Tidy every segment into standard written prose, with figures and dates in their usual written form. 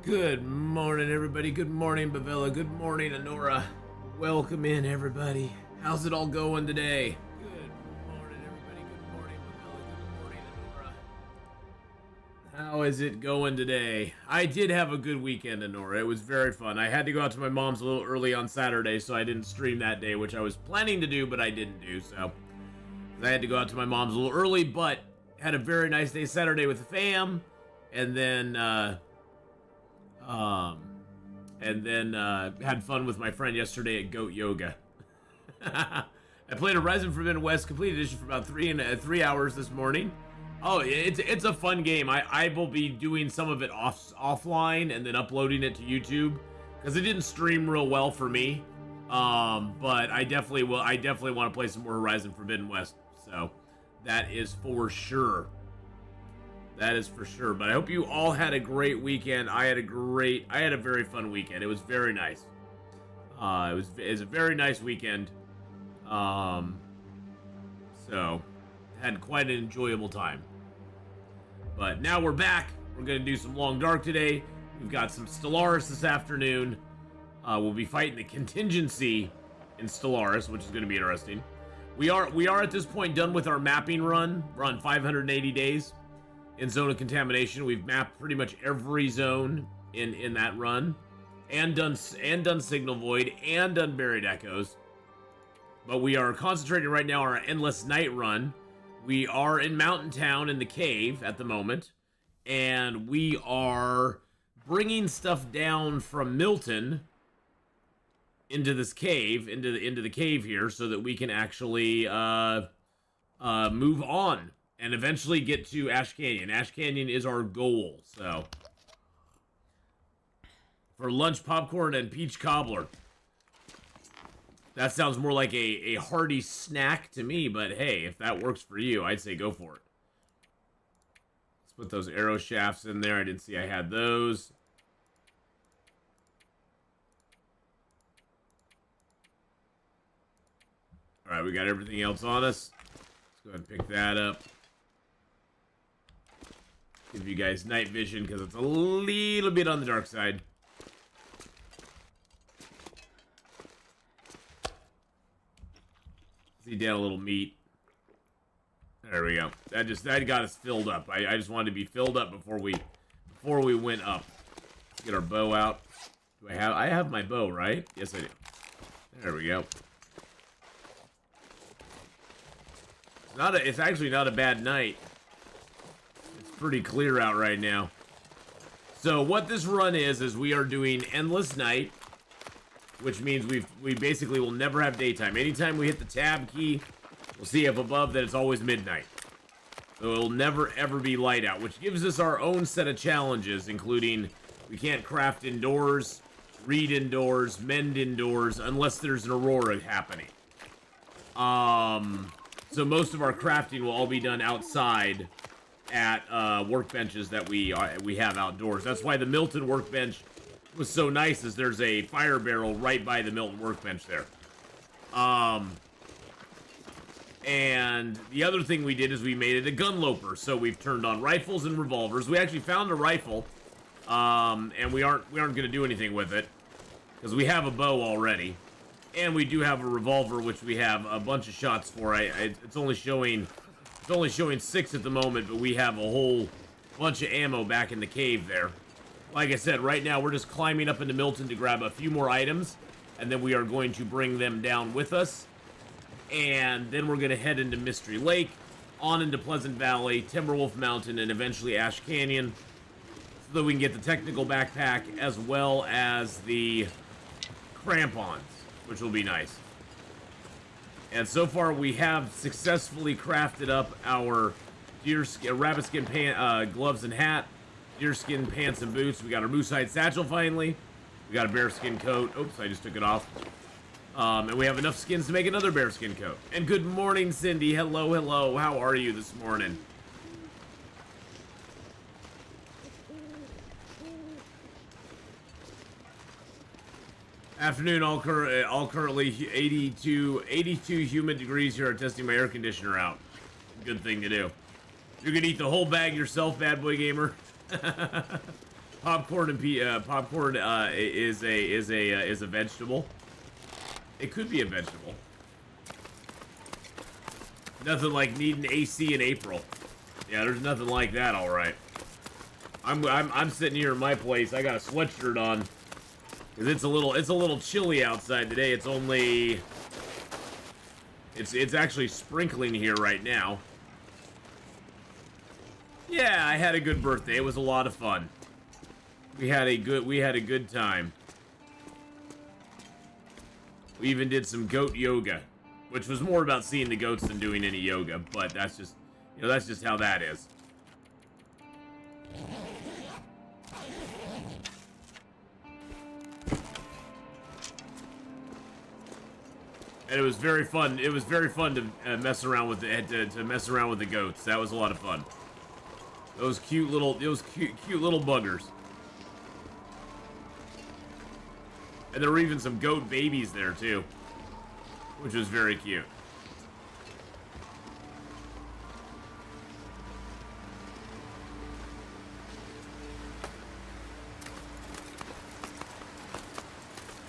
Good morning, everybody. Good morning, Bavilla. Good morning, Honora. Welcome in, everybody. How's it all going today? Good morning, everybody. Good morning, Bavilla. Good morning, Honora. How is it going today? I did have a good weekend, Honora. It was very fun. I had to go out to my mom's a little early on Saturday, so I didn't stream that day, which I was planning to do, but I didn't do, so. I had to go out to my mom's a little early, but had a very nice day Saturday with the fam, and then, had fun with my friend yesterday at Goat Yoga. I played Horizon Forbidden West Complete Edition for about 3 hours this morning. Oh, it's a fun game. I will be doing some of it offline and then uploading it to YouTube because it didn't stream real well for me. But I definitely will. I definitely want to play some more Horizon Forbidden West. So that is for sure. That is for sure. But I hope you all had a great weekend. I had a very fun weekend. It was very nice. It was a very nice weekend. So had quite an enjoyable time. But now we're back. We're gonna do some Long Dark today. We've got some Stellaris this afternoon. We'll be fighting the contingency in Stellaris, which is gonna be interesting. We are at this point done with our mapping run. We're on 580 days. In Zone of Contamination, we've mapped pretty much every zone in that run, and done Signal Void, and done Buried Echoes. But we are concentrating right now on our Endless Night run. We are in Mountain Town in the cave at the moment, and we are bringing stuff down from Milton into this cave, into the cave here, so that we can actually move on. And eventually get to Ash Canyon. Ash Canyon is our goal, so. For lunch, popcorn, and peach cobbler. That sounds more like a hearty snack to me, but hey, if that works for you, I'd say go for it. Let's put those arrow shafts in there. I didn't see I had those. Alright, we got everything else on us. Let's go ahead and pick that up. Give you guys night vision because it's a little bit on the dark side. See down a little meat. There we go. That got us filled up. I just wanted to be filled up before we went up. Let's get our bow out. I have my bow, right? Yes, I do. There we go. It's actually not a bad night. Pretty clear out right now. So what this run is we are doing Endless Night, which means we basically will never have daytime. Anytime we hit the tab key, we'll see up above that it's always midnight. So it'll never ever be light out, which gives us our own set of challenges, including we can't craft indoors, read indoors, mend indoors, unless there's an aurora happening. So most of our crafting will all be done outside at workbenches that we have outdoors. That's why the Milton workbench was so nice, is there's a fire barrel right by the Milton workbench there. And the other thing we did is we made it a gunloper. So we've turned on rifles and revolvers. We actually found a rifle, and we aren't gonna do anything with it because we have a bow already, and we do have a revolver which we have a bunch of shots for. It's only showing 6 at the moment, but we have a whole bunch of ammo back in the cave there. Like I said, right now we're just climbing up into Milton to grab a few more items, and then we are going to bring them down with us. And then we're going to head into Mystery Lake, on into Pleasant Valley, Timberwolf Mountain, and eventually Ash Canyon, so that we can get the technical backpack as well as the crampons, which will be nice. And so far, we have successfully crafted up our rabbitskin gloves and hat, deerskin pants and boots. We got our moosehide satchel finally. We got a bearskin coat. Oops, I just took it off. And we have enough skins to make another bearskin coat. And good morning, Cindy. Hello, hello. How are you this morning? Afternoon, all currently 82 humid degrees here. I'm testing my air conditioner out. Good thing to do. You're gonna eat the whole bag yourself, bad boy gamer. popcorn and popcorn is a vegetable. It could be a vegetable. Nothing like needing AC in April. Yeah, there's nothing like that. All right. I'm sitting here in my place. I got a sweatshirt on because it's a little chilly outside today. It's only it's actually sprinkling here right now. Yeah, I had a good birthday. It was a lot of fun. We had a good time. We even did some goat yoga, which was more about seeing the goats than doing any yoga, but that's just, you know, that's just how that is. And it was very fun. It was very fun to mess around with to mess around with the goats. That was a lot of fun. Those cute little buggers. And there were even some goat babies there too, which was very cute.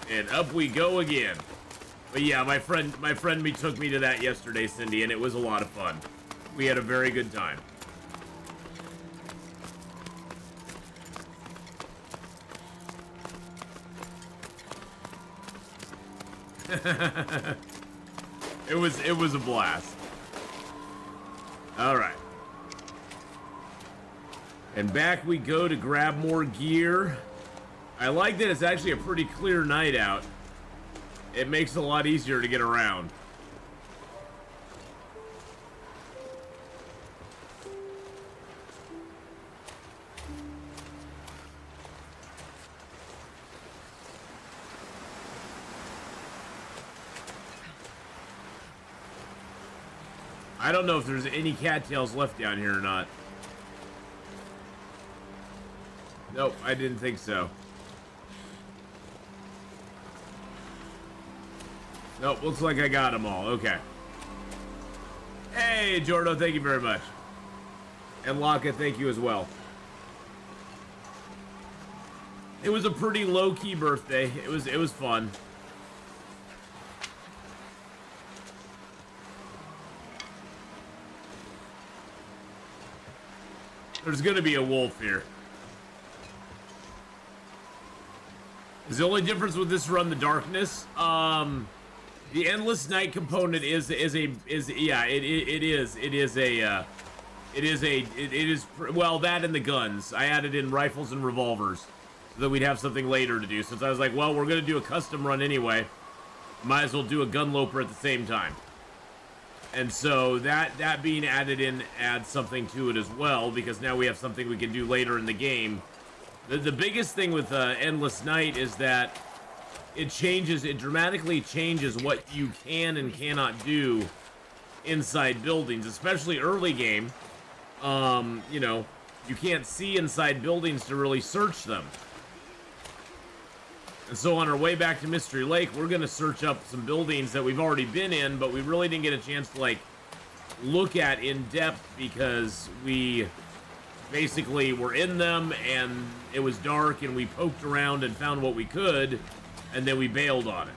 And up we go again. But yeah, my friend took me to that yesterday, Cindy, and it was a lot of fun. We had a very good time. It was a blast. All right. And back we go to grab more gear. I like that it's actually a pretty clear night out. It makes it a lot easier to get around. I don't know if there's any cattails left down here or not. Nope, I didn't think so. Nope, looks like I got them all. Okay. Hey, Jordo, thank you very much. And Laka, thank you as well. It was a pretty low-key birthday. It was fun. There's gonna be a wolf here. Is the only difference with this run the darkness? The endless night component is well, that and the guns. I added in rifles and revolvers so that we'd have something later to do. Since I was like, well, we're gonna do a custom run anyway, might as well do a Gunloper at the same time. And so that being added in adds something to it as well, because now we have something we can do later in the game. The biggest thing with Endless Night is that it dramatically changes what you can and cannot do inside buildings, especially early game. You know, you can't see inside buildings to really search them. And so on our way back to Mystery Lake, we're going to search up some buildings that we've already been in, but we really didn't get a chance to, like, look at in depth because we basically were in them and it was dark and we poked around and found what we could and then we bailed on it.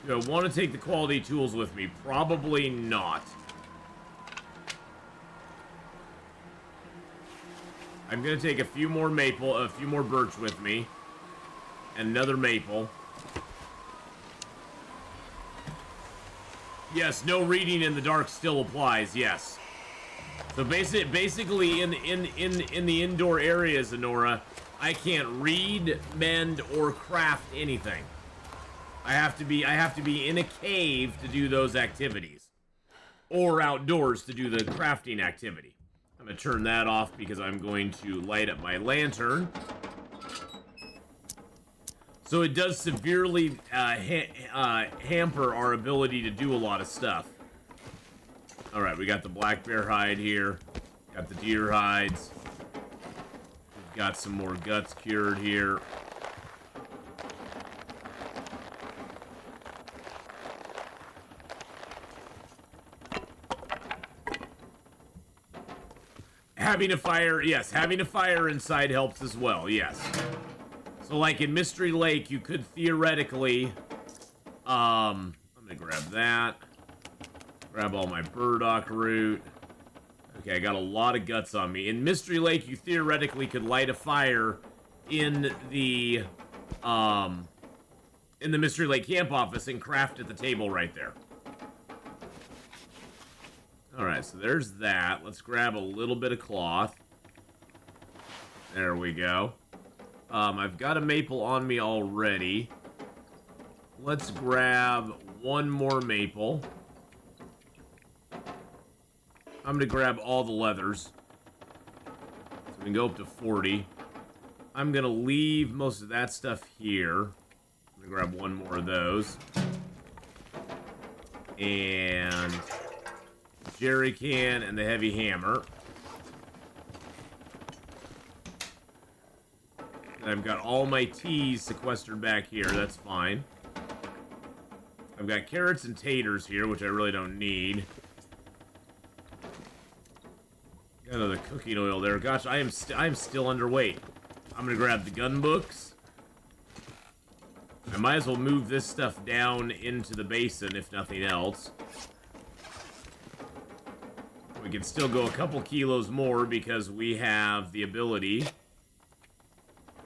Do I want to take the quality tools with me? Probably not. I'm gonna take a few more birch with me. And another maple. Yes, no reading in the dark still applies, yes. So basically in the indoor areas, Honora, I can't read, mend, or craft anything. I have to be in a cave to do those activities. Or outdoors to do the crafting activity. I'm going to turn that off because I'm going to light up my lantern. So it does severely hamper our ability to do a lot of stuff. Alright, we got the black bear hide here. Got the deer hides. We've got some more guts cured here. Having a fire, yes, having a fire inside helps as well, yes. So like in Mystery Lake, you could theoretically, I'm gonna grab that. Grab all my burdock root. Okay, I got a lot of guts on me. In Mystery Lake, you theoretically could light a fire in the Mystery Lake camp office and craft at the table right there. Alright, so there's that. Let's grab a little bit of cloth. There we go. I've got a maple on me already. Let's grab one more maple. I'm gonna grab all the leathers. So we can go up to 40. I'm gonna leave most of that stuff here. I'm gonna grab one more of those. And jerry can and the heavy hammer. And I've got all my teas sequestered back here. That's fine. I've got carrots and taters here, which I really don't need. Got another cooking oil there. Gosh, I'm still underweight. I'm gonna grab the gun books. I might as well move this stuff down into the basin, if nothing else. We can still go a couple kilos more because we have the ability. Did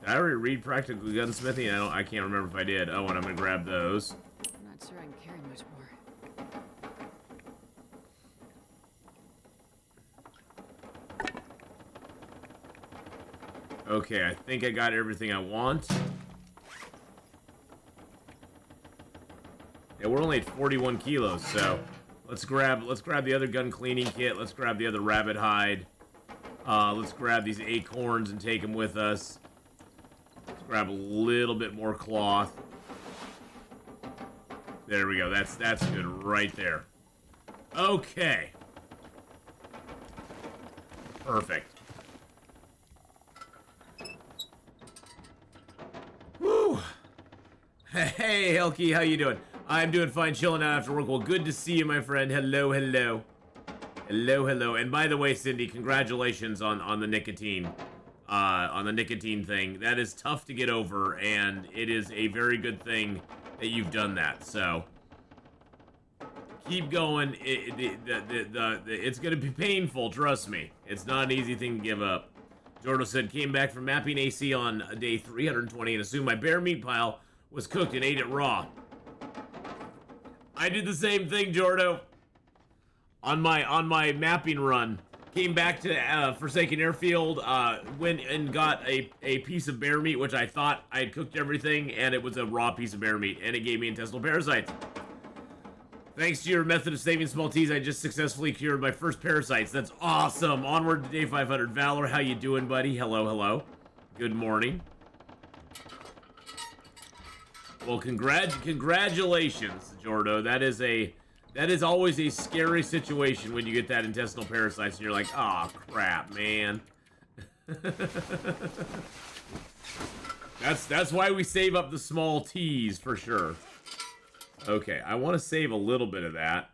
I already read Practical Gunsmithing? I can't remember if I did. Oh, and I'm gonna grab those. I'm not sure I can carry much more. Okay, I think I got everything I want. Yeah, we're only at 41 kilos, so let's grab the other gun cleaning kit. Let's grab the other rabbit hide. Let's grab these acorns and take them with us. Let's grab a little bit more cloth. There we go. That's good right there. Okay. Perfect. Woo! Hey, Helky, how you doing? I'm doing fine, chilling out after work. Well, good to see you, my friend. Hello, hello. Hello, hello. And by the way, Cindy, congratulations on the nicotine. On the nicotine thing. That is tough to get over, and it is a very good thing that you've done that. So, keep going. It's going to be painful, trust me. It's not an easy thing to give up. Jordo said, came back from mapping AC on day 320 and assumed my bear meat pile was cooked and ate it raw. I did the same thing, Jordo. On my mapping run, came back to Forsaken Airfield, went and got a piece of bear meat, which I thought I had cooked everything, and it was a raw piece of bear meat, and it gave me intestinal parasites. Thanks to your method of saving small teas, I just successfully cured my first parasites. That's awesome. Onward to day 500. Valor, how you doing, buddy? Hello, hello. Good morning. Well, congratulations, Jordo. That is always a scary situation when you get that intestinal parasites and you're like, oh crap, man. That's why we save up the small teas for sure. Okay, I want to save a little bit of that.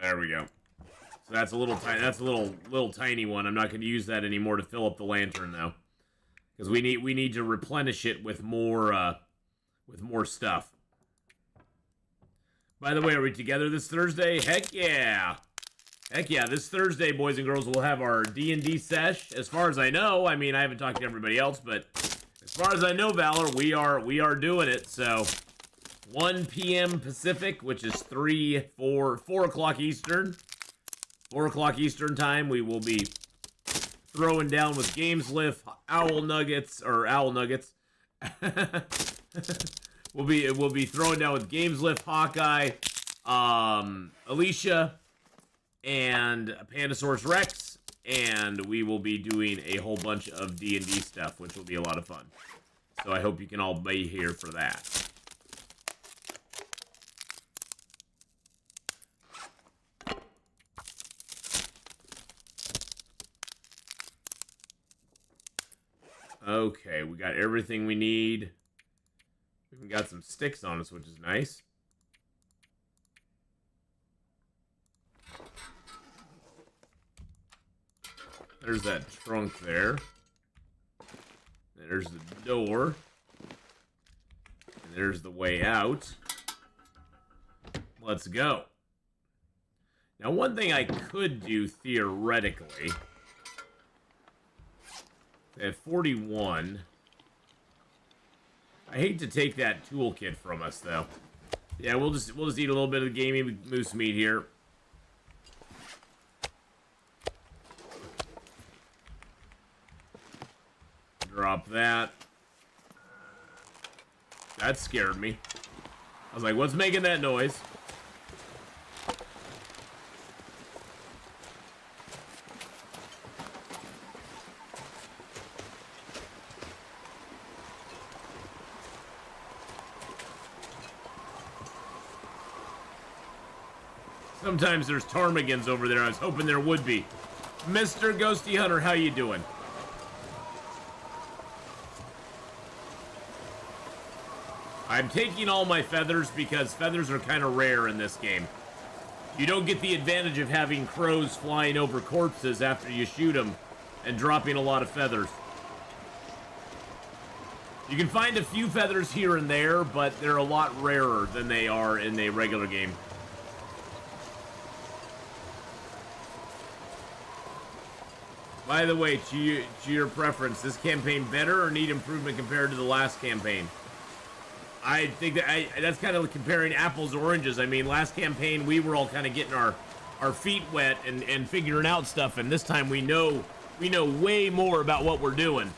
There we go. So that's a little tiny. That's a little tiny one. I'm not going to use that anymore to fill up the lantern though, because we need to replenish it with more stuff. By the way, are we together this Thursday? Heck yeah! Heck yeah! This Thursday, boys and girls, we'll have our D&D sesh. As far as I know, I mean, I haven't talked to everybody else, but as far as I know, Valor, we are doing it. So 1 p.m. Pacific, which is 4 o'clock Eastern. 4 o'clock Eastern time, we will be throwing down with Gameslift, Owl Nuggets. We'll be throwing down with Gameslift, Hawkeye, Alicia, and Pandasaurus Rex, and we will be doing a whole bunch of D&D stuff, which will be a lot of fun. So I hope you can all be here for that. Okay, we got everything we need. We even got some sticks on us, which is nice. There's that trunk there. There's the door. And there's the way out. Let's go. Now, one thing I could do theoretically. At 41. I hate to take that toolkit from us, though. Yeah, we'll just eat a little bit of the gamey moose meat here. Drop that. That scared me. I was like, what's making that noise? Sometimes there's ptarmigans over there. I was hoping there would be. Mr. Ghosty Hunter, how you doing? I'm taking all my feathers because feathers are kind of rare in this game. You don't get the advantage of having crows flying over corpses after you shoot them and dropping a lot of feathers. You can find a few feathers here and there, but they're a lot rarer than they are in a regular game. By the way, to your preference, this campaign better or need improvement compared to the last campaign? I think that that's kind of comparing apples to oranges. I mean, last campaign we were all kind of getting our feet wet and figuring out stuff, and this time we know way more about what we're doing.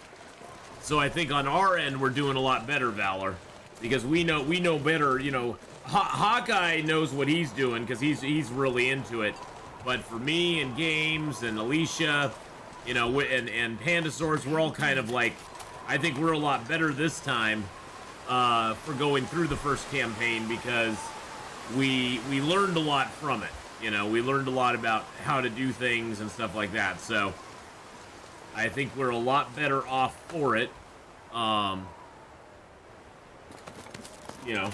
So I think on our end we're doing a lot better, Valor, because we know better. You know, Hawkeye knows what he's doing because he's really into it. But for me and Games and Alicia, you know, and Pandasaurus, we're all kind of like, I think we're a lot better this time for going through the first campaign because we learned a lot from it. You know, we learned a lot about how to do things and stuff like that. So I think we're a lot better off for it. You know,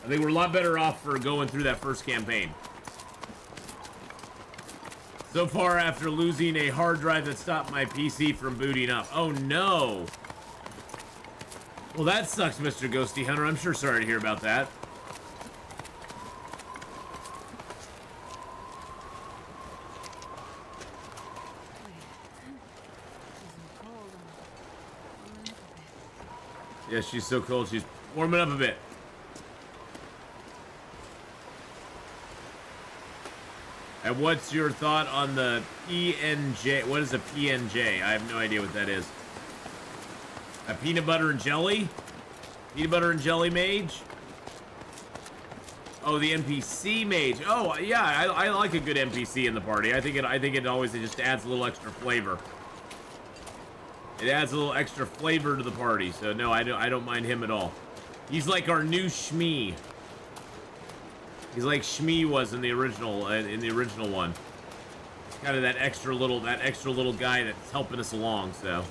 I think we're a lot better off for going through that first campaign. So far, after losing a hard drive that stopped my PC from booting up. Oh, no. Well, that sucks, Mr. Ghosty Hunter. I'm sure sorry to hear about that. Yeah, she's so cold. She's warming up a bit. And what's your thought on the PNJ? What is a PNJ? I have no idea what that is. A peanut butter and jelly? Peanut butter and jelly mage? Oh, the NPC mage. Oh, yeah, I like a good NPC in the party. I think it always just adds a little extra flavor. It adds a little extra flavor to the party. So no, I don't mind him at all. He's like our new Shmee. He's like Shmee was in the original one. It's kind of that extra little guy that's helping us along. So.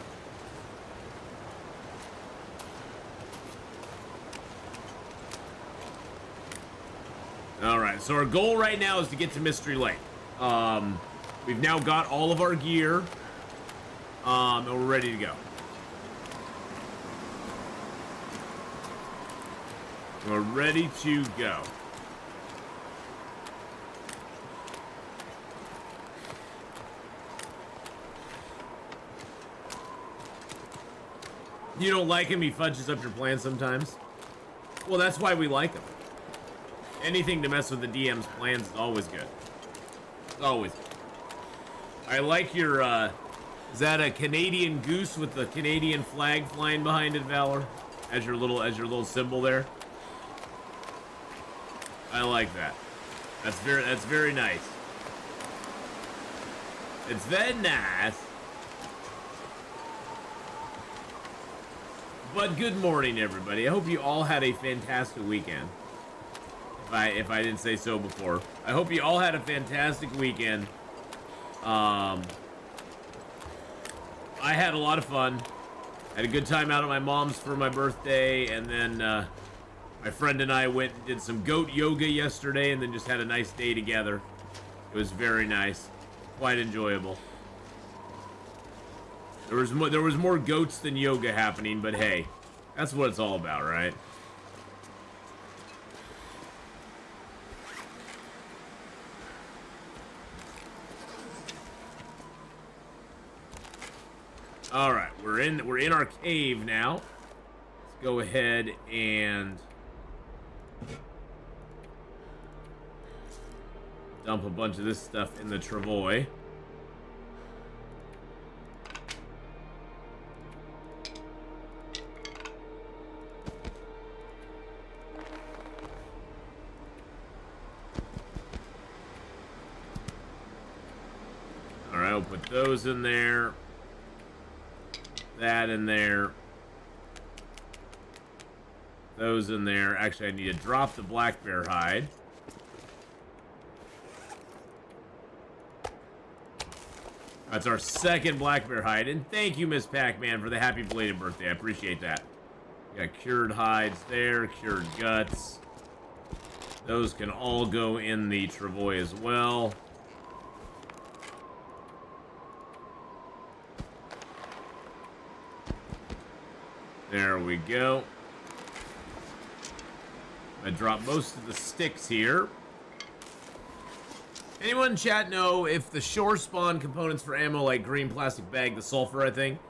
All right. So our goal right now is to get to Mystery Lake. We've now got all of our gear, and we're ready to go. We're ready to go. You don't like him? He fudges up your plans sometimes. Well, that's why we like him. Anything to mess with the DM's plans is always good. Always. I like your, is that a Canadian goose with the Canadian flag flying behind it, Valor? As your little symbol there? I like that. That's very nice. It's very nice. But good morning, everybody. I hope you all had a fantastic weekend. If I didn't say so before. I hope you all had a fantastic weekend. I had a lot of fun. Had a good time out at my mom's for my birthday, and then my friend and I went and did some goat yoga yesterday, and then just had a nice day together. It was very nice, quite enjoyable. There was more goats than yoga happening, but hey, that's what it's all about, right? All right, we're in our cave now. Let's go ahead and dump a bunch of this stuff in the travois. All right, we'll put those in there. That in there. Those in there. Actually, I need to drop the black bear hide. That's our second black bear hide. And thank you, Miss Pac-Man, for the happy belated birthday. I appreciate that. We got cured hides there, cured guts. Those can all go in the travois as well. There we go. I dropped most of the sticks here. Anyone in chat know if the shore spawn components for ammo like green plastic bag, the sulfur, I think?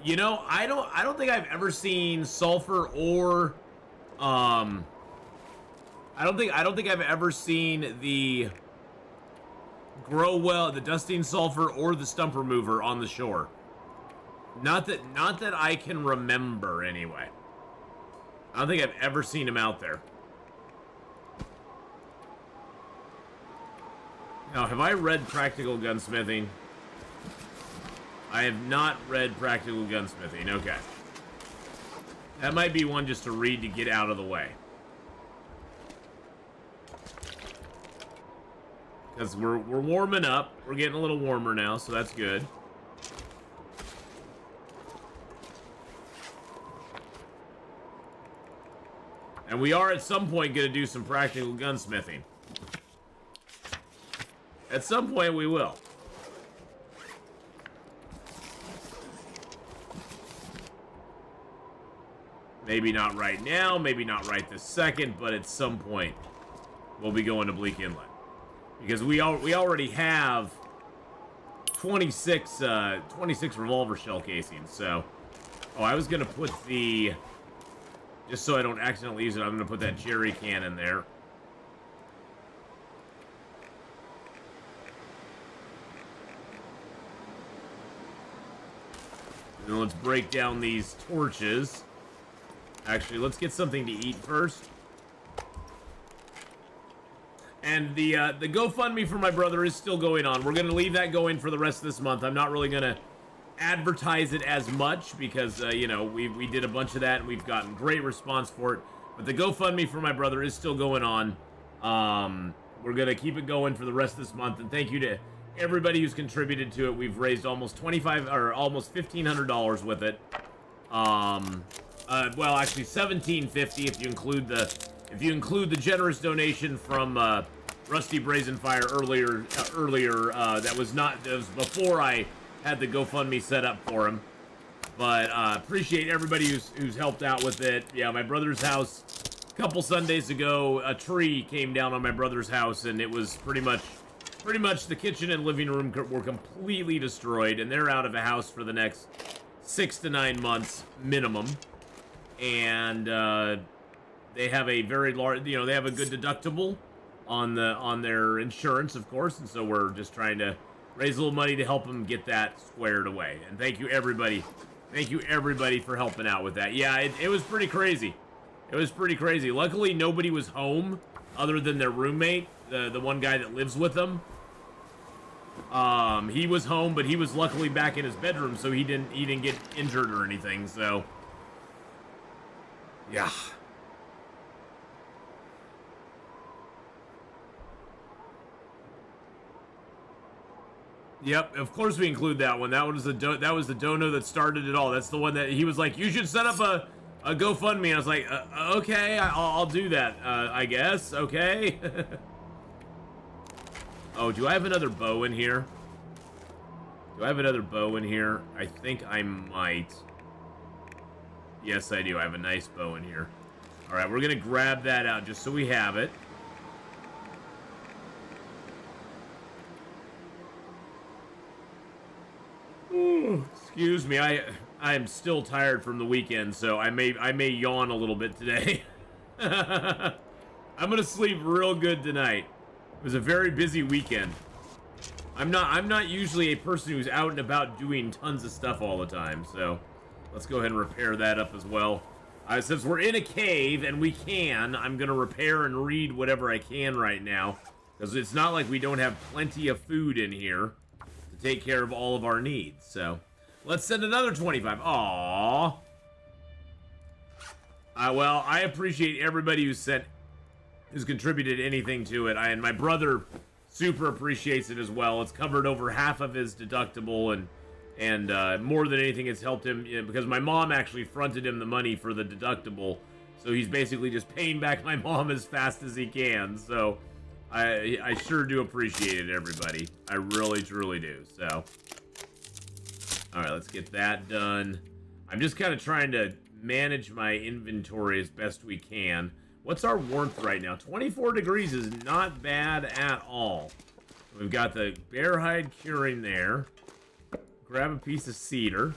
You know, I don't think I've ever seen sulfur or I don't think I've ever seen the grow well, the dusting sulfur or the stump remover on the shore. Not that I can remember, anyway. I don't think I've ever seen him out there. Now, have I read Practical Gunsmithing? I have not read Practical Gunsmithing. Okay. That might be one just to read to get out of the way. Because we're warming up. We're getting a little warmer now, so that's good. And we are at some point going to do some practical gunsmithing. At some point we will. Maybe not right now, maybe not right this second, but at some point we'll be going to Bleak Inlet. Because we already have 26 revolver shell casings, so... Oh, I was going to put the... Just so I don't accidentally use it, I'm going to put that jerry can in there. And then let's break down these torches. Actually, let's get something to eat first. And the GoFundMe for my brother is still going on. We're going to leave that going for the rest of this month. I'm not really going to advertise it as much because, you know, we did a bunch of that and we've gotten great response for it. But the GoFundMe for my brother is still going on. We're going to keep it going for the rest of this month. And thank you to everybody who's contributed to it. We've raised almost $1,500 with it. Well, actually $1,750 if you include the generous donation from Rusty Brazenfire earlier. That was before I had the GoFundMe set up for him. But appreciate everybody who's helped out with it. Yeah, my brother's house, a couple Sundays ago, a tree came down on my brother's house, and it was pretty much the kitchen and living room were completely destroyed, and they're out of a house for the next 6 to 9 months minimum. And they have a very large, you know, they have a good deductible on their insurance, of course, and so we're just trying to raise a little money to help them get that squared away. And thank you everybody for helping out with that. Yeah, it was pretty crazy. It was pretty crazy. Luckily nobody was home other than their roommate, the one guy that lives with them. He was home, but he was luckily back in his bedroom, so he didn't get injured or anything. So yeah. Yep, of course we include that one. That was the dono that started it all. That's the one that he was like, you should set up a GoFundMe. I was like, okay, I'll do that. I guess. Okay. Oh, do I have another bow in here? Do I have another bow in here? I think I might. Yes, I do. I have a nice bow in here. All right, we're gonna grab that out just so we have it. Ooh, excuse me, I am still tired from the weekend, so I may yawn a little bit today. I'm gonna sleep real good tonight. It was a very busy weekend. I'm not usually a person who's out and about doing tons of stuff all the time, so let's go ahead and repair that up as well. Since we're in a cave and we can, I'm gonna repair and read whatever I can right now, because it's not like we don't have plenty of food in here to take care of all of our needs. So let's send another 25. Aww. Well, I appreciate everybody who's contributed anything to it. And my brother super appreciates it as well. It's covered over half of his deductible, and more than anything, it's helped him, because my mom actually fronted him the money for the deductible, so he's basically just paying back my mom as fast as he can. So I sure do appreciate it, everybody. I really, truly do. So, all right, let's get that done. I'm just kind of trying to manage my inventory as best we can. What's our warmth right now? 24 degrees is not bad at all. We've got the bear hide curing there. Grab a piece of cedar.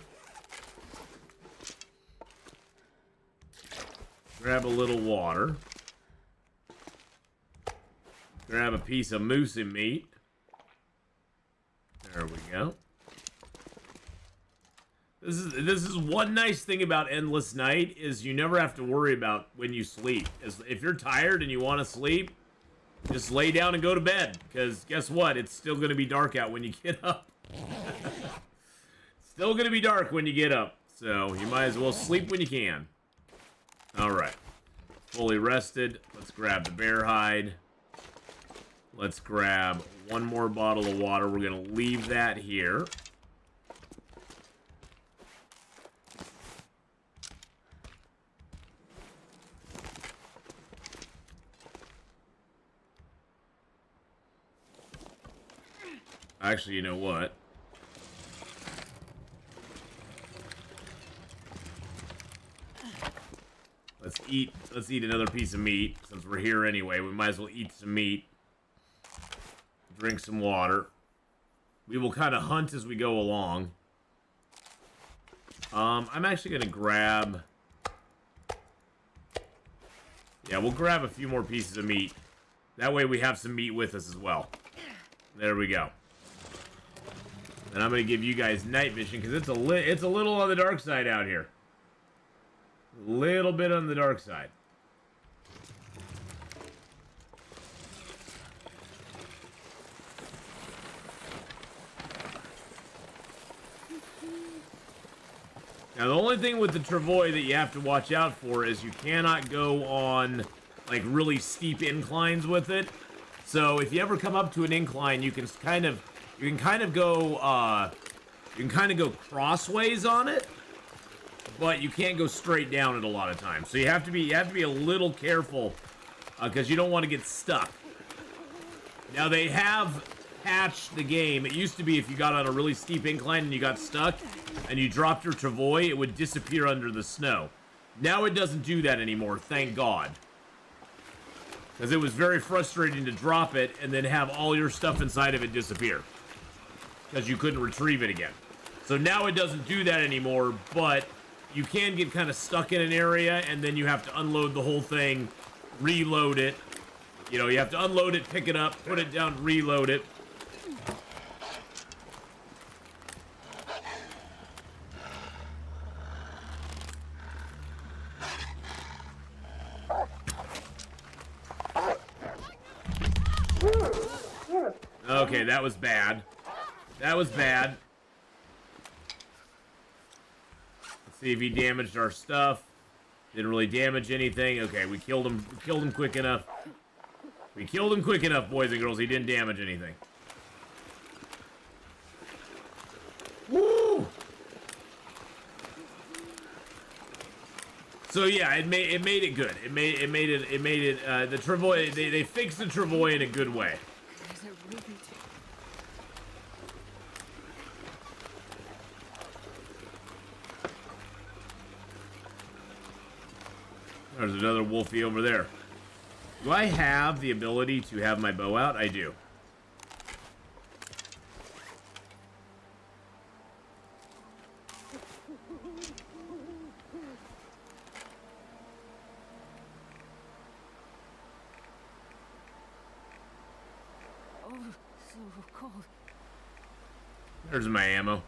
Grab a little water. Grab a piece of moose meat. There we go. This is one nice thing about Endless Night, is you never have to worry about when you sleep. If you're tired and you want to sleep, just lay down and go to bed, because guess what? It's still going to be dark out when you get up. Still going to be dark when you get up, so you might as well sleep when you can. Alright. Fully rested. Let's grab the bear hide. Let's grab one more bottle of water. We're going to leave that here. Actually, you know what? Let's eat another piece of meat. Since we're here anyway, we might as well eat some meat. Drink some water. We will kind of hunt as we go along. I'm actually going to grab... Yeah, we'll grab a few more pieces of meat. That way we have some meat with us as well. There we go. And I'm going to give you guys night vision, because it's a little on the dark side out here. A little bit on the dark side. Now, the only thing with the travois that you have to watch out for is you cannot go on, like, really steep inclines with it. So, if you ever come up to an incline, you can kind of go crossways on it, but you can't go straight down it a lot of times. So you have to be a little careful, because you don't want to get stuck. Now, they have patched the game. It used to be if you got on a really steep incline and you got stuck and you dropped your travois, it would disappear under the snow. Now it doesn't do that anymore, thank God. Because it was very frustrating to drop it and then have all your stuff inside of it disappear, because you couldn't retrieve it again. So now it doesn't do that anymore, but you can get kind of stuck in an area, and then you have to unload the whole thing, reload it. You know, you have to unload it, pick it up, put it down, reload it. Okay, that was bad. That was bad. Let's see if he damaged our stuff. Didn't really damage anything. Okay, we killed him. We killed him quick enough. We killed him quick enough, boys and girls. He didn't damage anything. Woo! So yeah, it made it good. It made it the travois. They fixed the travois in a good way. Is it really too? There's another wolfie over there. Do I have the ability to have my bow out? I do. Oh, so cold. There's my ammo.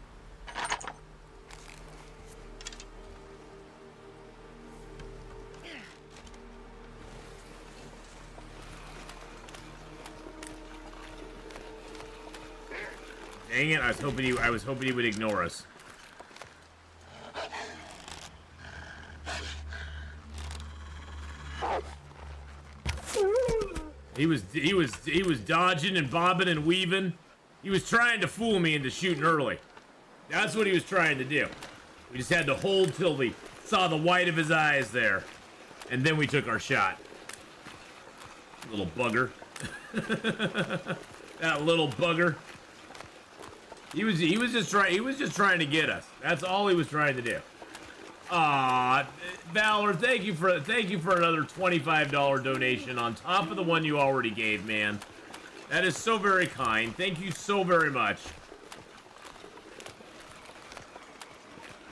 Dang it! I was hoping he would ignore us. He was dodging and bobbing and weaving. He was trying to fool me into shooting early. That's what he was trying to do. We just had to hold till we saw the white of his eyes there, and then we took our shot. Little bugger. That little bugger. He was just trying to get us. That's all he was trying to do. Ah, Valor, thank you for another $25 donation on top of the one you already gave, man. That is so very kind. Thank you so very much.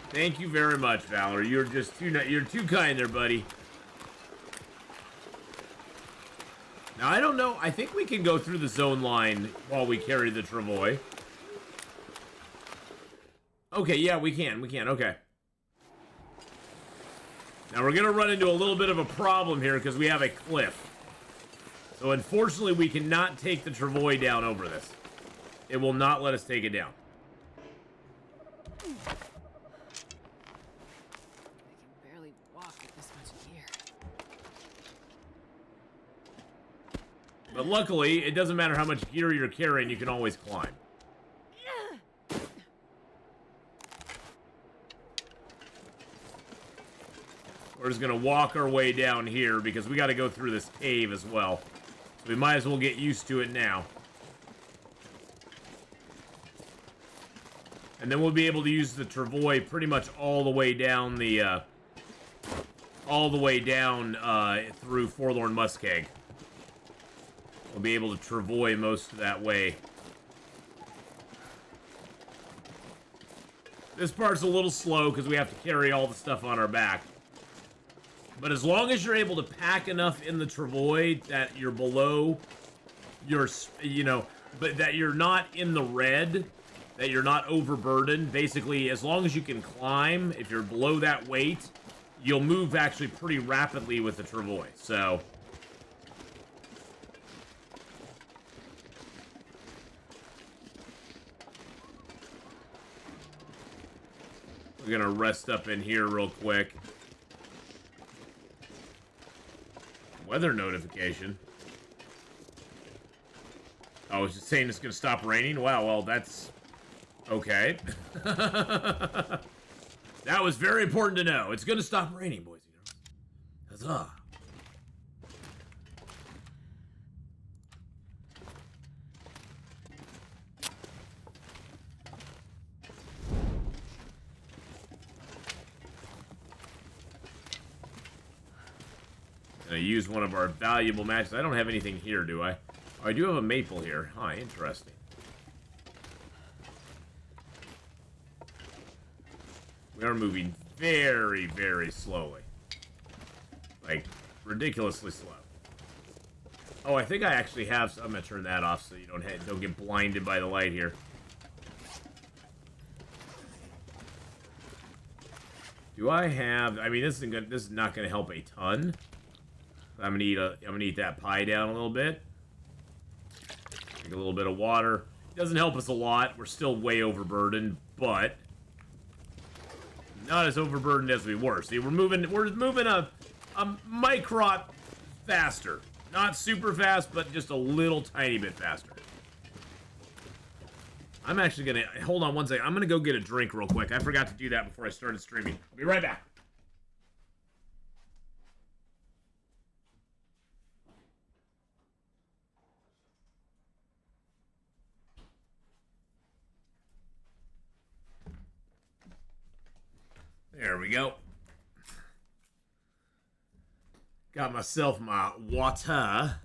Thank you very much, Valor. You're too kind there, buddy. Now I don't know. I think we can go through the zone line while we carry the travois. Okay, yeah, we can. Okay. Now we're going to run into a little bit of a problem here because we have a cliff. So unfortunately, we cannot take the travois down over this. It will not let us take it down. I can barely walk with this much gear. But luckily, it doesn't matter how much gear you're carrying, you can always climb. We're just gonna walk our way down here because we gotta go through this cave as well. So we might as well get used to it now. And then we'll be able to use the travois pretty much all the way down the, through Forlorn Muskeg. We'll be able to travois most of that way. This part's a little slow because we have to carry all the stuff on our back. But as long as you're able to pack enough in the travois that you're below your, but that you're not in the red, that you're not overburdened, basically, as long as you can climb, if you're below that weight, you'll move actually pretty rapidly with the travois, so. We're gonna rest up in here real quick. Weather notification. Oh, it's just saying it's gonna stop raining? Wow, well, that's... okay. That was very important to know. It's gonna stop raining, boys and girls. Huzzah. I use one of our valuable matches. I don't have anything here, do I? Oh, I do have a maple here. Huh, interesting. We are moving very, very slowly. Like, ridiculously slow. Oh, I think I actually have... I'm gonna turn that off so you don't get blinded by the light here. Do I have... I mean, this is not gonna help a ton. I'm gonna eat that pie down a little bit. Drink a little bit of water. It doesn't help us a lot. We're still way overburdened, but not as overburdened as we were. See, we're moving a microt faster. Not super fast, but just a little tiny bit faster. I'm actually gonna hold on one second. I'm gonna go get a drink real quick. I forgot to do that before I started streaming. I'll be right back. There we go. Got myself my water.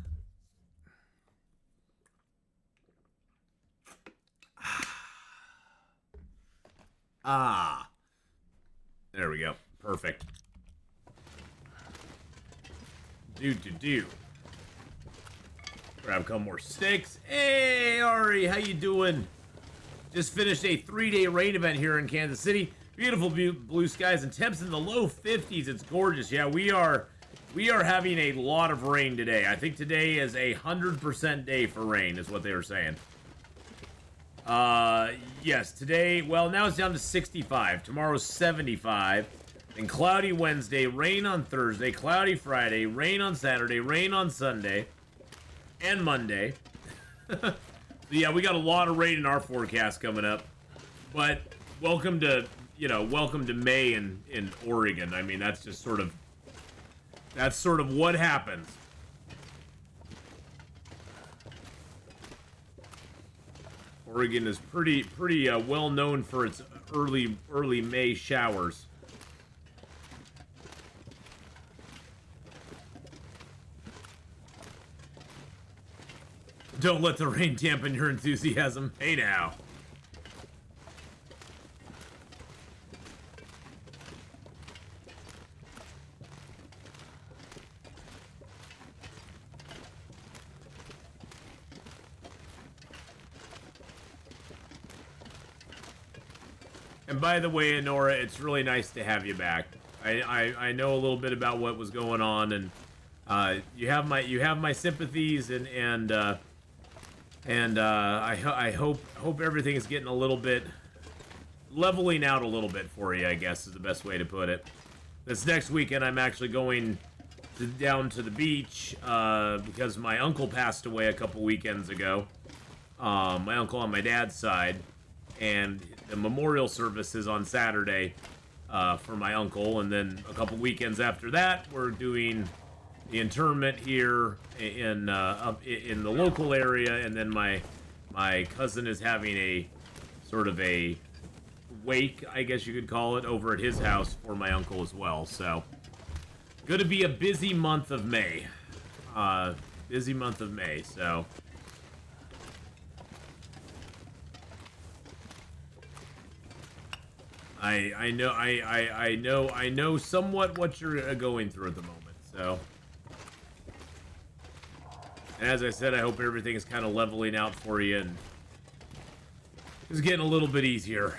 Ah. There we go. Perfect. Do. Grab a couple more steaks. Hey, Ari, how you doing? Just finished a 3-day rain event here in Kansas City. Beautiful blue skies and temps in the low 50s. It's gorgeous. Yeah, we are having a lot of rain today. I think today is a 100% day for rain, is what they were saying. Yes, today, well, now it's down to 65. Tomorrow's 75. And cloudy Wednesday, rain on Thursday, cloudy Friday, rain on Saturday, rain on Sunday, and Monday. So yeah, we got a lot of rain in our forecast coming up. But welcome to May in Oregon. I mean, that's just sort of what happens. Oregon is pretty well known for its early May showers. Don't let the rain dampen your enthusiasm. Hey now. And by the way, Nora, it's really nice to have you back. I know a little bit about what was going on, and you have my sympathies, and I hope everything is getting a little bit leveling out a little bit for you, I guess is the best way to put it. This next weekend, I'm actually going down to the beach because my uncle passed away a couple weekends ago. My uncle on my dad's side, and the memorial service is on Saturday for my uncle, and then a couple weekends after that, we're doing the interment here in the local area, and then my cousin is having a sort of a wake, I guess you could call it, over at his house for my uncle as well. So, gonna be a busy month of May. So. I know somewhat what you're going through at the moment, so. And as I said, I hope everything is kind of leveling out for you and is getting a little bit easier.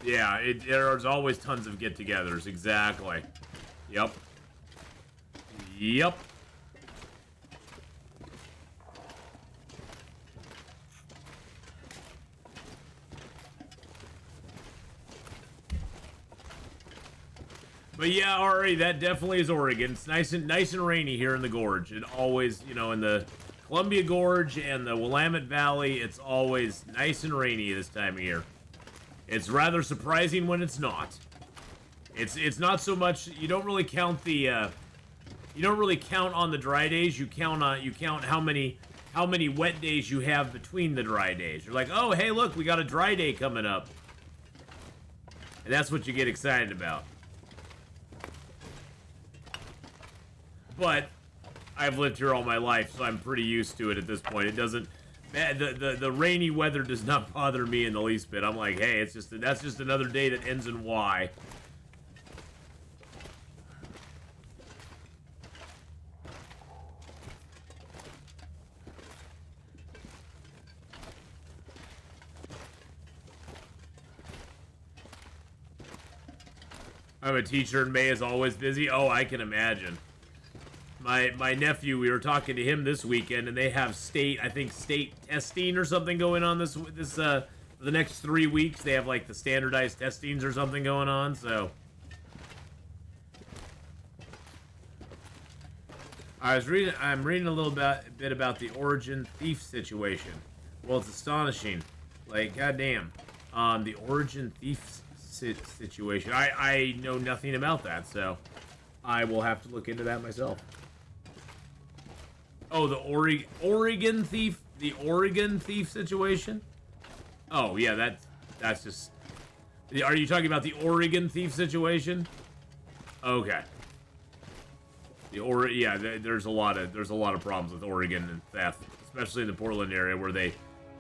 Yeah, there's always tons of get-togethers, exactly. Yep. But yeah, Ari, that definitely is Oregon. It's nice and rainy here in the gorge. It always, in the Columbia Gorge and the Willamette Valley, it's always nice and rainy this time of year. It's rather surprising when it's not. It's not so much. You don't really count on the dry days. You count how many wet days you have between the dry days. You're like, oh, hey, look, we got a dry day coming up, and that's what you get excited about. But I've lived here all my life, so I'm pretty used to it at this point. It doesn't, the rainy weather does not bother me in the least bit. I'm like, hey, that's just another day that ends in Y. I'm a teacher, and May is always busy. Oh, I can imagine. My nephew, we were talking to him this weekend, and they have state testing or something going on this for the next 3 weeks. They have like the standardized testings or something going on. So I'm reading a little bit about the origin thief situation. Well, it's astonishing. Like, goddamn. The origin thief situation. I know nothing about that, so I will have to look into that myself. Oh, the Oregon thief? The Oregon thief situation? Oh, yeah, that's just... Are you talking about the Oregon thief situation? Okay. Yeah, there's a lot of problems with Oregon and theft, especially in the Portland area, where they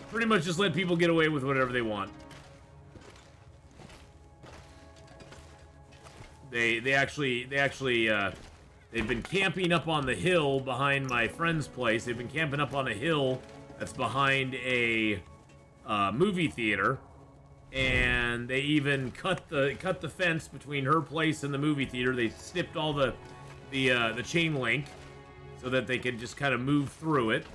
pretty much just let people get away with whatever they want. They've been camping up on the hill behind my friend's place. They've been camping up on a hill that's behind a movie theater, and they even cut the fence between her place and the movie theater. They snipped all the chain link so that they could just kind of move through it.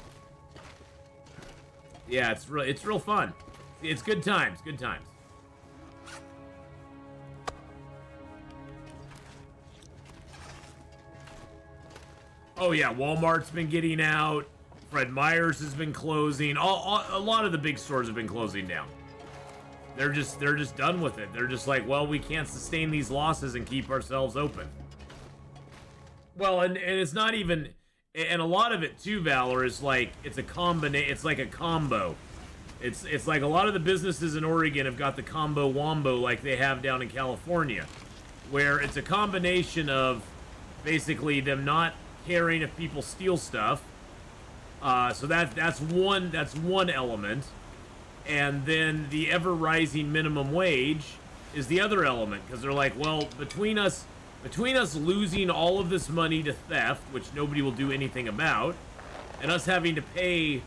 Yeah, it's real fun. It's good times, good times. Oh yeah, Walmart's been getting out. Fred Meyer's has been closing. A lot of the big stores have been closing down. They're just done with it. They're just like, well, we can't sustain these losses and keep ourselves open. Well, and it's not even, and a lot of it too, Valor, is like it's like a combo. It's like a lot of the businesses in Oregon have got the combo wombo like they have down in California, where it's a combination of basically them not caring if people steal stuff. So that's one element, and then the ever rising minimum wage is the other element, because they're like, well, between us losing all of this money to theft, which nobody will do anything about, and us having to pay,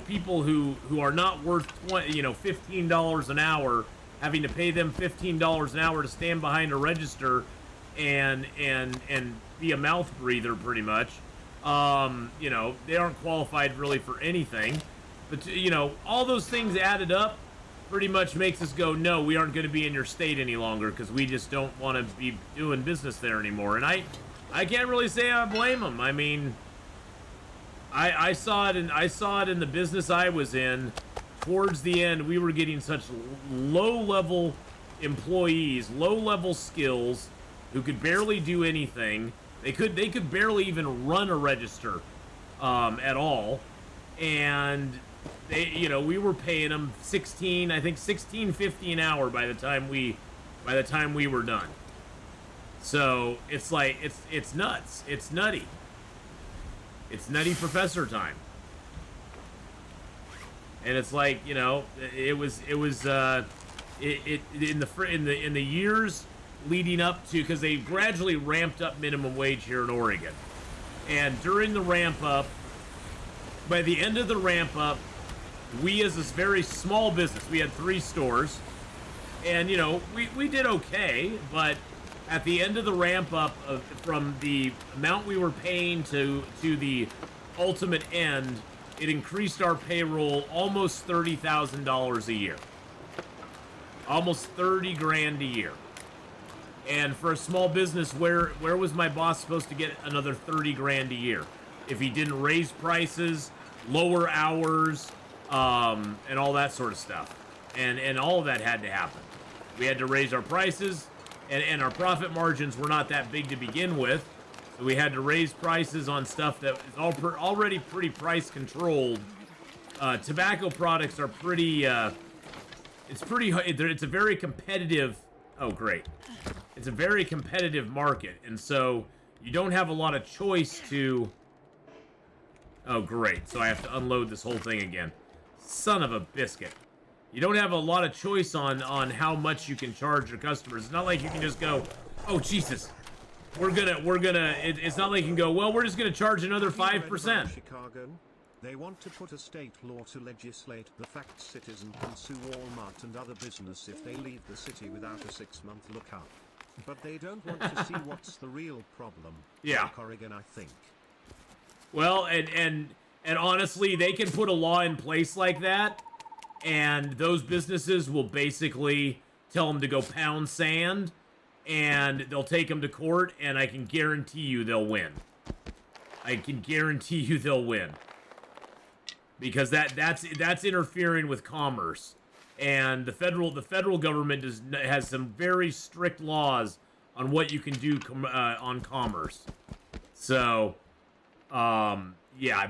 people who are not worth $15 an hour, having to pay them $15 an hour to stand behind a register and be a mouth breather, pretty much. They aren't qualified really for anything, but all those things added up pretty much makes us go, no, we aren't going to be in your state any longer, because we just don't want to be doing business there anymore. And I can't really say I blame them. I mean, I saw it in the business I was in. Towards the end, we were getting such low-level employees, low-level skills, who could barely do anything. They could barely even run a register at all, and we were paying them $16.50 an hour by the time we were done. So it's like it's nuts. It's nutty. It's nutty professor time. And it's like, it was in the years leading up to, because they gradually ramped up minimum wage here in Oregon. And during the ramp up, by the end of the ramp up, we as this very small business, we had 3 stores, and we did okay, but at the end of the ramp up from the amount we were paying to the ultimate end, it increased our payroll almost $30,000 a year. Almost 30 grand a year. And for a small business, where was my boss supposed to get another 30 grand a year if he didn't raise prices, lower hours, and all that sort of stuff? And all of that had to happen. We had to raise our prices, and our profit margins were not that big to begin with, so we had to raise prices on stuff that is already pretty price controlled. Tobacco products are pretty. It's a very competitive. Oh, great. It's a very competitive market, and so you don't have a lot of choice to... Oh, great. So I have to unload this whole thing again. Son of a biscuit. You don't have a lot of choice on how much you can charge your customers. It's not like you can just go, oh, Jesus. It's not like you can go, well, we're just gonna charge another 5%. Chicago, they want to put a state law to legislate the fact citizens can sue Walmart and other business if they leave the city without a 6-month lookup. But they don't want to see what's the real problem. Yeah. Like Oregon, I think. Well, and honestly, they can put a law in place like that, and those businesses will basically tell them to go pound sand, and they'll take them to court, and I can guarantee you they'll win. I can guarantee you they'll win. Because that's interfering with commerce. And the federal government has some very strict laws on what you can do on commerce. So, yeah,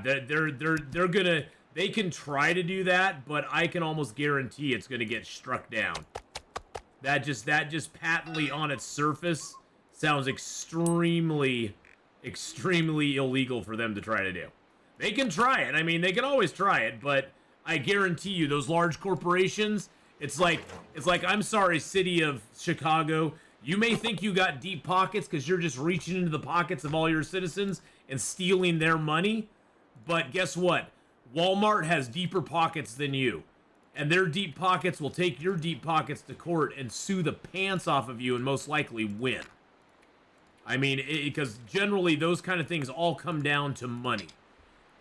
they can try to do that, but I can almost guarantee it's gonna get struck down. That just patently on its surface sounds extremely illegal for them to try to do. They can try it. I mean, they can always try it, but I guarantee you, those large corporations, it's like, I'm sorry, city of Chicago, you may think you got deep pockets because you're just reaching into the pockets of all your citizens and stealing their money, but guess what? Walmart has deeper pockets than you, and their deep pockets will take your deep pockets to court and sue the pants off of you and most likely win. I mean, because generally those kind of things all come down to money.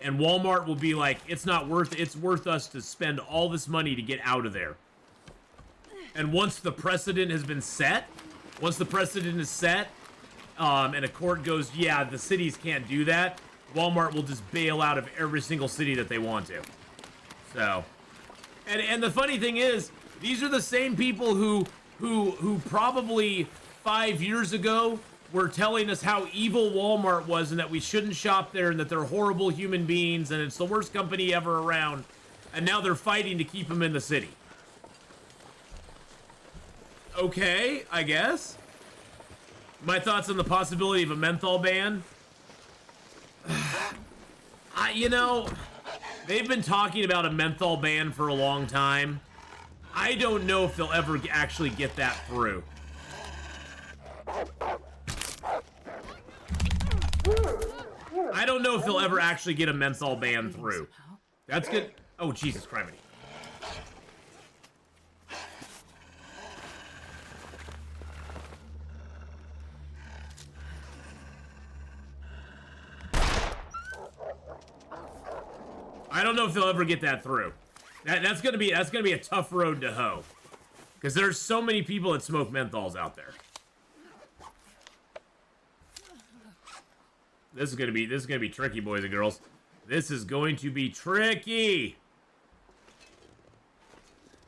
And Walmart will be like, it's worth us to spend all this money to get out of there. And once the precedent has been set, and a court goes, yeah, the cities can't do that, Walmart will just bail out of every single city that they want to. So, and the funny thing is, these are the same people who probably 5 years ago were telling us how evil Walmart was and that we shouldn't shop there and that they're horrible human beings and it's the worst company ever around. And now they're fighting to keep them in the city. Okay, I guess. My thoughts on the possibility of a menthol ban? You know, they've been talking about a menthol ban for a long time. I don't know if they'll ever actually get that through. I don't know if they'll ever actually get a menthol ban through. That's good. Oh, Jesus Christ. I don't know if they'll ever get that through. That's gonna be a tough road to hoe. Because there's so many people that smoke menthols out there. This is gonna be tricky, boys and girls. This is going to be tricky.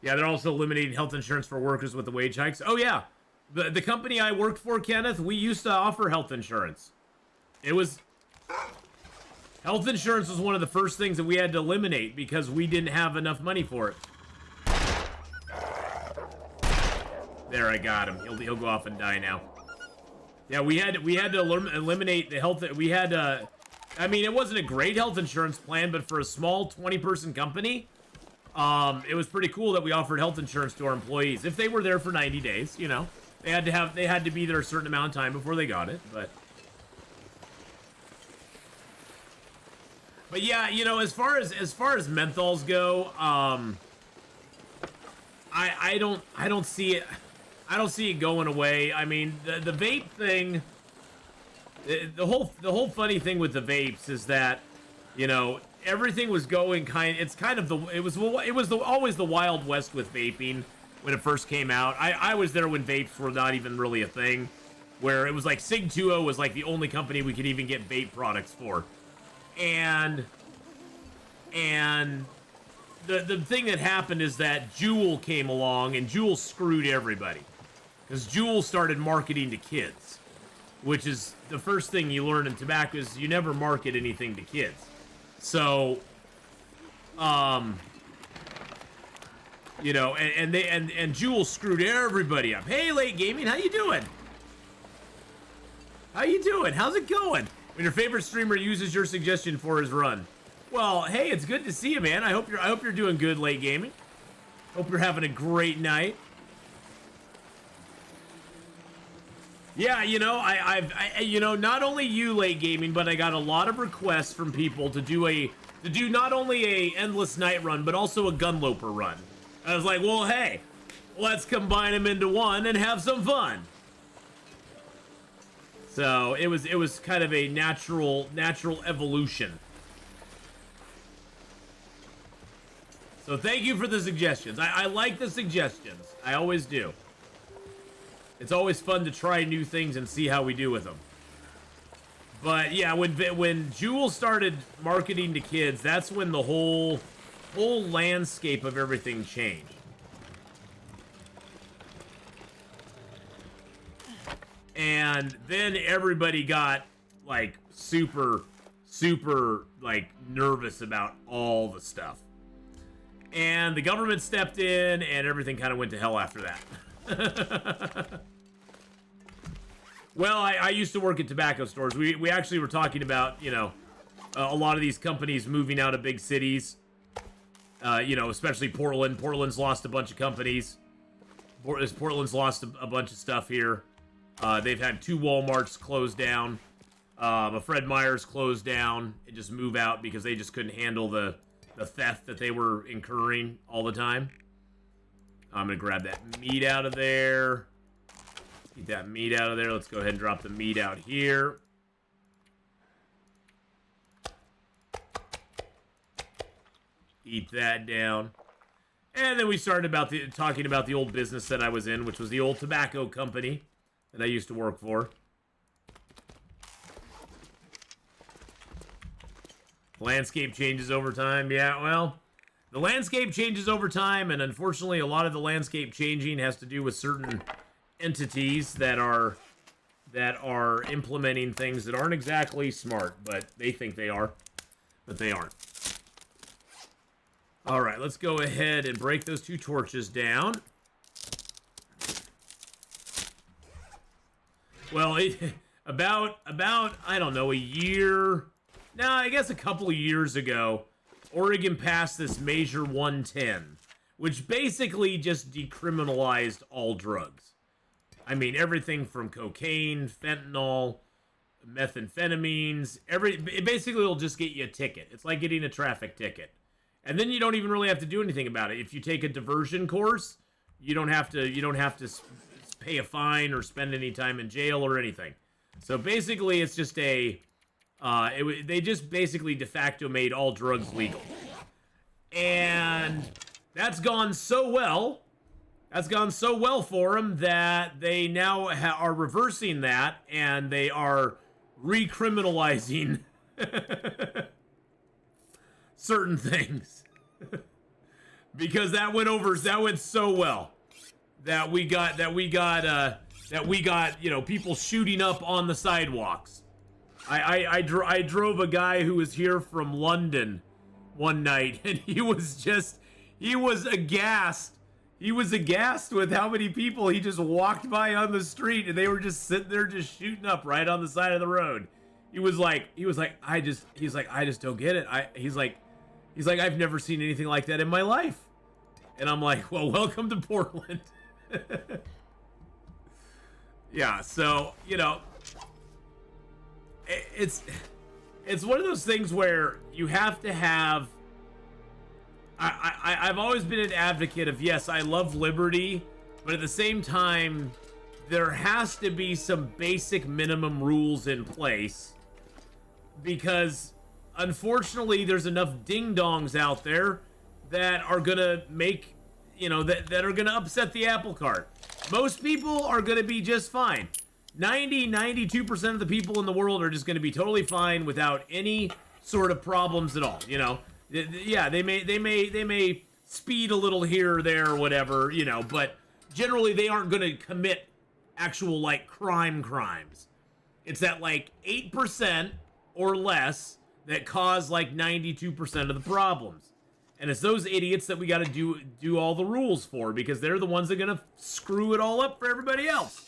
Yeah, they're also eliminating health insurance for workers with the wage hikes. Oh yeah, the company I worked for, Kenneth, we used to offer health insurance. Health insurance was one of the first things that we had to eliminate because we didn't have enough money for it. There, I got him. He'll go off and die now. Yeah, we had to eliminate the health. We had I mean, it wasn't a great health insurance plan, but for a small 20-person company, it was pretty cool that we offered health insurance to our employees if they were there for 90 days. You know, they had to be there a certain amount of time before they got it. But yeah, you know, as far as menthols go, I don't see it. I don't see it going away. I mean, the vape thing, the whole funny thing with the vapes is that, you know, everything was going always the Wild West with vaping when it first came out. I was there when vapes were not even really a thing, where it was like Sig2O was like the only company we could even get vape products for. And the thing that happened is that Juul came along and Juul screwed everybody. Because Juul started marketing to kids, which is the first thing you learn in tobacco is you never market anything to kids. So, you know, and Juul screwed everybody up. Hey, Late Gaming, how you doing? How you doing? How's it going? When your favorite streamer uses your suggestion for his run. Well, hey, it's good to see you, man. I hope you're doing good, Late Gaming. Hope you're having a great night. Yeah, you know, you know, not only you, Late Gaming, but I got a lot of requests from people to do not only a endless night run, but also a Gunloper run. I was like, well, hey, let's combine them into one and have some fun. So it was kind of a natural evolution. So thank you for the suggestions. I like the suggestions. I always do. It's always fun to try new things and see how we do with them. But yeah, when Jewel started marketing to kids, that's when the whole landscape of everything changed. And then everybody got like super like nervous about all the stuff. And the government stepped in and everything kind of went to hell after that. Well, I used to work at tobacco stores. We actually were talking about, you know, a lot of these companies moving out of big cities. You know, especially Portland. Portland's lost a bunch of companies. Portland's lost a bunch of stuff here. They've had 2 Walmarts close down. A Fred Meyer's closed down and just move out because they just couldn't handle the theft that they were incurring all the time. I'm going to grab that meat out of there. Get that meat out of there. Let's go ahead and drop the meat out here. Eat that down. And then we started talking about the old business that I was in, which was the old tobacco company that I used to work for. Landscape changes over time. Yeah, well, the landscape changes over time, and unfortunately, a lot of the landscape changing has to do with certain entities that are implementing things that aren't exactly smart, but they think they are, but they aren't. All right, let's go ahead and break those 2 torches down. Well, about I don't know, a year. No, I guess a couple of years ago, Oregon passed this Measure 110, which basically just decriminalized all drugs. I mean, everything from cocaine, fentanyl, methamphetamines, it basically will just get you a ticket. It's like getting a traffic ticket. And then you don't even really have to do anything about it. If you take a diversion course, you don't have to pay a fine or spend any time in jail or anything. So basically, it's just they just basically de facto made all drugs legal. And that's gone so well. That's gone so well for them that they now are reversing that, and they are recriminalizing certain things. Because that went so well that we got you know, people shooting up on the sidewalks. I drove a guy who was here from London one night, and he was aghast. He was aghast with how many people he just walked by on the street, and they were just sitting there just shooting up right on the side of the road. He was like, I just don't get it. He's like, I've never seen anything like that in my life. And I'm like, well, welcome to Portland. Yeah, so, you know, it's one of those things where you have to have... I've always been an advocate of, yes, I love liberty, but at the same time, there has to be some basic minimum rules in place, because unfortunately there's enough ding-dongs out there that are gonna make, you know, that are gonna upset the apple cart. Most people are gonna be just fine. 92% of the people in the world are just gonna be totally fine without any sort of problems at all, you know. Yeah, they may speed a little here or there or whatever, you know, but generally they aren't going to commit actual, like, crimes. It's that, like, 8% or less that cause, like, 92% of the problems. And it's those idiots that we got to do all the rules for, because they're the ones that are going to screw it all up for everybody else.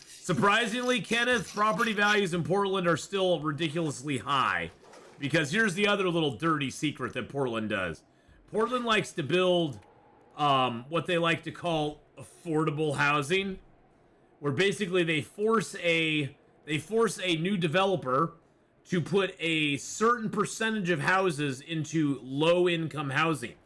Surprisingly, Kenneth, property values in Portland are still ridiculously high. Because here's the other little dirty secret that Portland does. Portland likes to build what they like to call affordable housing, where basically they force a new developer to put a certain percentage of houses into low-income housing,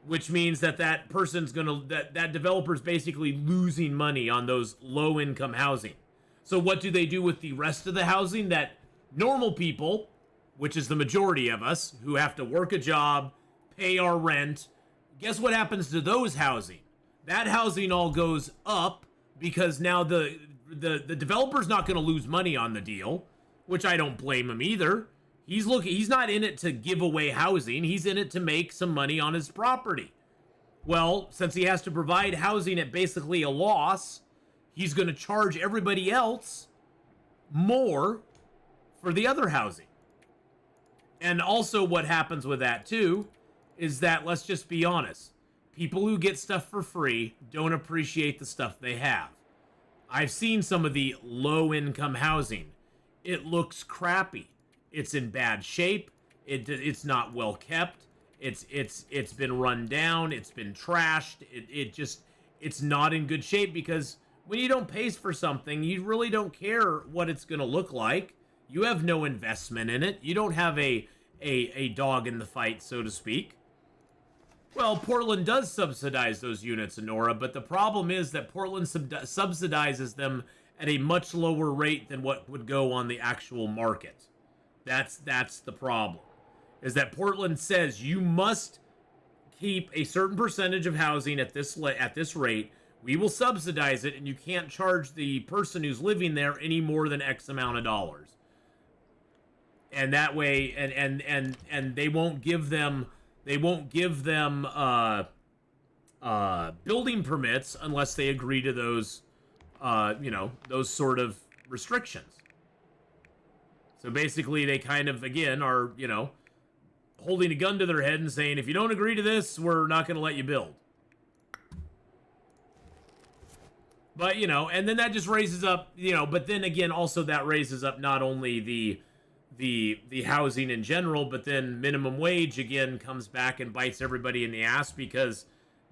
which means that that developer's basically losing money on those low-income housing. So what do they do with the rest of the housing that normal people, which is the majority of us, who have to work a job, pay our rent, guess what happens to those housing? That housing all goes up because now the the developer's not going to lose money on the deal, which I don't blame him either. He's not in it to give away housing. He's in it to make some money on his property. Well, since he has to provide housing at basically a loss, he's going to charge everybody else more for the other housing. And also what happens with that too is that, let's just be honest, people who get stuff for free don't appreciate the stuff they have. I've seen some of the low-income housing. It looks crappy. It's in bad shape. It's not well kept. It's been run down. It's been trashed. It's not in good shape, because when you don't pay for something, you really don't care what it's going to look like. You have no investment in it. You don't have a dog in the fight, so to speak. Well, Portland does subsidize those units, Nora, but the problem is that Portland subsidizes them at a much lower rate than what would go on the actual market. That's the problem. Is that Portland says you must keep a certain percentage of housing at this rate. We will subsidize it, and you can't charge the person who's living there any more than X amount of dollars. And that way, and they won't give them building permits unless they agree to those those sort of restrictions. So basically, they kind of, again, are, holding a gun to their head and saying, if you don't agree to this, we're not going to let you build. But, and then that just raises up, but then again, also that raises up not only the housing in general, but then minimum wage again comes back and bites everybody in the ass, because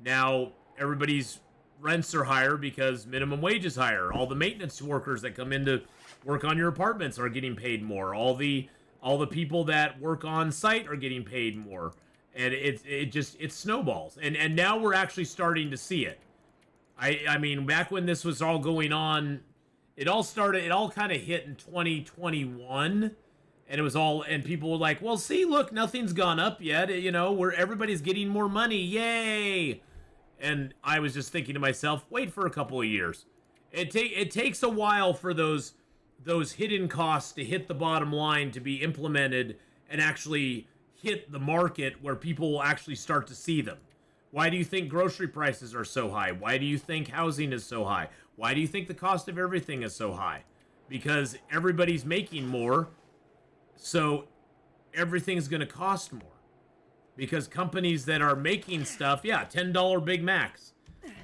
now everybody's rents are higher because minimum wage is higher. All the maintenance workers that come in to work on your apartments are getting paid more. All the people that work on site are getting paid more. And it snowballs. And now we're actually starting to see it. I mean, back when this was all going on, it all kind of hit in 2021. And it was all, and people were like, well, see, look, nothing's gone up yet. Where everybody's getting more money. Yay. And I was just thinking to myself, wait for a couple of years. It takes a while for those hidden costs to hit the bottom line, to be implemented and actually hit the market where people will actually start to see them. Why do you think grocery prices are so high? Why do you think housing is so high? Why do you think the cost of everything is so high? Because everybody's making more, so everything's going to cost more. Because companies that are making stuff, $10 Big Macs.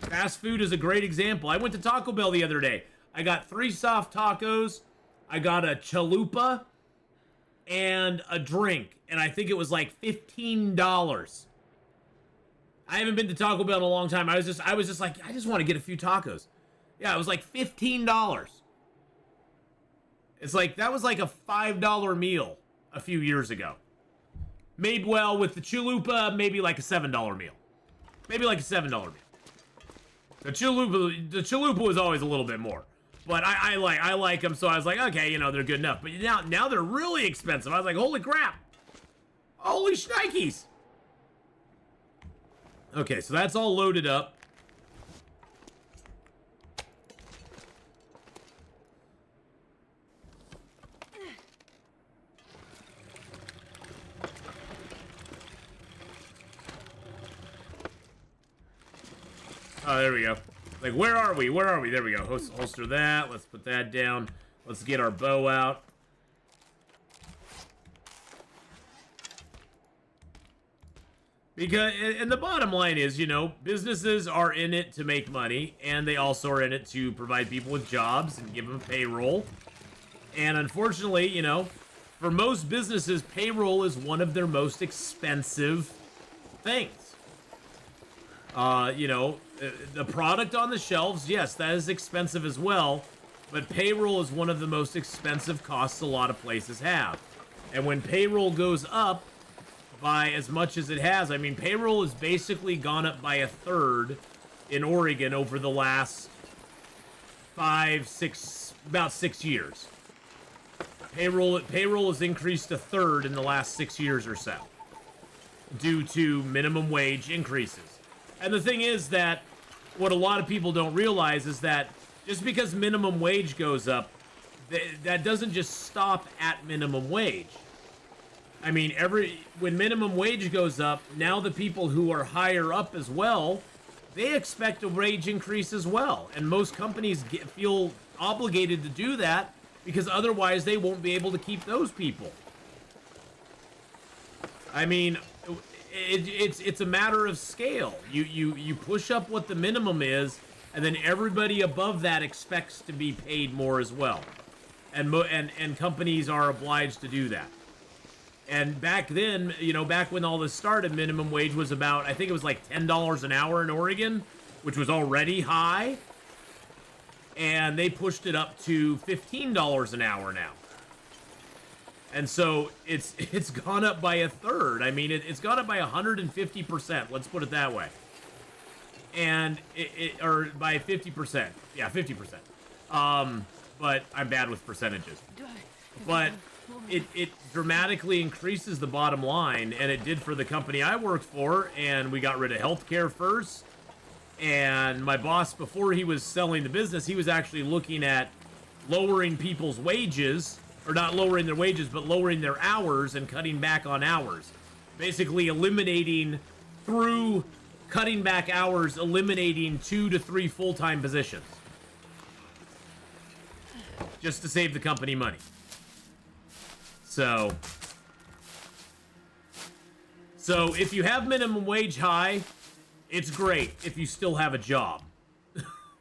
Fast food is a great example. I went to Taco Bell the other day. I got 3 soft tacos, I got a chalupa, and a drink. And I think it was like $15. I haven't been to Taco Bell in a long time. I was just like, I just want to get a few tacos. Yeah, it was like $15. It's like, that was like a $5 meal a few years ago. Made well with the chalupa, maybe like a $7 meal. Maybe like a $7 meal. The chalupa was always a little bit more. But I like them, so I was like, okay, they're good enough. But now they're really expensive. I was like, holy crap. Holy shnikes. Okay, so that's all loaded up. Oh, there we go. Like, where are we? Where are we? There we go. Holster that. Let's put that down. Let's get our bow out. Because, and the bottom line is, businesses are in it to make money, and they also are in it to provide people with jobs and give them payroll. And unfortunately, for most businesses, payroll is one of their most expensive things. The product on the shelves, yes, that is expensive as well, but payroll is one of the most expensive costs a lot of places have. And when payroll goes up by as much as it has, I mean, payroll has basically gone up by 1/3 in Oregon over the last about 6 years. Payroll has increased 1/3 in the last 6 years or so due to minimum wage increases. And the thing is that what a lot of people don't realize is that just because minimum wage goes up, that doesn't just stop at minimum wage. I mean, when minimum wage goes up, now the people who are higher up as well, they expect a wage increase as well. And most companies feel obligated to do that because otherwise they won't be able to keep those people. I mean, it's a matter of scale. You push up what the minimum is, and then everybody above that expects to be paid more as well. And companies are obliged to do that. And back then, you know, back when all this started, minimum wage was about, I think it was like $10 an hour in Oregon, which was already high. And they pushed it up to $15 an hour now. And so it's gone up by a third. I mean, it's gone up by 150%. Let's put it that way. And or by 50%. Yeah, 50%. But I'm bad with percentages. But it dramatically increases the bottom line, and it did for the company I worked for, and we got rid of healthcare first. And my boss, before he was selling the business, he was actually looking at lowering people's wages, or not lowering their wages, but lowering their hours and cutting back on hours. Basically eliminating, through cutting back hours, eliminating 2 to 3 full-time positions. Just to save the company money. So if you have minimum wage high, it's great if you still have a job.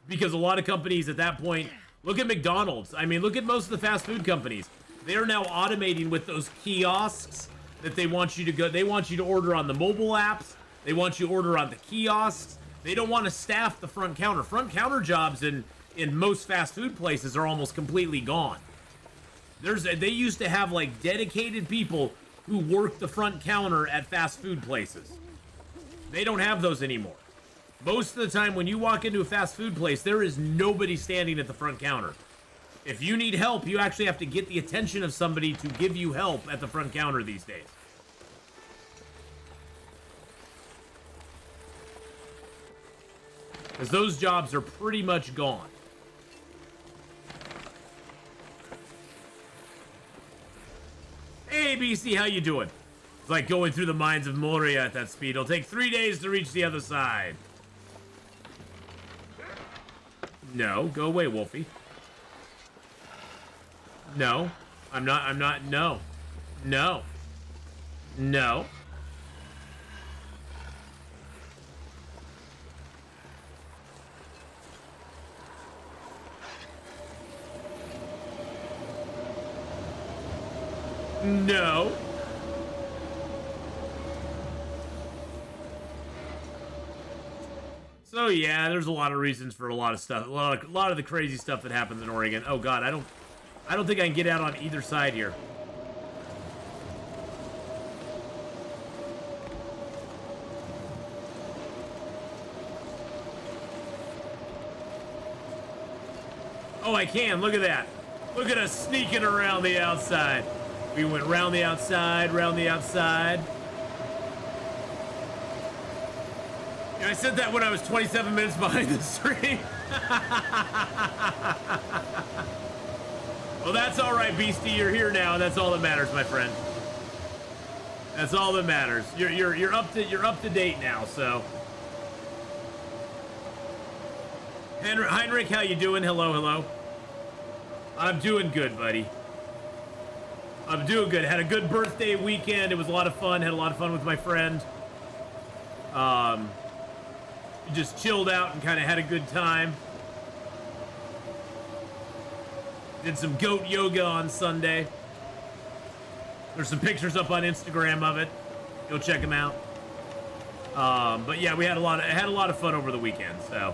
Because a lot of companies at that point, look at McDonald's. I mean, look at most of the fast food companies. They are now automating with those kiosks that they want you to go. They want you to order on the mobile apps. They want you to order on the kiosks. They don't want to staff the front counter. Front counter jobs in most fast food places are almost completely gone. They used to have like dedicated people who work the front counter at fast food places. They don't have those anymore. Most of the time when you walk into a fast food place, there is nobody standing at the front counter. If you need help, you actually have to get the attention of somebody to give you help at the front counter these days. Because those jobs are pretty much gone. Hey, BC, how you doing? It's like going through the mines of Moria at that speed. It'll take 3 days to reach the other side. No, go away, Wolfie. No, I'm not, no. No. No. No. So yeah, there's a lot of reasons for a lot of stuff. A lot of the crazy stuff that happens in Oregon. Oh god, I don't think I can get out on either side here. Oh, I can. Look at that. Look at us sneaking around the outside. We went round the outside, round the outside. Yeah, I said that when I was 27 minutes behind the stream. Well, that's all right, Beastie. You're here now, and that's all that matters, my friend. That's all that matters. You're up to date now. So, Heinrich, how you doing? Hello, hello. I'm doing good, buddy. I'm doing good. Had a good birthday weekend. It was a lot of fun. Had a lot of fun with my friend. Just chilled out and kind of had a good time. Did some goat yoga on Sunday. There's some pictures up on Instagram of it. Go check them out. But yeah, we had a lot of fun over the weekend. So.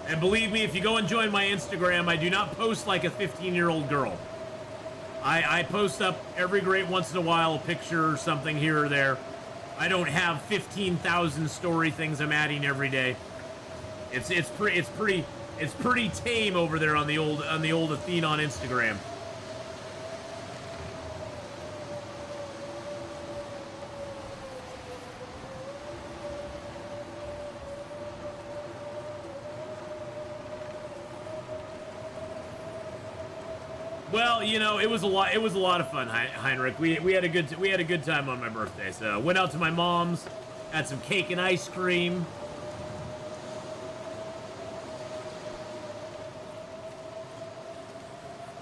And believe me, if you go and join my Instagram, I do not post like a 15-year-old girl. I post up every great once in a while a picture or something here or there. I don't have 15,000 story things I'm adding every day. It's pretty tame over there on the old Atheenon Instagram. Well, you know, it was a lot. It was a lot of fun, Heinrich. We had a good time on my birthday. So went out to my mom's, had some cake and ice cream.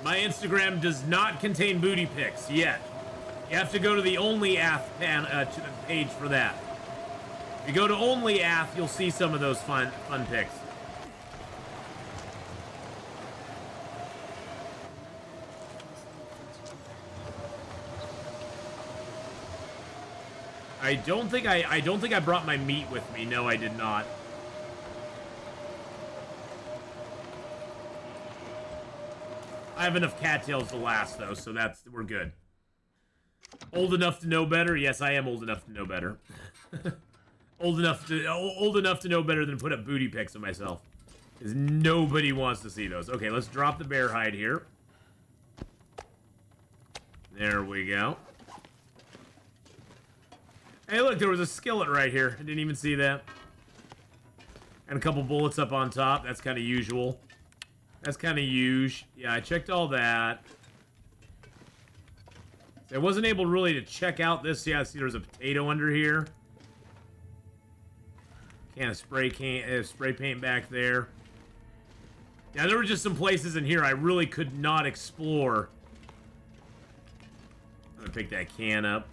My Instagram does not contain booty pics yet. You have to go to the Only page for that. If you go to Only you'll see some of those fun pics. I don't think I brought my meat with me. No, I did not. I have enough cattails to last though, so we're good. Old enough to know better? Yes, I am old enough to know better. old enough to know better than put up booty pics of myself. Because nobody wants to see those. Okay, let's drop the bear hide here. There we go. Hey, look, there was a skillet right here. I didn't even see that. And a couple bullets up on top. That's kind of usual. That's kind of huge. Yeah, I checked all that. I wasn't able really to check out this. Yeah, see there's a potato under here. Can of spray paint back there. Yeah, there were just some places in here I really could not explore. I'm gonna pick that can up.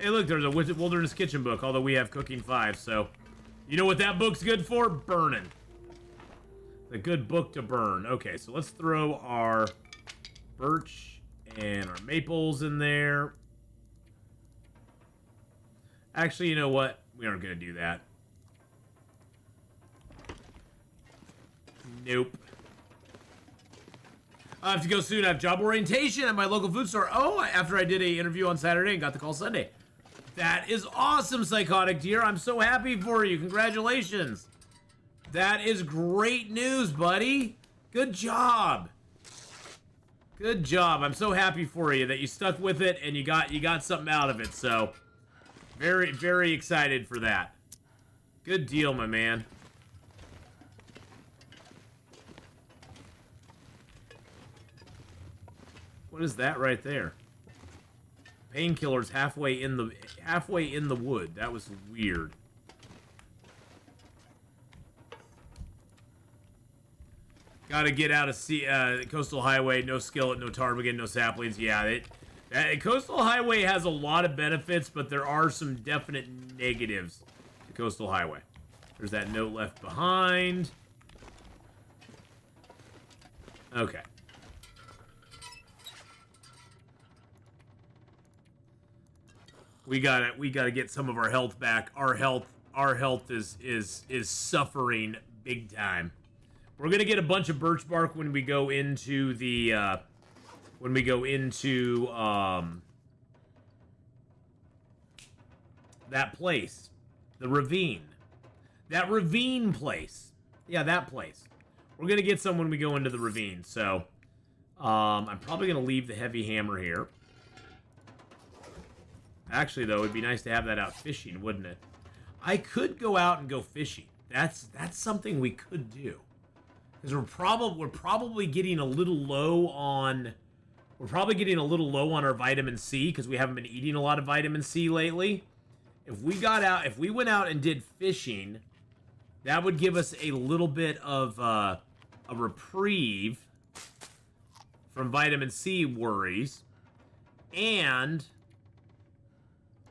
Hey, look, there's a Wilderness Kitchen book, although we have Cooking 5, so... You know what that book's good for? Burning. A good book to burn. Okay, so let's throw our birch and our maples in there. Actually, you know what? We aren't going to do that. Nope. I have to go soon. I have job orientation at my local food store. Oh, after I did an interview on Saturday and got the call Sunday. That is awesome, Psychotic Deer. I'm so happy for you. Congratulations. That is great news, buddy. Good job. Good job. I'm so happy for you that you stuck with it and you got something out of it. So, very, very excited for that. Good deal, my man. What is that right there? Painkillers halfway in the wood. That was weird. Gotta get out of Coastal Highway. No skillet, no ptarmigan, no saplings. Yeah, Coastal Highway has a lot of benefits, but there are some definite negatives to Coastal Highway. There's that note left behind. Okay. We gotta get some of our health back. Our health is suffering big time. We're gonna get a bunch of birch bark when we go into the that place, the ravine, that ravine place. Yeah, that place. We're gonna get some when we go into the ravine. So, I'm probably gonna leave the heavy hammer here. Actually, though, it'd be nice to have that out fishing, wouldn't it? I could go out and go fishing. That's something we could do. Because we're probably getting a little low on our vitamin C because we haven't been eating a lot of vitamin C lately. If we went out and did fishing, that would give us a little bit of a reprieve from vitamin C worries, and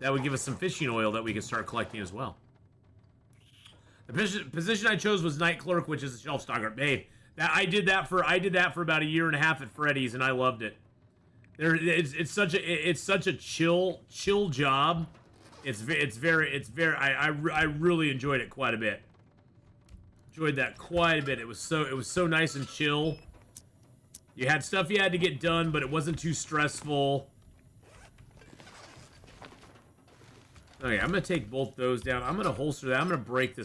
that would give us some fishing oil that we can start collecting as well. The position I chose was night clerk, which is a shelf stocker. Babe, I did that for about a year and a half at Freddy's, and I loved it. It's such a chill job. I really enjoyed it quite a bit. Enjoyed that quite a bit. It was so nice and chill. You had stuff you had to get done, but it wasn't too stressful. Okay, I'm gonna take both those down. I'm gonna holster that. I'm gonna break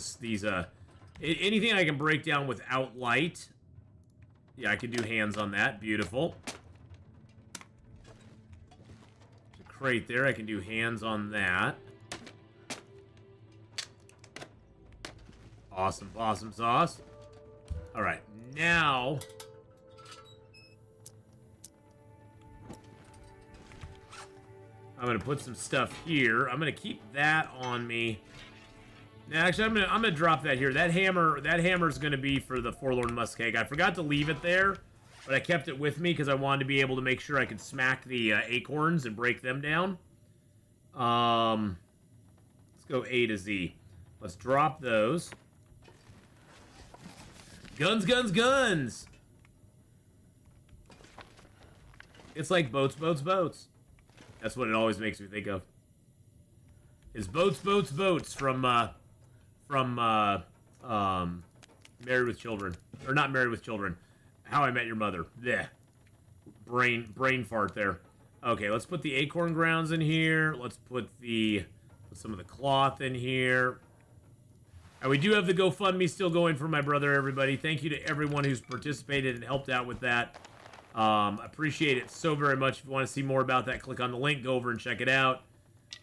anything I can break down without light. Yeah, I can do hands on that. Beautiful. There's a crate there. I can do hands on that. Awesome sauce. All right, now I'm gonna put some stuff here. I'm gonna keep that on me. Now, actually, I'm gonna drop that here. That hammer's gonna be for the Forlorn Muskeg. I forgot to leave it there, but I kept it with me because I wanted to be able to make sure I could smack the acorns and break them down. Let's go A to Z. Let's drop those. Guns, guns, guns! It's like boats, boats, boats. That's what it always makes me think of. Is boats, boats, boats from Married with Children. Or not Married with Children. How I Met Your Mother. Blech. Brain fart there. Okay, let's put the acorn grounds in here. Let's put some of the cloth in here. And we do have the GoFundMe still going for my brother, everybody. Thank you to everyone who's participated and helped out with that. Appreciate it so very much. If you want to see more about that, click on the link. Go over and check it out.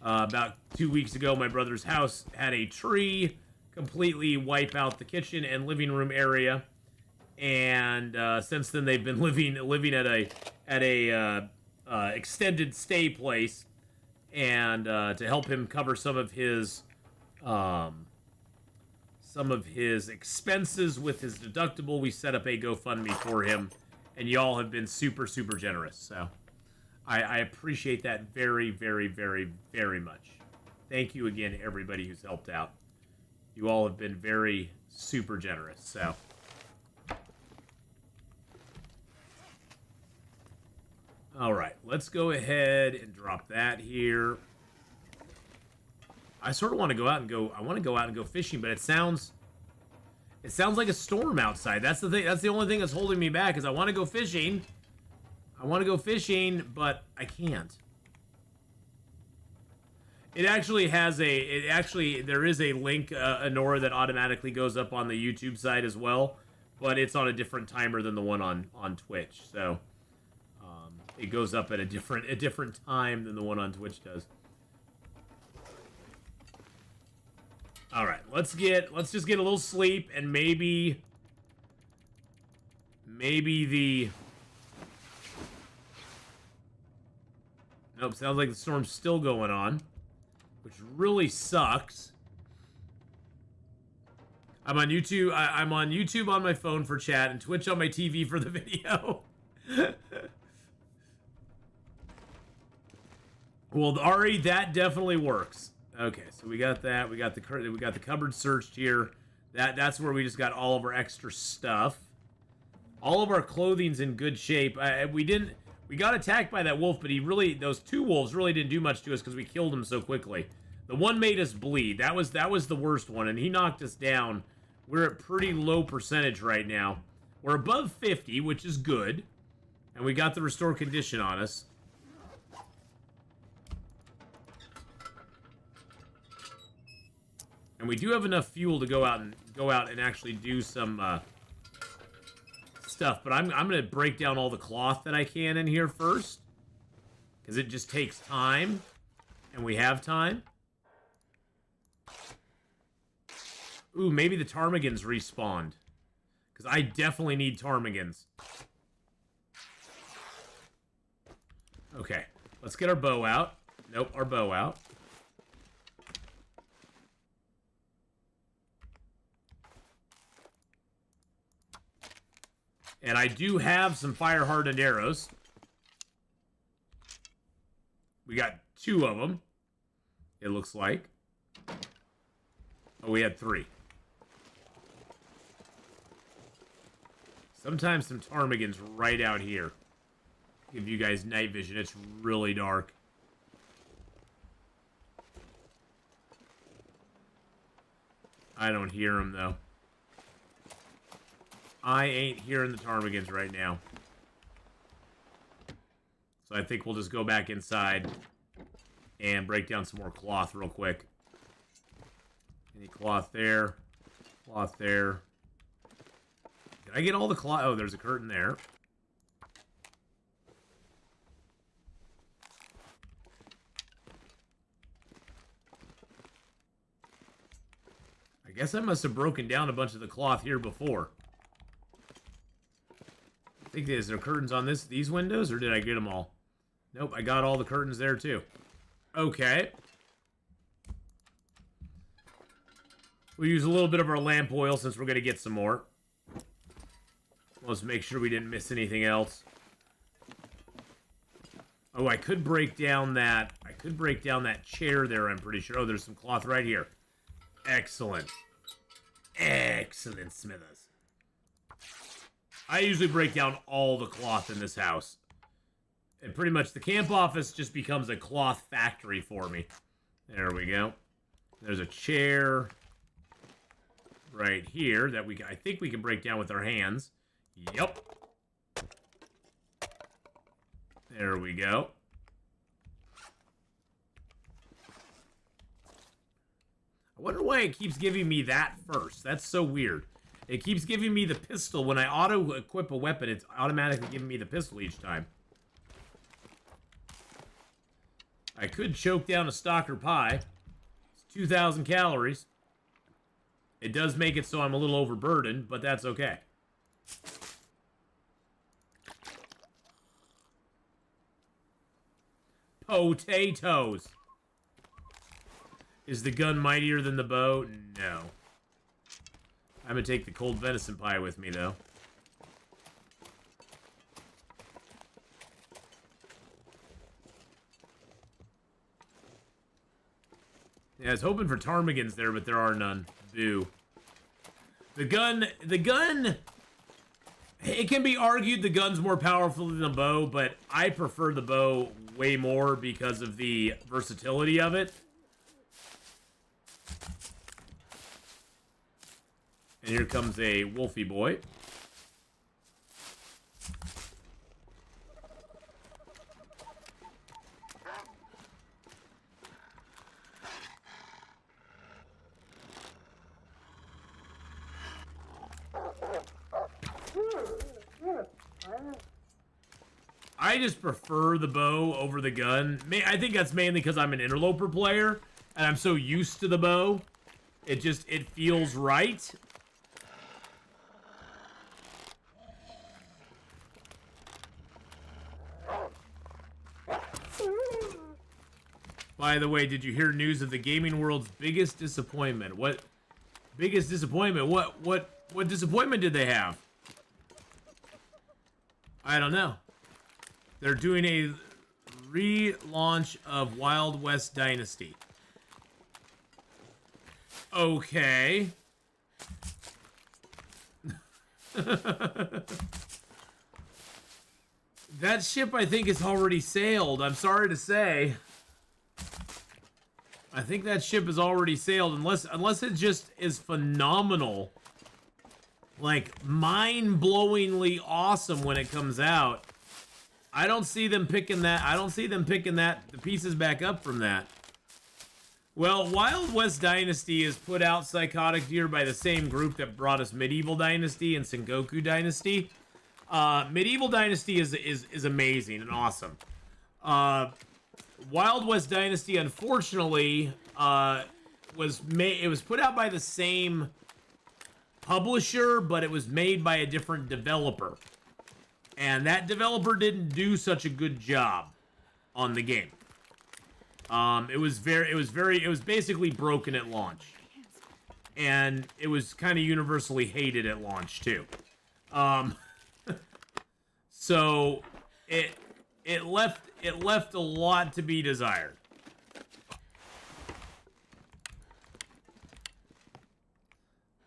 About 2 weeks ago, my brother's house had a tree completely wipe out the kitchen and living room area. And since then, they've been living at a extended stay place. And to help him cover some of his expenses with his deductible, we set up a GoFundMe for him, and y'all have been super, super generous. So I appreciate that very, very, very, very much. Thank you again, everybody who's helped out. You all have been very super generous. So all right, let's go ahead and drop that here. I sort of want to go out and go. I want to go out and go fishing, but it sounds like a storm outside. That's the thing. That's the only thing that's holding me back. Is I want to go fishing. I want to go fishing, but I can't. It actually has a. There is a link, Anora, that automatically goes up on the YouTube side as well, but it's on a different timer than the one on Twitch. So it goes up at a different time than the one on Twitch does. All right, let's just get a little sleep, and maybe the. Nope, sounds like the storm's still going on, which really sucks. I'm on YouTube. I'm on YouTube on my phone for chat and Twitch on my TV for the video. Well, Ari, that definitely works. Okay, so we got that. We got the cupboard searched here. That's where we just got all of our extra stuff. All of our clothing's in good shape. We got attacked by that wolf, but those two wolves really didn't do much to us because we killed them so quickly. The one made us bleed. That was the worst one, and he knocked us down. We're at pretty low percentage right now. We're above 50, which is good, and we got the restore condition on us. And we do have enough fuel to go out and actually do some stuff. But I'm gonna break down all the cloth that I can in here first, because it just takes time, and we have time. Ooh, maybe the ptarmigans respawned, because I definitely need ptarmigans. Okay, let's get our bow out. Nope, our bow out. And I do have some fire-hardened arrows. We got 2 of them, it looks like. Oh, we had 3. Sometimes some ptarmigans right out here. Give you guys night vision. It's really dark. I don't hear them, though. I ain't hearing the ptarmigans right now. So I think we'll just go back inside and break down some more cloth real quick. Any cloth there? Cloth there. Did I get all the cloth? Oh, there's a curtain there. I guess I must have broken down a bunch of the cloth here before. I think, is there curtains on these windows, or did I get them all? Nope, I got all the curtains there too. Okay. We'll use a little bit of our lamp oil since we're going to get some more. Let's make sure we didn't miss anything else. Oh, I could break down that. I could break down that chair there, I'm pretty sure. Oh, there's some cloth right here. Excellent. Excellent, Smithers. I usually break down all the cloth in this house. And pretty much the camp office just becomes a cloth factory for me. There we go. There's a chair right here that I think we can break down with our hands. Yep. There we go. I wonder why it keeps giving me that first. That's so weird. It keeps giving me the pistol. When I auto-equip a weapon, it's automatically giving me the pistol each time. I could choke down a stalker pie. It's 2,000 calories. It does make it so I'm a little overburdened, but that's okay. Potatoes. Is the gun mightier than the bow? No. I'm gonna take the cold venison pie with me, though. Yeah, I was hoping for ptarmigans there, but there are none. Boo. The gun, it can be argued the gun's more powerful than the bow, but I prefer the bow way more because of the versatility of it. And here comes a wolfy boy. I just prefer the bow over the gun. I think that's mainly because I'm an interloper player, and I'm so used to the bow. It feels right. By the way, did you hear news of the gaming world's biggest disappointment? What biggest disappointment? What disappointment did they have? I don't know. They're doing a relaunch of Wild West Dynasty. Okay. That ship, I think, has already sailed. I'm sorry to say. I think that ship has already sailed, unless it just is phenomenal. Like, mind-blowingly awesome when it comes out. I don't see them picking that. I don't see them picking the pieces back up from that. Well, Wild West Dynasty is put out Psychotic Deer by the same group that brought us Medieval Dynasty and Sengoku Dynasty. Medieval Dynasty is amazing and awesome. Wild West Dynasty, unfortunately, it was put out by the same publisher, but it was made by a different developer. And that developer didn't do such a good job on the game. It was basically broken at launch. And it was kind of universally hated at launch too. So it left a lot to be desired.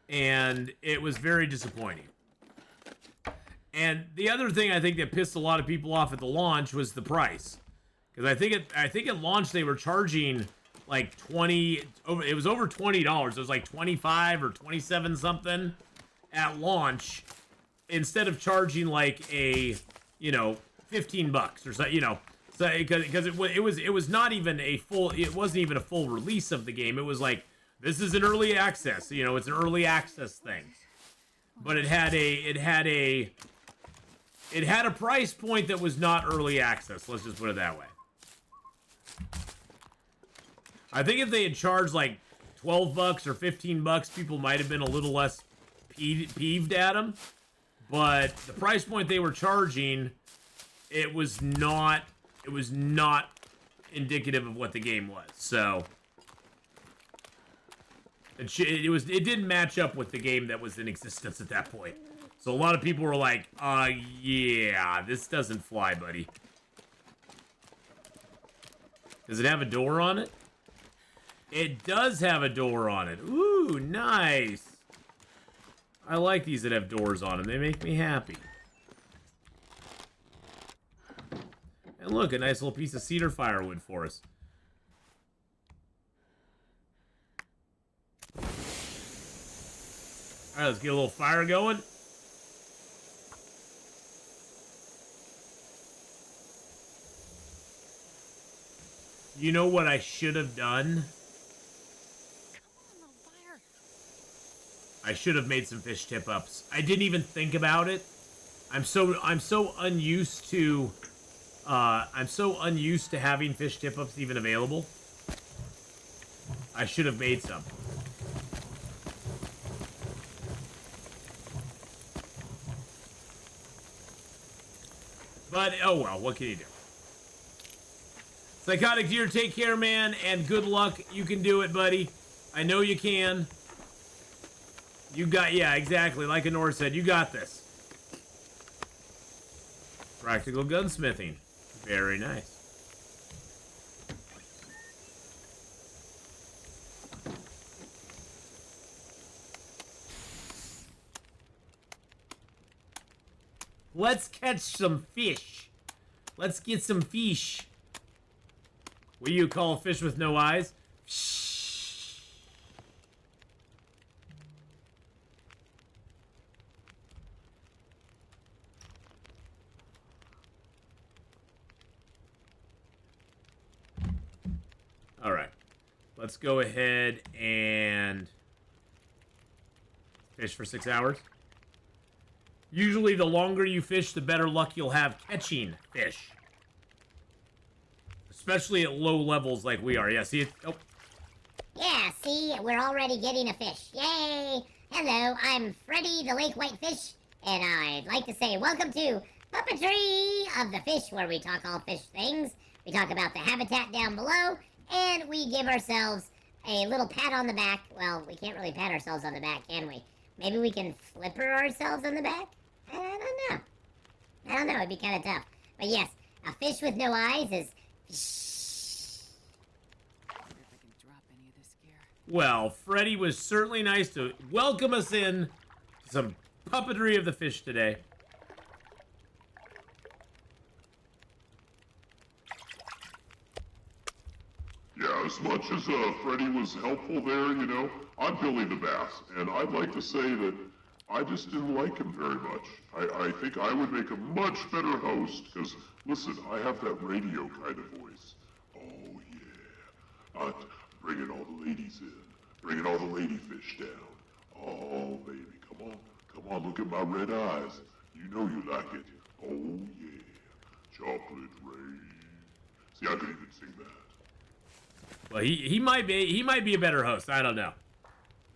And it was very disappointing. And the other thing I think that pissed a lot of people off at the launch was the price. Because I think at launch they were charging like it was over $20. It was like 25 or 27 something at launch, instead of charging like a, $15 or so, so because it was not even it wasn't even a full release of the game. It was like, this is an early access, it's an early access thing. But it had a price point that was not early access. Let's just put it that way. I think if they had charged like $12 or $15, people might have been a little less peeved at them. But the price point they were charging, it was not indicative of what the game was. So it didn't match up with the game that was in existence at that point. So a lot of people were like, yeah, this doesn't fly, buddy. Does it have a door on it? It does have a door on it. Ooh, nice. I like these that have doors on them. They make me happy. And look, a nice little piece of cedar firewood for us. Alright, let's get a little fire going. You know what I should have done? I should have made some fish tip-ups. I didn't even think about it. I'm so unused to having fish tip-ups even available. I should have made some. But oh well, what can you do? Psychotic Deer, take care, man, and good luck. You can do it, buddy. I know you can. You got, yeah, exactly. Like Honora said, you got this. Practical gunsmithing. Very nice. Let's catch some fish. Let's get some fish. What do you call a fish with no eyes? All right. Let's go ahead and fish for 6 hours. Usually the longer you fish, the better luck you'll have catching fish. Especially at low levels like we are. Yeah, see it? Oh. Yeah, see, we're already getting a fish. Yay! Hello, I'm Freddy the Lake Whitefish, and I'd like to say welcome to Puppetry of the Fish, where we talk all fish things. We talk about the habitat down below, and we give ourselves a little pat on the back. Well, we can't really pat ourselves on the back, can we? Maybe we can flipper ourselves on the back? I don't know, it'd be kind of tough. But yes, a fish with no eyes is... I wonder if I can drop any of this gear. Well, Freddy was certainly nice to welcome us in to some puppetry of the fish today. Yeah, as much as Freddy was helpful there, you know, I'm Billy the Bass, and I'd like to say that I just didn't like him very much. I think I would make a much better host, because, listen, I have that radio kind of voice. Oh, yeah. Bringing all the ladies in. Bringing all the ladyfish down. Oh, baby, come on. Come on, look at my red eyes. You know you like it. Oh, yeah. Chocolate rain. See, I could even sing that. Well, he might be a better host. I don't know.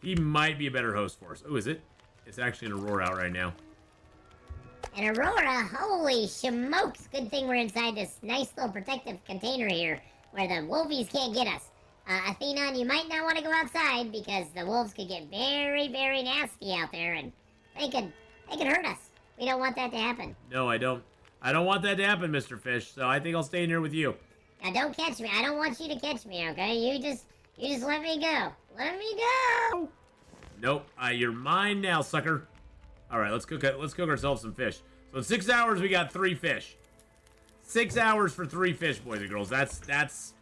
He might be a better host for us. Oh, is it? It's actually an Aurora out right now. An Aurora? Holy smokes! Good thing we're inside this nice little protective container here, where the wolvies can't get us. Atheenon, you might not want to go outside, because the wolves could get very, very nasty out there, and they could hurt us. We don't want that to happen. No, I don't. I don't want that to happen, Mr. Fish, so I think I'll stay in here with you. Now don't catch me. I don't want you to catch me, okay? You just let me go. Let me go! Nope. You're mine now, sucker. All right, let's cook ourselves some fish. So in 6 hours, we got 3 fish. 6 hours for 3 fish, boys and girls. That's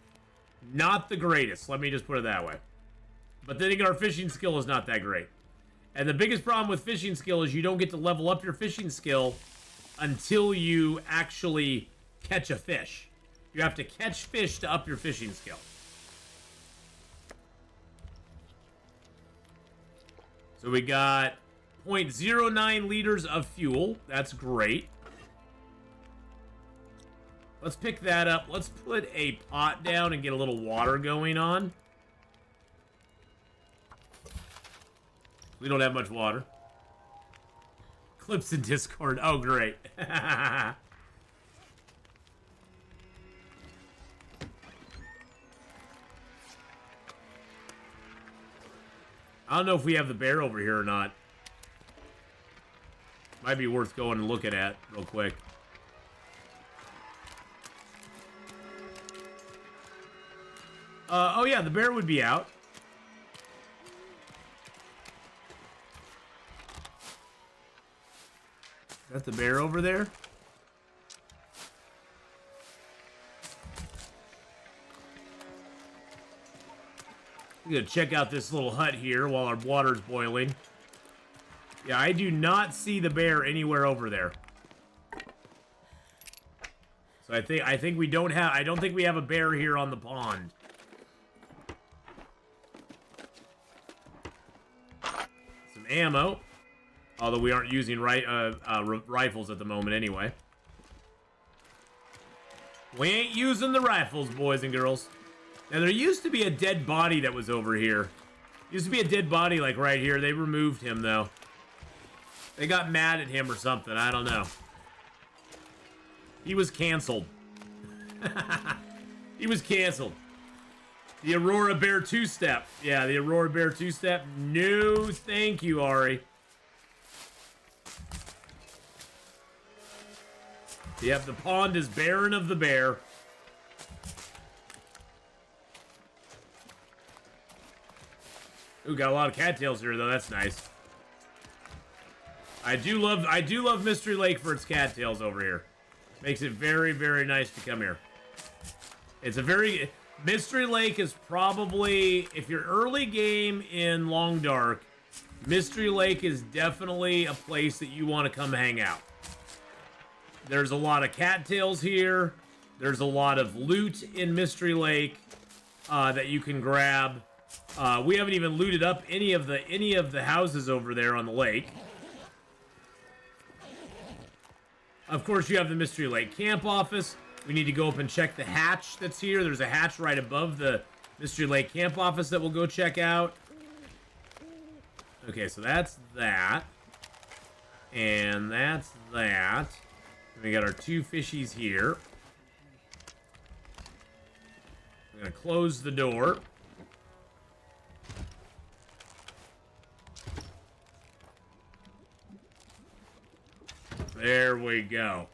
not the greatest. Let me just put it that way. But then again, our fishing skill is not that great. And the biggest problem with fishing skill is you don't get to level up your fishing skill until you actually catch a fish. You have to catch fish to up your fishing skill. So we got 0.09 liters of fuel. That's great. Let's pick that up. Let's put a pot down and get a little water going on. We don't have much water. Clips in Discord. Oh, great. I don't know if we have the bear over here or not. Might be worth going and looking at real quick. Oh yeah, the bear would be out. Is that the bear over there? I'm gonna check out this little hut here while our water's boiling. Yeah, I do not see the bear anywhere over there. So I think we don't have, I don't think we have a bear here on the pond. Some ammo. Although we aren't using rifles at the moment anyway. We ain't using the rifles, boys and girls. Now, there used to be a dead body that was over here. Used to be a dead body, like, right here. They removed him, though. They got mad at him or something. I don't know. He was canceled. He was canceled. The Aurora Bear two-step. Yeah, the Aurora Bear two-step. No, thank you, Ari. Yep, the pond is barren of the bear. Ooh, got a lot of cattails here, though. That's nice. I do love Mystery Lake for its cattails over here. Makes it very, very nice to come here. It's a very... Mystery Lake is probably... If you're early game in Long Dark, Mystery Lake is definitely a place that you want to come hang out. There's a lot of cattails here. There's a lot of loot in Mystery Lake that you can grab. We haven't even looted up any of the houses over there on the lake. Of course, you have the Mystery Lake camp office. We need to go up and check the hatch that's here. There's a hatch right above the Mystery Lake camp office that we'll go check out. Okay, so that's that. And that's that. We got our two fishies here. I'm gonna close the door. There we go.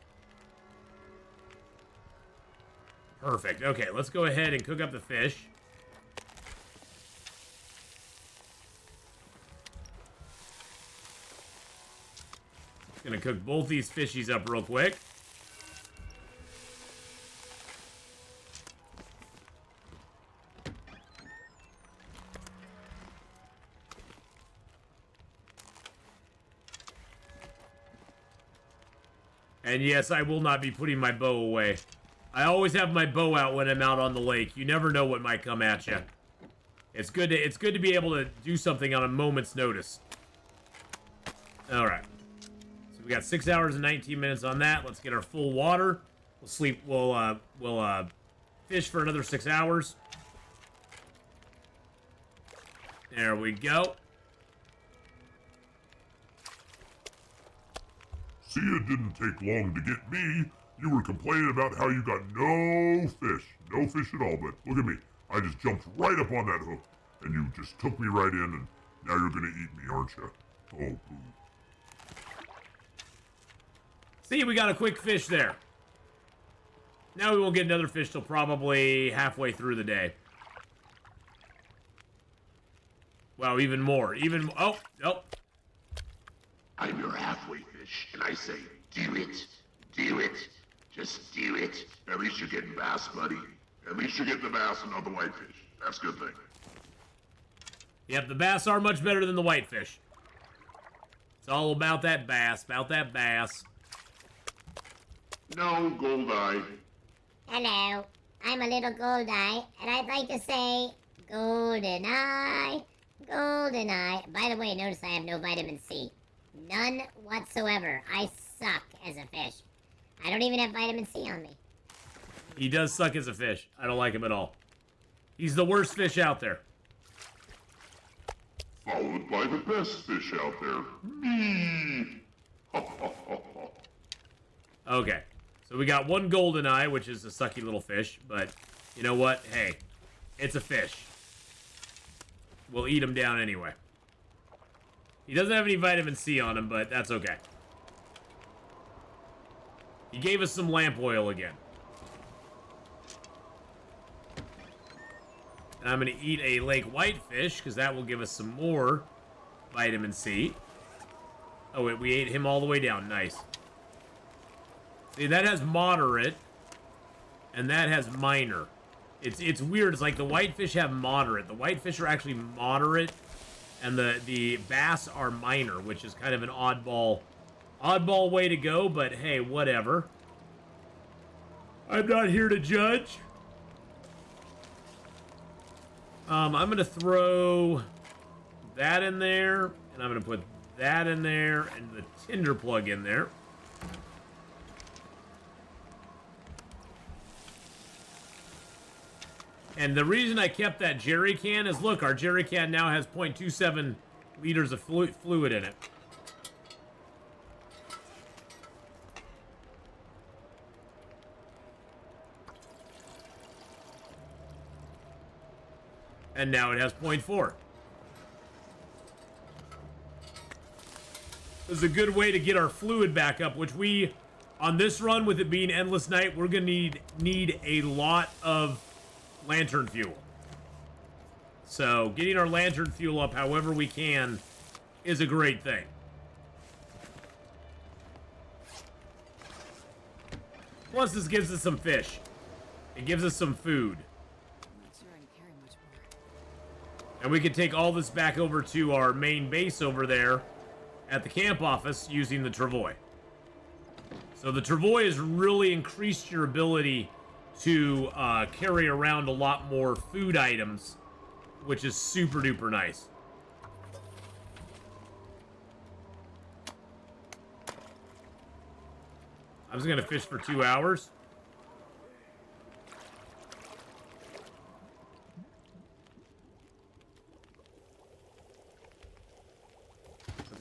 Perfect. Okay, let's go ahead and cook up the fish. Gonna cook both these fishies up real quick. And yes, I will not be putting my bow away. I always have my bow out when I'm out on the lake. You never know what might come at you. It's good to be able to do something on a moment's notice. All right. So we got 6 hours and 19 minutes on that. Let's get our full water. We'll sleep. We'll fish for another 6 hours. There we go. See, it didn't take long to get me. You were complaining about how you got no fish. No fish at all, but look at me. I just jumped right up on that hook, and you just took me right in, and now you're gonna eat me, aren't you? Oh, boo. See, we got a quick fish there. Now we won't get another fish till probably halfway through the day. Wow, even more. Oh. I'm your halfway fish, and I say, do it. Do it. Just do it. At least you're getting bass, buddy. At least you're getting the bass and not the whitefish. That's a good thing. Yep, the bass are much better than the whitefish. It's all about that bass, No, Goldeye. Hello, I'm a little Goldeye, and I'd like to say GoldenEye, GoldenEye. By the way, notice I have no vitamin C. None whatsoever. I suck as a fish. I don't even have vitamin C on me. He does suck as a fish. I don't like him at all. He's the worst fish out there. Followed by the best fish out there. Me. Okay. So we got one GoldenEye, which is a sucky little fish, but you know what? Hey, it's a fish. We'll eat him down anyway. He doesn't have any vitamin C on him, but that's okay. He gave us some lamp oil again. And I'm going to eat a lake whitefish, because that will give us some more vitamin C. Oh, wait, we ate him all the way down. Nice. See, that has moderate, and that has minor. It's weird. It's like the whitefish have moderate. The whitefish are actually moderate, and the bass are minor, which is kind of an oddball way to go, but hey, whatever. I'm not here to judge. I'm going to throw that in there, and I'm going to put that in there, and the tinder plug in there. And the reason I kept that jerry can is, look, our jerry can now has 0.27 liters of fluid in it. And now it has 0.4. This is a good way to get our fluid back up, which we, on this run, with it being endless night, we're going to need a lot of lantern fuel. So getting our lantern fuel up however we can is a great thing. Plus, this gives us some fish. It gives us some food. I'm not sure I can carry much more. And we can take all this back over to our main base over there at the camp office using the travois. So the travois has really increased your ability to carry around a lot more food items, which is super duper nice. I'm just gonna fish for 2 hours.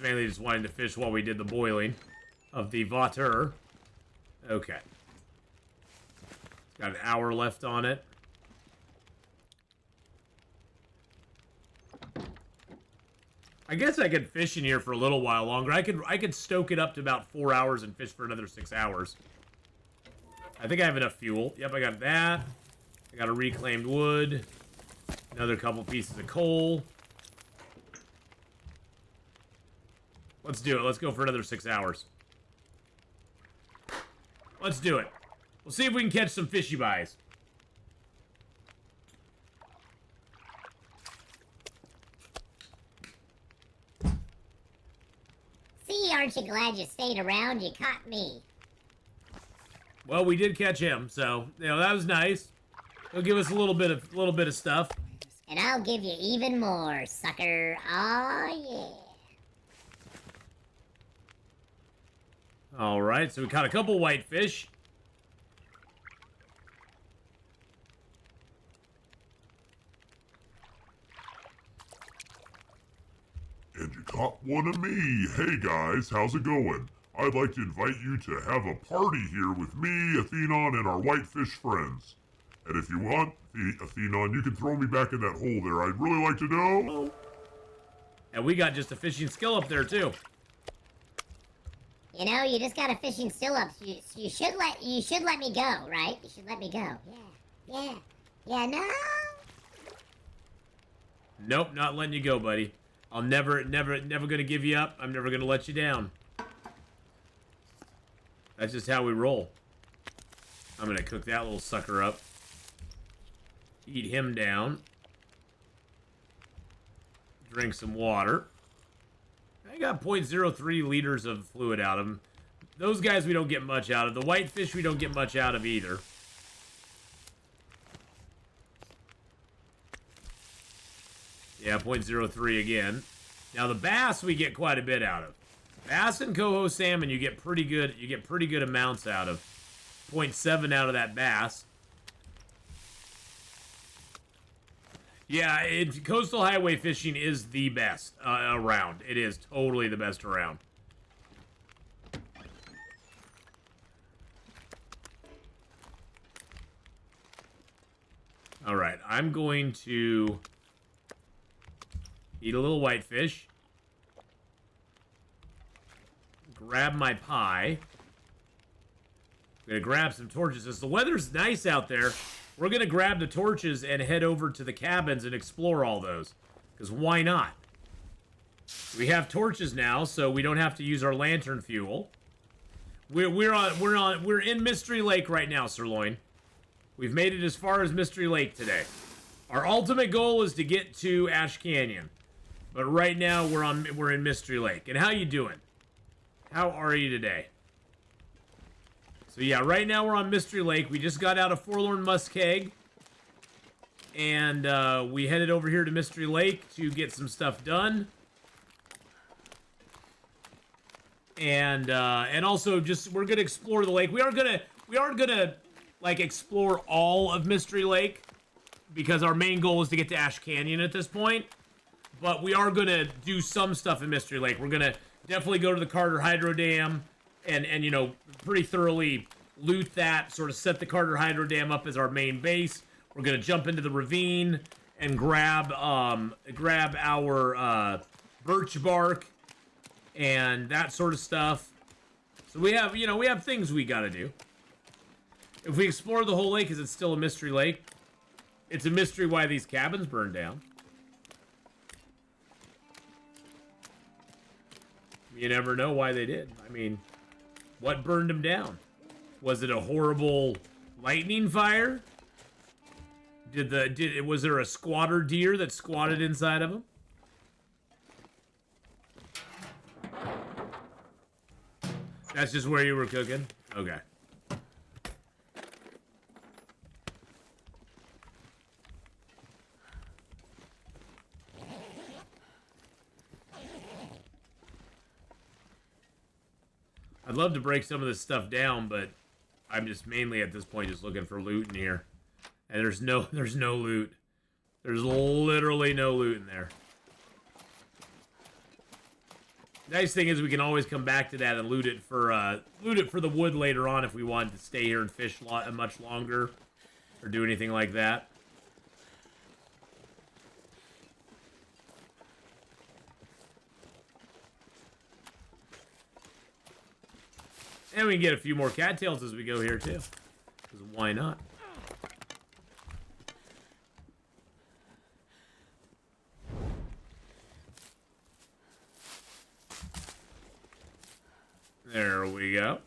Mainly just wanting to fish while we did the boiling of the water. Okay. Got an hour left on it. I guess I could fish in here for a little while longer. I could stoke it up to about 4 hours and fish for another 6 hours. I think I have enough fuel. Yep, I got that. I got a reclaimed wood. Another couple pieces of coal. Let's do it. Let's go for another 6 hours. Let's do it. We'll see if we can catch some fishy buys. See, aren't you glad you stayed around? You caught me. Well, we did catch him, so that was nice. He'll give us a little bit of stuff. And I'll give you even more, sucker. Oh yeah. All right, so we caught a couple whitefish. And you caught one of me. Hey guys, how's it going? I'd like to invite you to have a party here with me, Atheenon, and our whitefish friends. And if you want, Atheenon, you can throw me back in that hole there. I'd really like to know. And we got just a fishing skill up there too. You know, you just got a fishing still up. You should let me go, right? You should let me go. Yeah, no. Nope, not letting you go, buddy. I'll never gonna give you up. I'm never gonna let you down. That's just how we roll. I'm gonna cook that little sucker up. Eat him down. Drink some water. I got 0.03 liters of fluid out of them. Those guys we don't get much out of. The whitefish we don't get much out of either. Yeah, 0.03 again. Now the bass we get quite a bit out of. Bass and coho salmon you get pretty good amounts out of. 0.7 out of that bass. Yeah, coastal highway fishing is the best around. It is totally the best around. All right, I'm going to eat a little whitefish. grab my pie. I'm gonna grab some torches. As the weather's nice out there, we're gonna grab the torches and head over to the cabins and explore all those. Because why not? We have torches now, so we don't have to use our lantern fuel. We're in Mystery Lake right now, Sirloin. We've made it as far as Mystery Lake today. Our ultimate goal is to get to Ash Canyon, but right now we're in Mystery Lake. And how you doing? How are you today? So yeah, right now we're on Mystery Lake. We just got out of Forlorn Muskeg, and we headed over here to Mystery Lake to get some stuff done. And also just we're gonna explore the lake. We aren't gonna like explore all of Mystery Lake because our main goal is to get to Ash Canyon at this point. But we are gonna do some stuff in Mystery Lake. We're gonna definitely go to the Carter Hydro Dam and you know, pretty thoroughly loot that, sort of set the Carter Hydro Dam up as our main base. We're gonna jump into the ravine and grab our birch bark and that sort of stuff. So we have things we gotta do. If we explore the whole lake, is it still a mystery lake? It's a mystery why these cabins burned down. You never know why they did. I mean, what burned them down? Was it a horrible lightning fire? Was there a squatter deer that squatted inside of them? That's just where you were cooking? Okay. I'd love to break some of this stuff down, but I'm just mainly at this point just looking for loot in here. And there's no loot. There's literally no loot in there. Nice thing is we can always come back to that and loot it for the wood later on if we wanted to stay here and fish much longer or do anything like that. And we can get a few more cattails as we go here too. Because why not? There we go.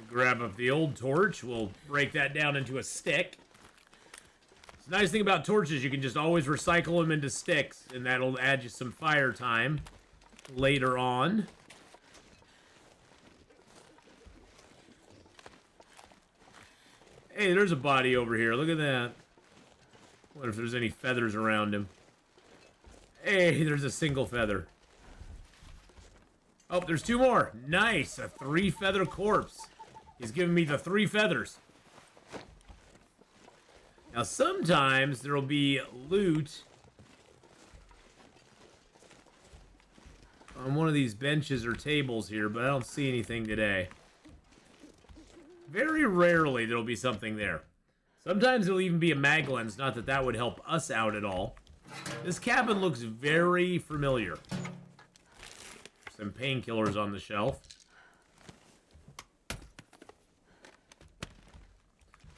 Grab up the old torch. We'll break that down into a stick. The nice thing about torches, you can just always recycle them into sticks, and that'll add you some fire time later on. Hey, there's a body over here. Look at that. Wonder if there's any feathers around him. Hey, there's a single feather. Oh, there's two more. Nice, a 3-feather corpse. He's giving me the 3 feathers. Now, sometimes there will be loot on one of these benches or tables here, but I don't see anything today. Very rarely there will be something there. Sometimes it'll even be a mag lens, not that that would help us out at all. This cabin looks very familiar. Some painkillers on the shelf.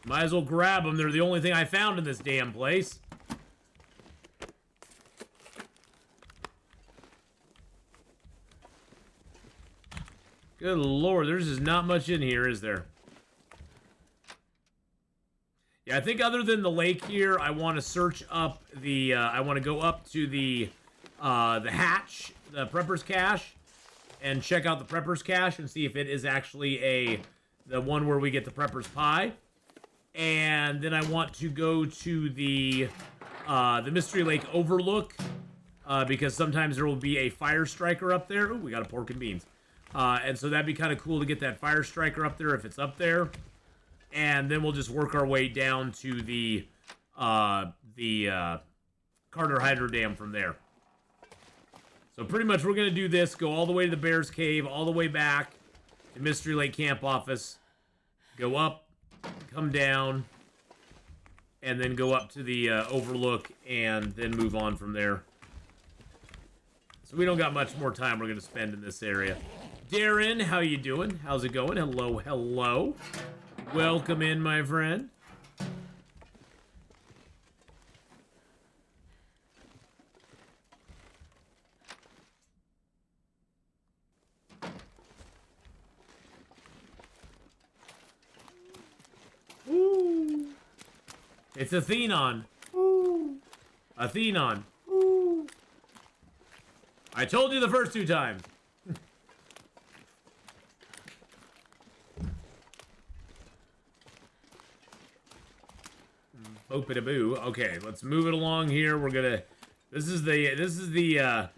Might as well grab them. They're the only thing I found in this damn place. Good lord, there's just not much in here, is there? Yeah, I think other than the lake here, I want to search up the, I want to go up to the hatch, the Prepper's Cache, and check out the Prepper's Cache and see if it is actually the one where we get the Prepper's Pie. And then I want to go to the Mystery Lake Overlook, because sometimes there will be a Fire Striker up there. Ooh, we got a pork and beans. And so that'd be kind of cool to get that Fire Striker up there if it's up there. And then we'll just work our way down to the Carter Hydro Dam from there. So pretty much we're going to do this, go all the way to the Bear's Cave, all the way back to Mystery Lake Camp Office, go up, come down, and then go up to the overlook, and then move on from there. So we don't got much more time we're going to spend in this area. Darren, how you doing? How's it going? Hello, hello. Welcome in, my friend. Woo. It's Atheenon. Woo. Atheenon. Woo. I told you the first 2 times. Boop-a-da-boo. Okay, let's move it along here. We're gonna. This is the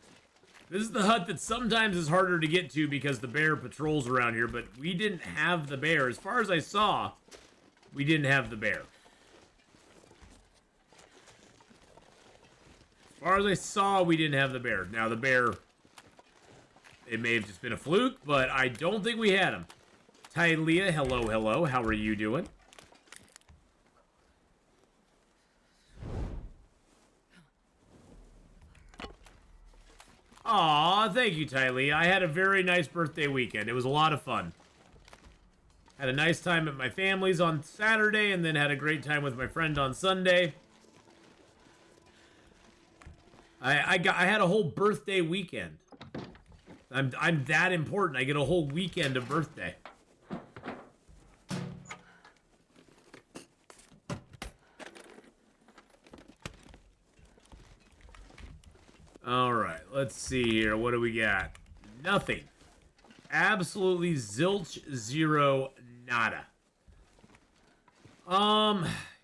hut that sometimes is harder to get to because the bear patrols around here. But we didn't have the bear, as far as I saw. We didn't have the bear. As far as I saw, we didn't have the bear. Now the bear. It may have just been a fluke, but I don't think we had him. Tylea, hello, hello. How are you doing? Aw, thank you, Tylea. I had a very nice birthday weekend. It was a lot of fun. Had a nice time at my family's on Saturday, and then had a great time with my friend on Sunday. I had a whole birthday weekend. I'm that important. I get a whole weekend of birthday. Alright, let's see here. What do we got? Nothing. Absolutely zilch, zero, nada.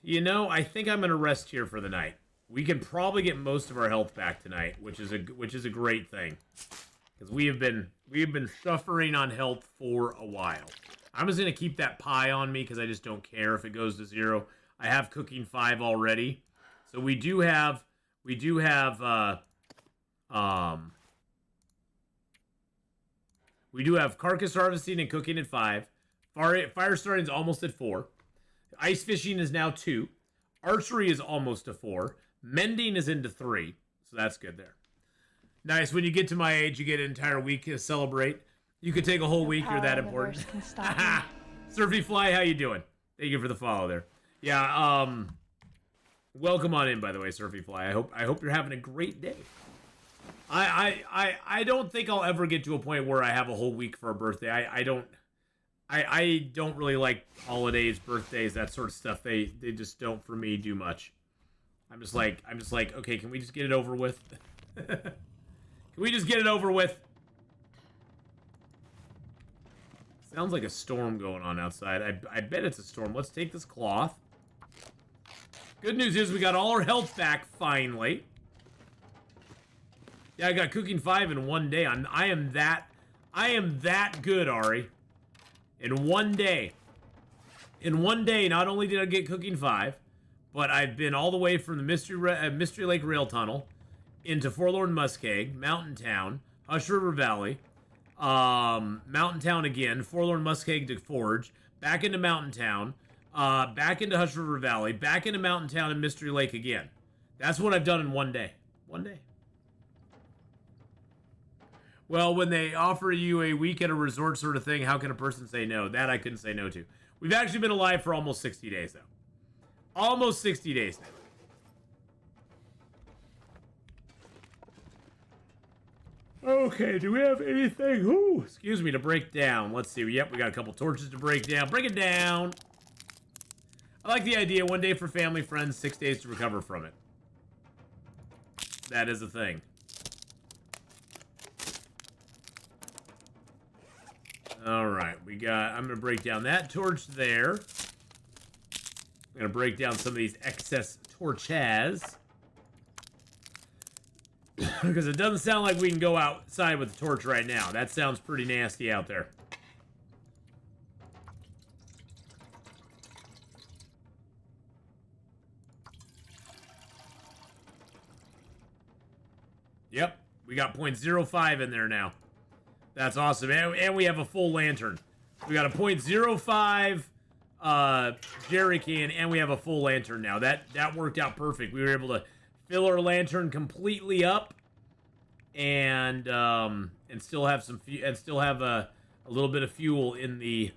You know, I think I'm gonna rest here for the night. We can probably get most of our health back tonight, which is a great thing. Because we have been suffering on health for a while. I'm just gonna keep that pie on me because I just don't care if it goes to 0. I have cooking 5 already. So we do have carcass harvesting and cooking at 5. Fire starting is almost at 4. Ice fishing is now 2. Archery is almost to 4. Mending is into 3. So that's good there. Nice. When you get to my age, you get an entire week to celebrate. You could take a whole week. You're that important. Surfy Fly, how you doing? Thank you for the follow there. Yeah. Welcome on in, by the way, Surfy Fly. I hope you're having a great day. I don't think I'll ever get to a point where I have a whole week for a birthday. I don't really like holidays, birthdays, that sort of stuff. They just don't, for me, do much. I'm just like, okay, can we just get it over with? Can we just get it over with? Sounds like a storm going on outside. I bet it's a storm. Let's take this cloth. Good news is we got all our health back, finally. Yeah, I got cooking 5 in 1 day. I am that good, Ari. In 1 day. In 1 day, not only did I get cooking 5, but I've been all the way from the Mystery Lake Rail Tunnel into Forlorn Muskeg, Mountain Town, Hush River Valley, Mountain Town again, Forlorn Muskeg to Forge, back into Mountain Town, back into Hush River Valley, back into Mountain Town and Mystery Lake again. That's what I've done in 1 day. 1 day. Well, when they offer you a week at a resort sort of thing, how can a person say no? That I couldn't say no to. We've actually been alive for almost 60 days, though. Almost 60 days now. Okay, do we have anything, ooh, excuse me, to break down? Let's see. Yep, we got a couple torches to break down. Break it down. I like the idea. 1 day for family, friends, 6 days to recover from it. That is a thing. All right, I'm going to break down that torch there. I'm going to break down some of these excess torches. Because it doesn't sound like we can go outside with the torch right now. That sounds pretty nasty out there. Yep, we got 0.05 in there now. That's awesome. And we have a full lantern. We got a 0.05 jerry can, and we have a full lantern now. That worked out perfect. We were able to fill our lantern completely up, and still have a little bit of fuel in the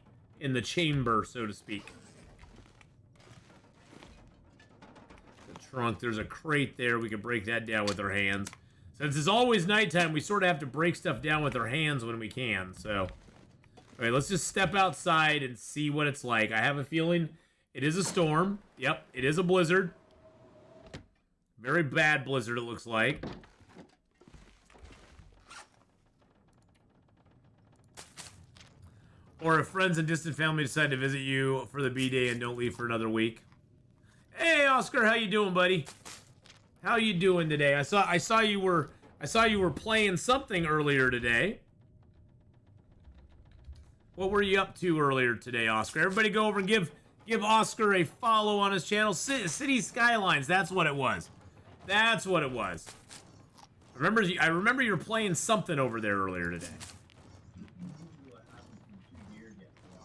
chamber, so to speak. The trunk. There's a crate there. We can break that down with our hands. Since it's always nighttime, we sort of have to break stuff down with our hands when we can, so... Okay, let's just step outside and see what it's like. I have a feeling it is a storm. Yep, it is a blizzard. Very bad blizzard, it looks like. Or if friends and distant family decide to visit you for the B-Day and don't leave for another week. Hey, Oscar, how you doing, buddy? How you doing today? I saw you were playing something earlier today. What were you up to earlier today, Oscar? Everybody go over and give Oscar a follow on his channel. City Skylines, that's what it was. That's what it was. I remember you were playing something over there earlier today.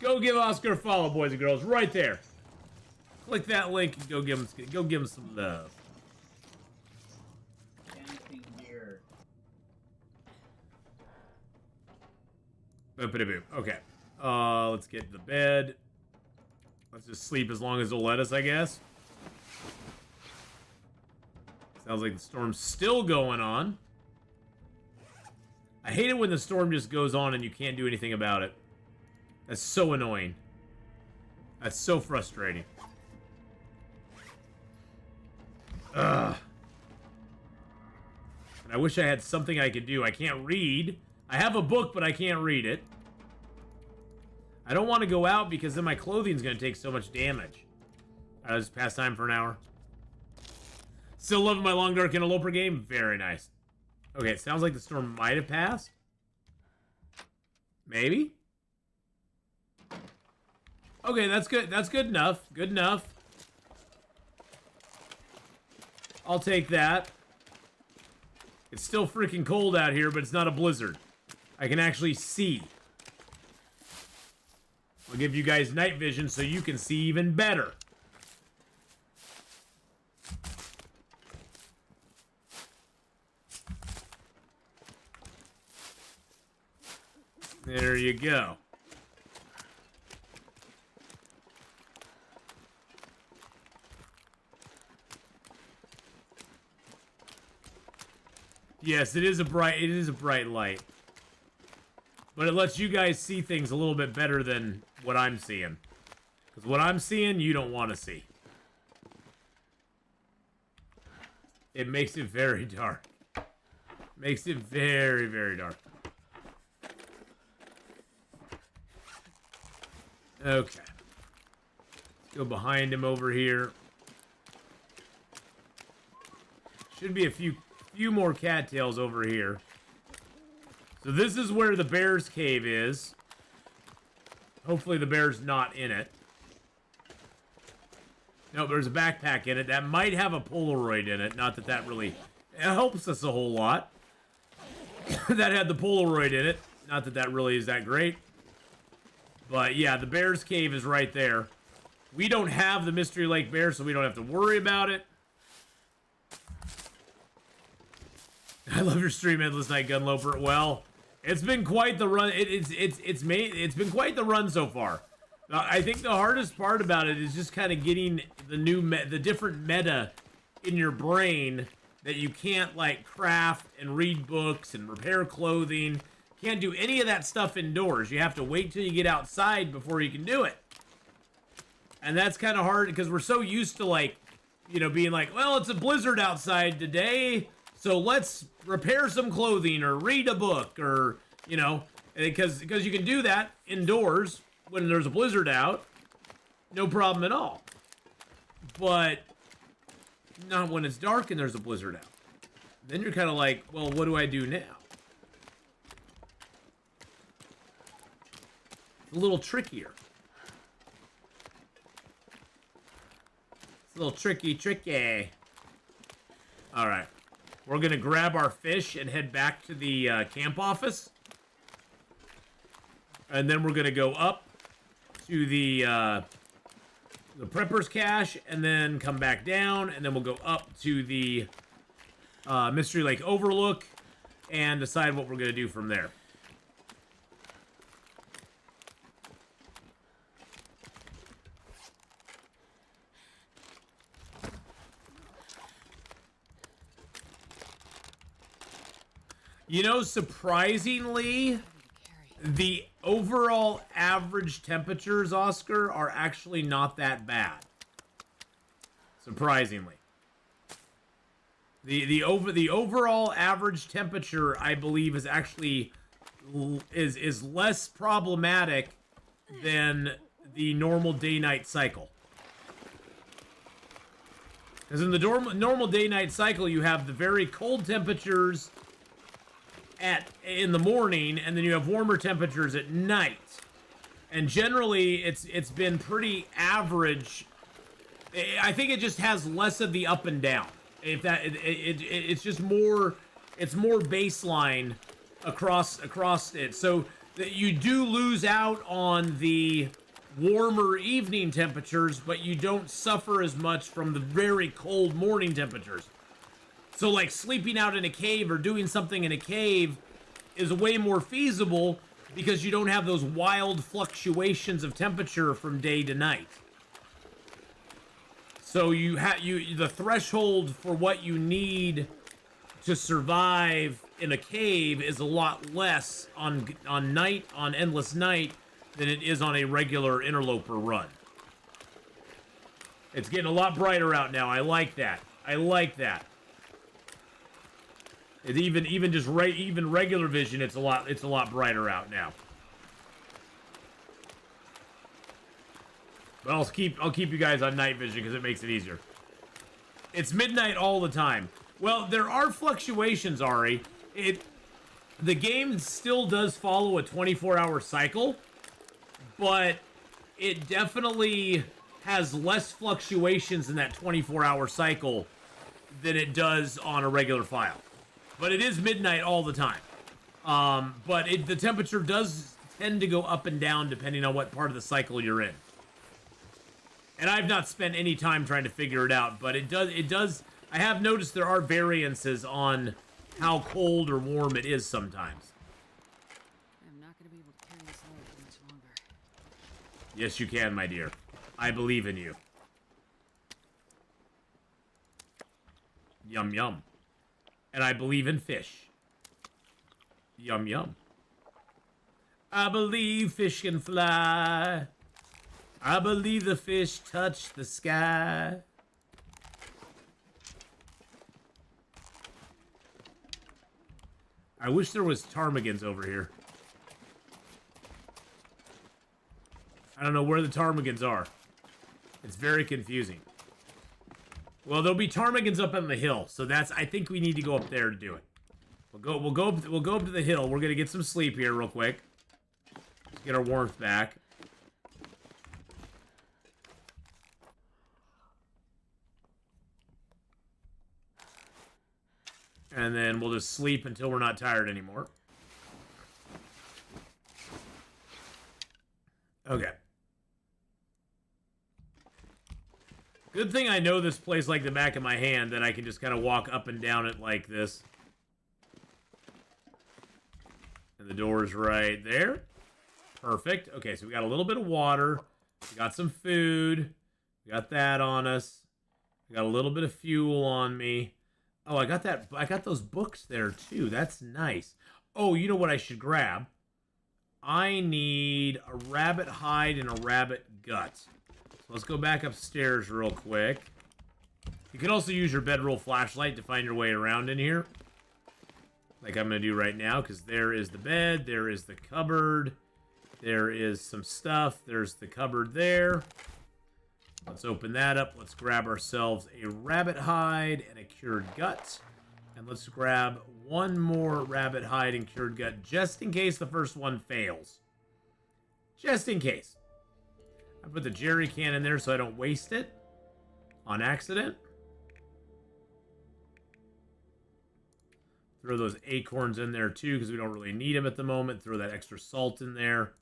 Go give Oscar a follow, boys and girls, right there. Click that link and go give him some love. Okay. Let's get to the bed. Let's just sleep as long as they'll let us, I guess. Sounds like the storm's still going on. I hate it when the storm just goes on and you can't do anything about it. That's so annoying. That's so frustrating. Ugh. And I wish I had something I could do. I can't read. I have a book, but I can't read it. I don't want to go out because then my clothing's going to take so much damage. I was past time for an hour. Still loving my Long Dark Gunloper game. Very nice. Okay, it sounds like the storm might have passed. Maybe? Okay, that's good. That's good enough. Good enough. I'll take that. It's still freaking cold out here, but it's not a blizzard. I can actually see. I'll give you guys night vision so you can see even better. There you go. Yes, it is a bright light. But it lets you guys see things a little bit better than what I'm seeing. Because what I'm seeing, you don't want to see. It makes it very dark. Makes it very, very dark. Okay. Let's go behind him over here. Should be a few more cattails over here. So this is where the bear's cave is. Hopefully the bear's not in it. No, there's a backpack in it. That might have a Polaroid in it. Not that that really helps us a whole lot. That had the Polaroid in it. Not that that really is that great. But yeah, the bear's cave is right there. We don't have the Mystery Lake Bear, so we don't have to worry about it. I love your stream, Endless Night Gunloper. Well, it's been quite the run. It's been quite the run so far. I think the hardest part about it is just kind of getting the different meta in your brain that you can't like craft and read books and repair clothing. Can't do any of that stuff indoors. You have to wait till you get outside before you can do it. And that's kind of hard because we're so used to like, you know, being like, well, it's a blizzard outside today, so let's repair some clothing or read a book or, you know, because you can do that indoors when there's a blizzard out, no problem at all. But not when it's dark and there's a blizzard out. Then you're kind of like, well, what do I do now? It's a little trickier. It's a little tricky. All right. We're going to grab our fish and head back to the camp office. And then we're going to go up to the the prepper's cache, and then come back down, and then we'll go up to the Mystery Lake Overlook and decide what we're going to do from there. You know, surprisingly, the overall average temperatures, Oscar, are actually not that bad. Surprisingly. The overall average temperature, I believe, is actually is less problematic than the normal day-night cycle. Because in the normal day-night cycle, you have the very cold temperatures in the morning, and then you have warmer temperatures at night. And generally, it's been pretty average. I think it just has less of the up and down. If that it's just more, it's more baseline across it. So that you do lose out on the warmer evening temperatures, but you don't suffer as much from the very cold morning temperatures. So like sleeping out in a cave or doing something in a cave is way more feasible because you don't have those wild fluctuations of temperature from day to night. So the threshold for what you need to survive in a cave is a lot less on Endless Night than it is on a regular Interloper run. It's getting a lot brighter out now. I like that. I like that. It even just even regular vision, it's a lot brighter out now. But I'll keep you guys on night vision because it makes it easier. It's midnight all the time. Well, there are fluctuations, Ari. The game still does follow a 24-hour cycle, but it definitely has less fluctuations in that 24-hour cycle than it does on a regular file. But it is midnight all the time. But the temperature does tend to go up and down depending on what part of the cycle you're in. And I've not spent any time trying to figure it out, but it does. I have noticed there are variances on how cold or warm it is sometimes. I'm not going to be able to carry this load for much longer. Yes, you can, my dear. I believe in you. Yum, yum. And I believe in fish. Yum, yum. I believe fish can fly. I believe the fish touch the sky. I wish there was ptarmigans over here. I don't know where the ptarmigans are. It's very confusing. Well, there'll be ptarmigans up on the hill, so I think we need to go up there to do it. We'll go up to the hill. We're gonna get some sleep here real quick. Let's get our warmth back. And then we'll just sleep until we're not tired anymore. Okay. Good thing I know this place like the back of my hand, that I can just kind of walk up and down it like this. And the door's right there. Perfect. Okay, so we got a little bit of water. We got some food. We got that on us. We got a little bit of fuel on me. Oh, I got that. I got those books there too. That's nice. Oh, you know what I should grab? I need a rabbit hide and a rabbit gut. So let's go back upstairs real quick. You can also use your bedroll flashlight to find your way around in here. Like I'm going to do right now, because there is the bed, there is the cupboard, there is some stuff, there's the cupboard there. Let's open that up. Let's grab ourselves a rabbit hide and a cured gut. And let's grab one more rabbit hide and cured gut, just in case the first one fails. Just in case. I put the jerry can in there so I don't waste it on accident. Throw those acorns in there too, because we don't really need them at the moment. Throw that extra salt in there.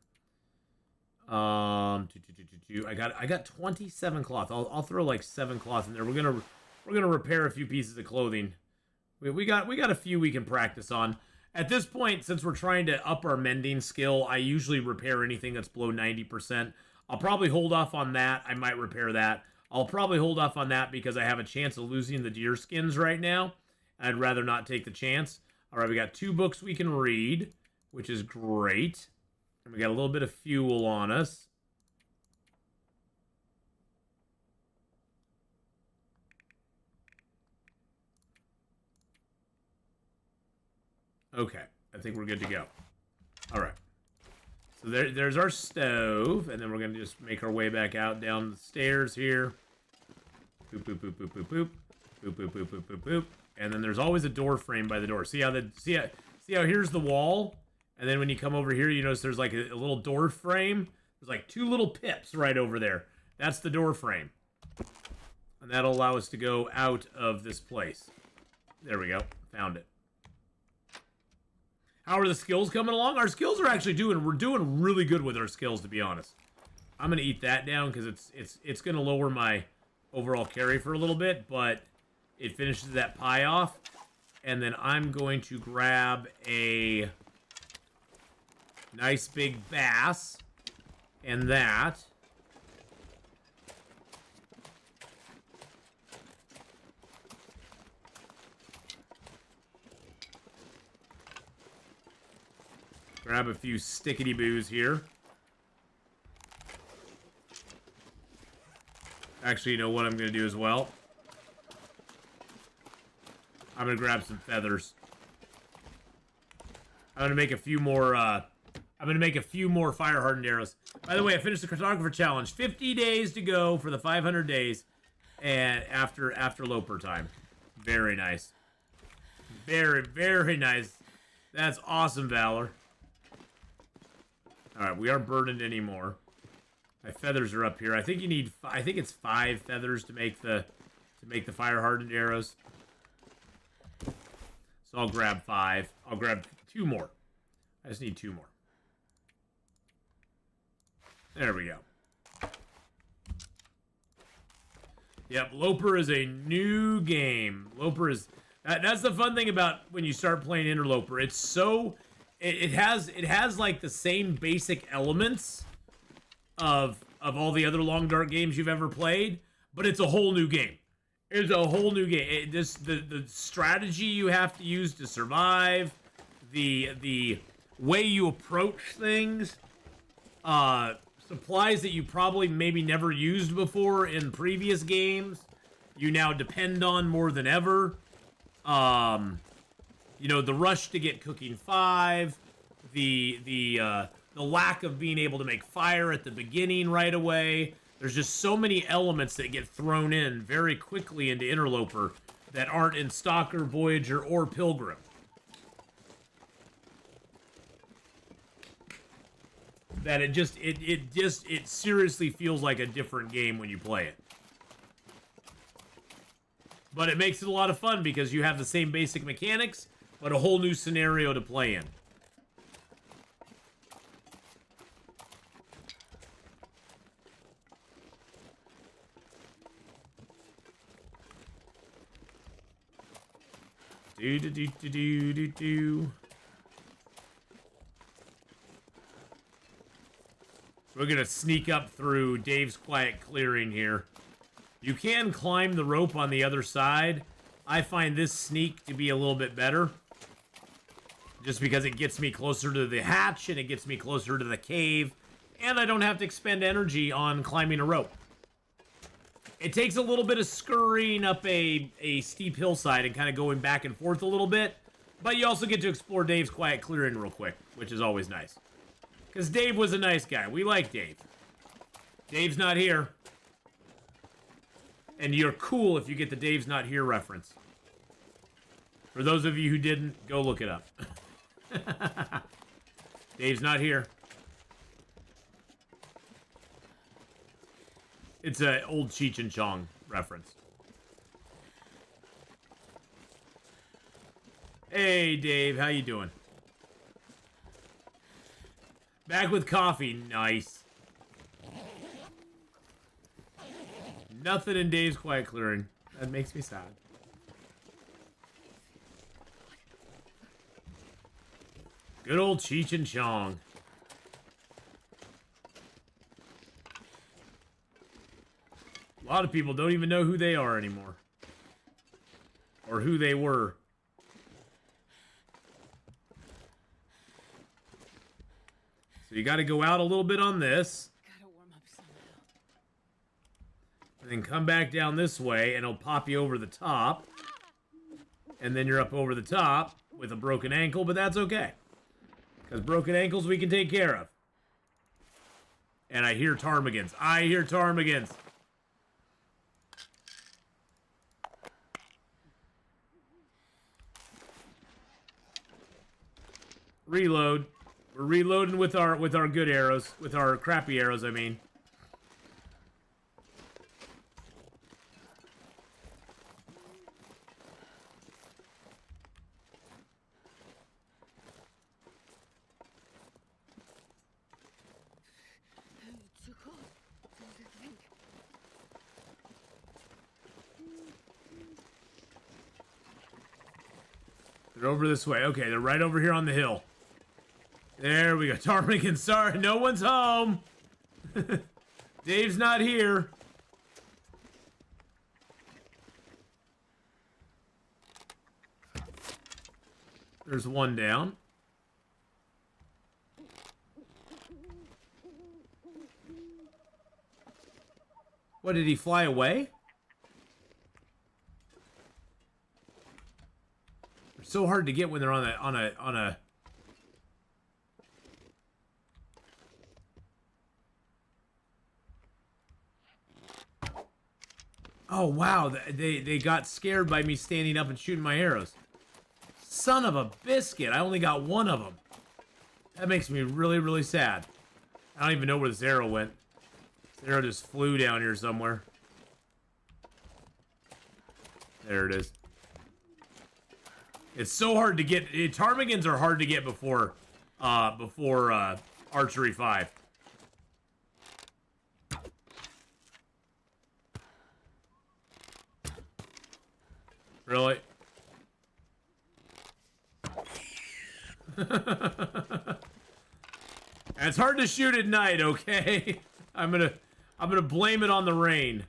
I got 27 cloth. I'll throw like 7 cloth in there. We're gonna repair a few pieces of clothing. We got a few we can practice on. At this point, since we're trying to up our mending skill, I usually repair anything that's below 90%. I'll probably hold off on that. I might repair that. I'll probably hold off on that because I have a chance of losing the deer skins right now. I'd rather not take the chance. All right, we got 2 books we can read, which is great. And we got a little bit of fuel on us. Okay, I think we're good to go. All right. So there's our stove, and then we're going to just make our way back out down the stairs here. Boop, boop, boop, boop, boop, boop. Boop, boop, boop, boop, boop, boop. And then there's always a door frame by the door. See how here's the wall? And then when you come over here, you notice there's like a little door frame. There's like 2 little pips right over there. That's the door frame. And that'll allow us to go out of this place. There we go. Found it. How are the skills coming along? Our skills are actually we're doing really good with our skills, to be honest. I'm going to eat that down because it's going to lower my overall carry for a little bit, but it finishes that pie off. And then I'm going to grab a nice big bass and that. Grab a few stickety-boos here. Actually, you know what I'm going to do as well? I'm going to grab some feathers. I'm going to make a few more, fire-hardened arrows. By the way, I finished the cartographer challenge. 50 days to go for the 500 days. And after Loper time. Very nice. Very, very nice. That's awesome, Valor. All right, we aren't burdened anymore. My feathers are up here. I think it's 5 feathers to make the fire hardened arrows. So I'll grab 5. I'll grab 2 more. I just need 2 more. There we go. Yep, Loper is a new game. Loper is that's the fun thing about when you start playing Interloper. It's so It has like the same basic elements of all the other Long Dark games you've ever played, but it's a whole new game. It's a whole new game. The strategy you have to use to survive, the way you approach things, supplies that you probably maybe never used before in previous games, you now depend on more than ever. You know, the rush to get cooking 5, the lack of being able to make fire at the beginning right away. There's just so many elements that get thrown in very quickly into Interloper that aren't in Stalker, Voyager, or Pilgrim. That it seriously feels like a different game when you play it. But it makes it a lot of fun because you have the same basic mechanics, but a whole new scenario to play in. We're gonna sneak up through Dave's quiet clearing here. You can climb the rope on the other side. I find this sneak to be a little bit better. Just because it gets me closer to the hatch and it gets me closer to the cave. And I don't have to expend energy on climbing a rope. It takes a little bit of scurrying up a steep hillside and kind of going back and forth a little bit. But you also get to explore Dave's quiet clearing real quick, which is always nice. Because Dave was a nice guy. We like Dave. Dave's not here. And you're cool if you get the Dave's not here reference. For those of you who didn't, go look it up. Dave's not here. It's an old Cheech and Chong reference. Hey, Dave. How you doing? Back with coffee. Nice. Nothing in Dave's Quiet Clearing. That makes me sad. Good old Cheech and Chong. A lot of people don't even know who they are anymore. Or who they were. So you got to go out a little bit on this. Gotta warm up somehow. And then come back down this way, and it'll pop you over the top. And then you're up over the top with a broken ankle, but that's okay. Because broken ankles we can take care of. And I hear ptarmigans. I hear ptarmigans. Reload. We're reloading with our good arrows. With our crappy arrows, I mean. Too cold. They're over this way. Okay, they're right over here on the hill. There we go. Ptarmigan, sorry, no one's home. Dave's not here. There's one down. What, did he fly away? They're so hard to get when they're on a Oh, wow. They got scared by me standing up and shooting my arrows. Son of a biscuit. I only got one of them. That makes me really, really sad. I don't even know where this arrow went. This arrow just flew down here somewhere. There it is. It's so hard to get. Ptarmigans are hard to get before Archery 5. Really? And it's hard to shoot at night, okay? I'm gonna blame it on the rain.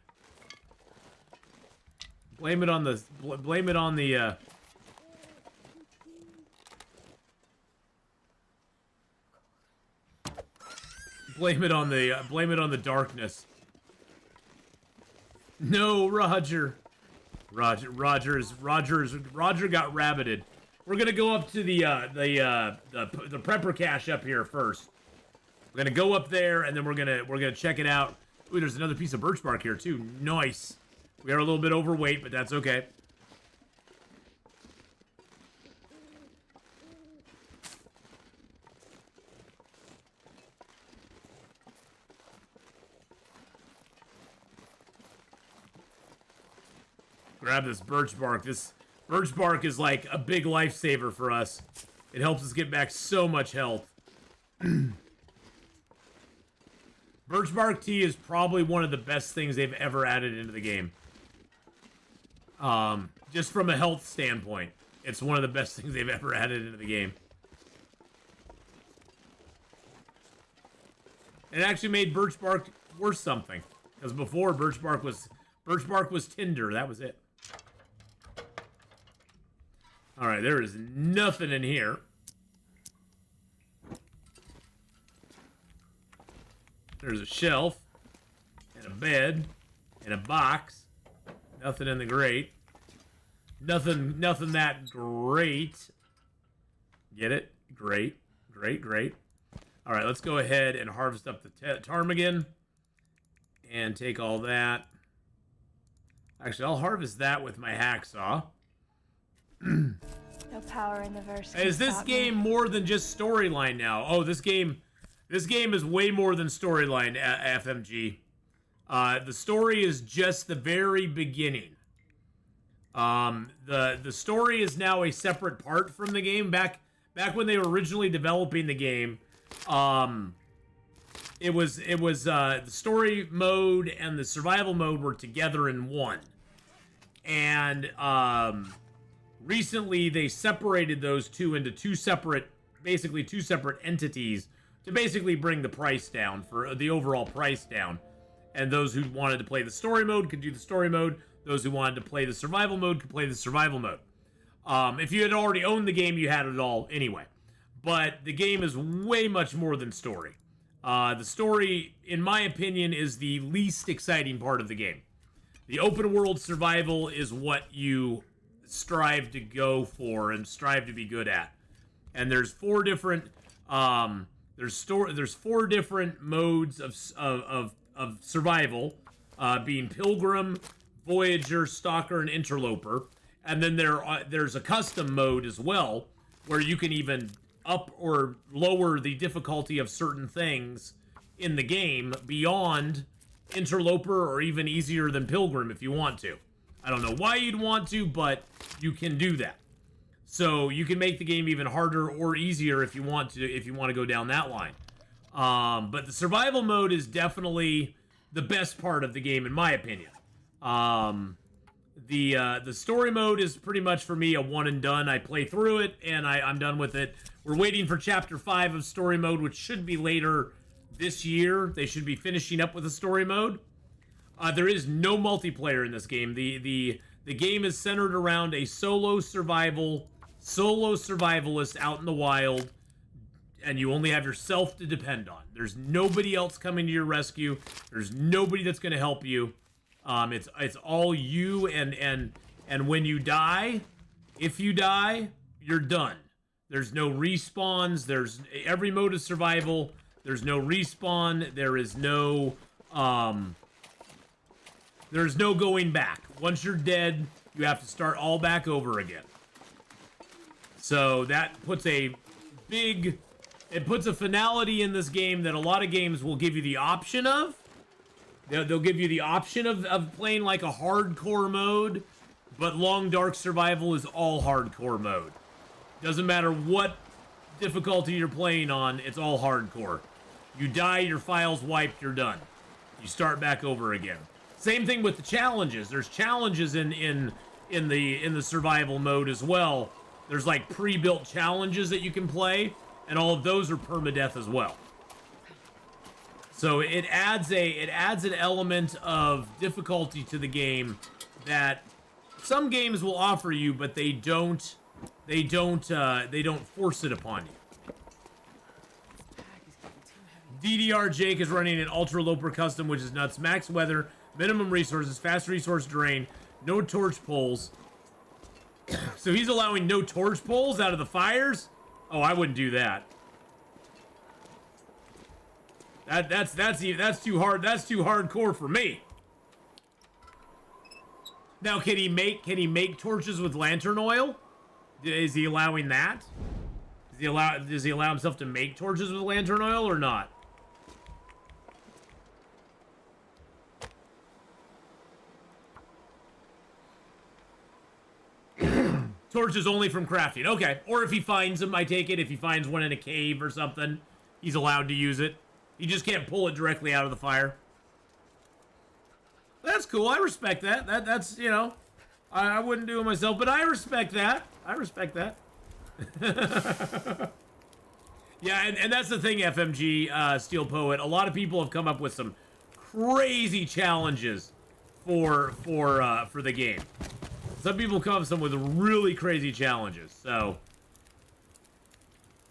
Blame it on the blame it on the blame it on the darkness. No, Roger. Roger got rabbited. We're gonna go up to the prepper cache up here first. We're gonna go up there and then we're gonna check it out. Ooh, there's another piece of birch bark here too. Nice. We are a little bit overweight, but that's okay. Grab this birch bark. This birch bark is like a big lifesaver for us. It helps us get back so much health. Birch bark tea is probably one of the best things they've ever added into the game. Just from a health standpoint, it's one of the best things they've ever added into the game. It actually made birch bark worth something, because before birch bark was tinder. That was it. All right, there is nothing in here. There's a shelf, and a bed, and a box. Nothing in the grate. Nothing that great. Get it? Great. All right, let's go ahead and harvest up the ptarmigan and take all that. Actually, I'll harvest that with my hacksaw. No power in the verse. Is this game more than just storyline now? Oh, this game is way more than storyline, FMG. The story is just the very beginning. The story is now a separate part from the game. Back when they were originally developing the game, the story mode and the survival mode were together in one. And recently they separated those two into basically two separate entities to basically bring the price down, for the overall price down. And those who wanted to play the story mode could do the story mode. Those who wanted to play the survival mode could play the survival mode. If you had already owned the game, you had it all anyway. But the game is way much more than story. The story, in my opinion, is the least exciting part of the game. The open world survival is what you strive to go for and strive to be good at. And there's four different there's four different modes of survival, being Pilgrim, Voyager, Stalker, and Interloper. And then there's a custom mode as well, where you can even up or lower the difficulty of certain things in the game beyond Interloper, or even easier than Pilgrim if you want to. I don't know why you'd want to, but you can do that. So you can make the game even harder or easier if you want to go down that line. But the survival mode is definitely the best part of the game, in my opinion. The story mode is pretty much, for me, a one and done. I play through it and I'm done with it. We're waiting for chapter 5 of story mode, which should be later this year. They should be finishing up with the story mode. There is no multiplayer in this game. The game is centered around a solo survivalist out in the wild, and you only have yourself to depend on. There's nobody else coming to your rescue. There's nobody that's going to help you. It's all you, and when you die, if you die, you're done. There's no respawns. There's every mode of survival. There's no respawn. There's no going back. Once you're dead, you have to start all back over again. So that puts a finality in this game that a lot of games will give you the option of. They'll give you the option of playing like a hardcore mode, but Long Dark Survival is all hardcore mode. Doesn't matter what difficulty you're playing on, it's all hardcore. You die, your file's wiped, you're done. You start back over again. Same thing with the challenges. There's challenges in the survival mode as well. There's like pre-built challenges that you can play, and all of those are permadeath as well. So it adds an element of difficulty to the game that some games will offer you, but they don't force it upon you. DDR Jake is running an Ultra Loper custom, which is nuts. Max weather, minimum resources, fast resource drain, no torch poles. So he's allowing no torch poles out of the fires? Oh, I wouldn't do that. That's too hard. That's too hardcore for me. Now, can he make torches with lantern oil? Is he allowing that? Does he allow himself to make torches with lantern oil or not? Torches only from crafting. Okay. Or if he finds them, I take it. If he finds one in a cave or something, he's allowed to use it. You just can't pull it directly out of the fire. That's cool. I respect that. That's, you know, I wouldn't do it myself, but I respect that. I respect that. Yeah, and that's the thing, FMG, Steel Poet. A lot of people have come up with some crazy challenges for the game. Some people come up with really crazy challenges. So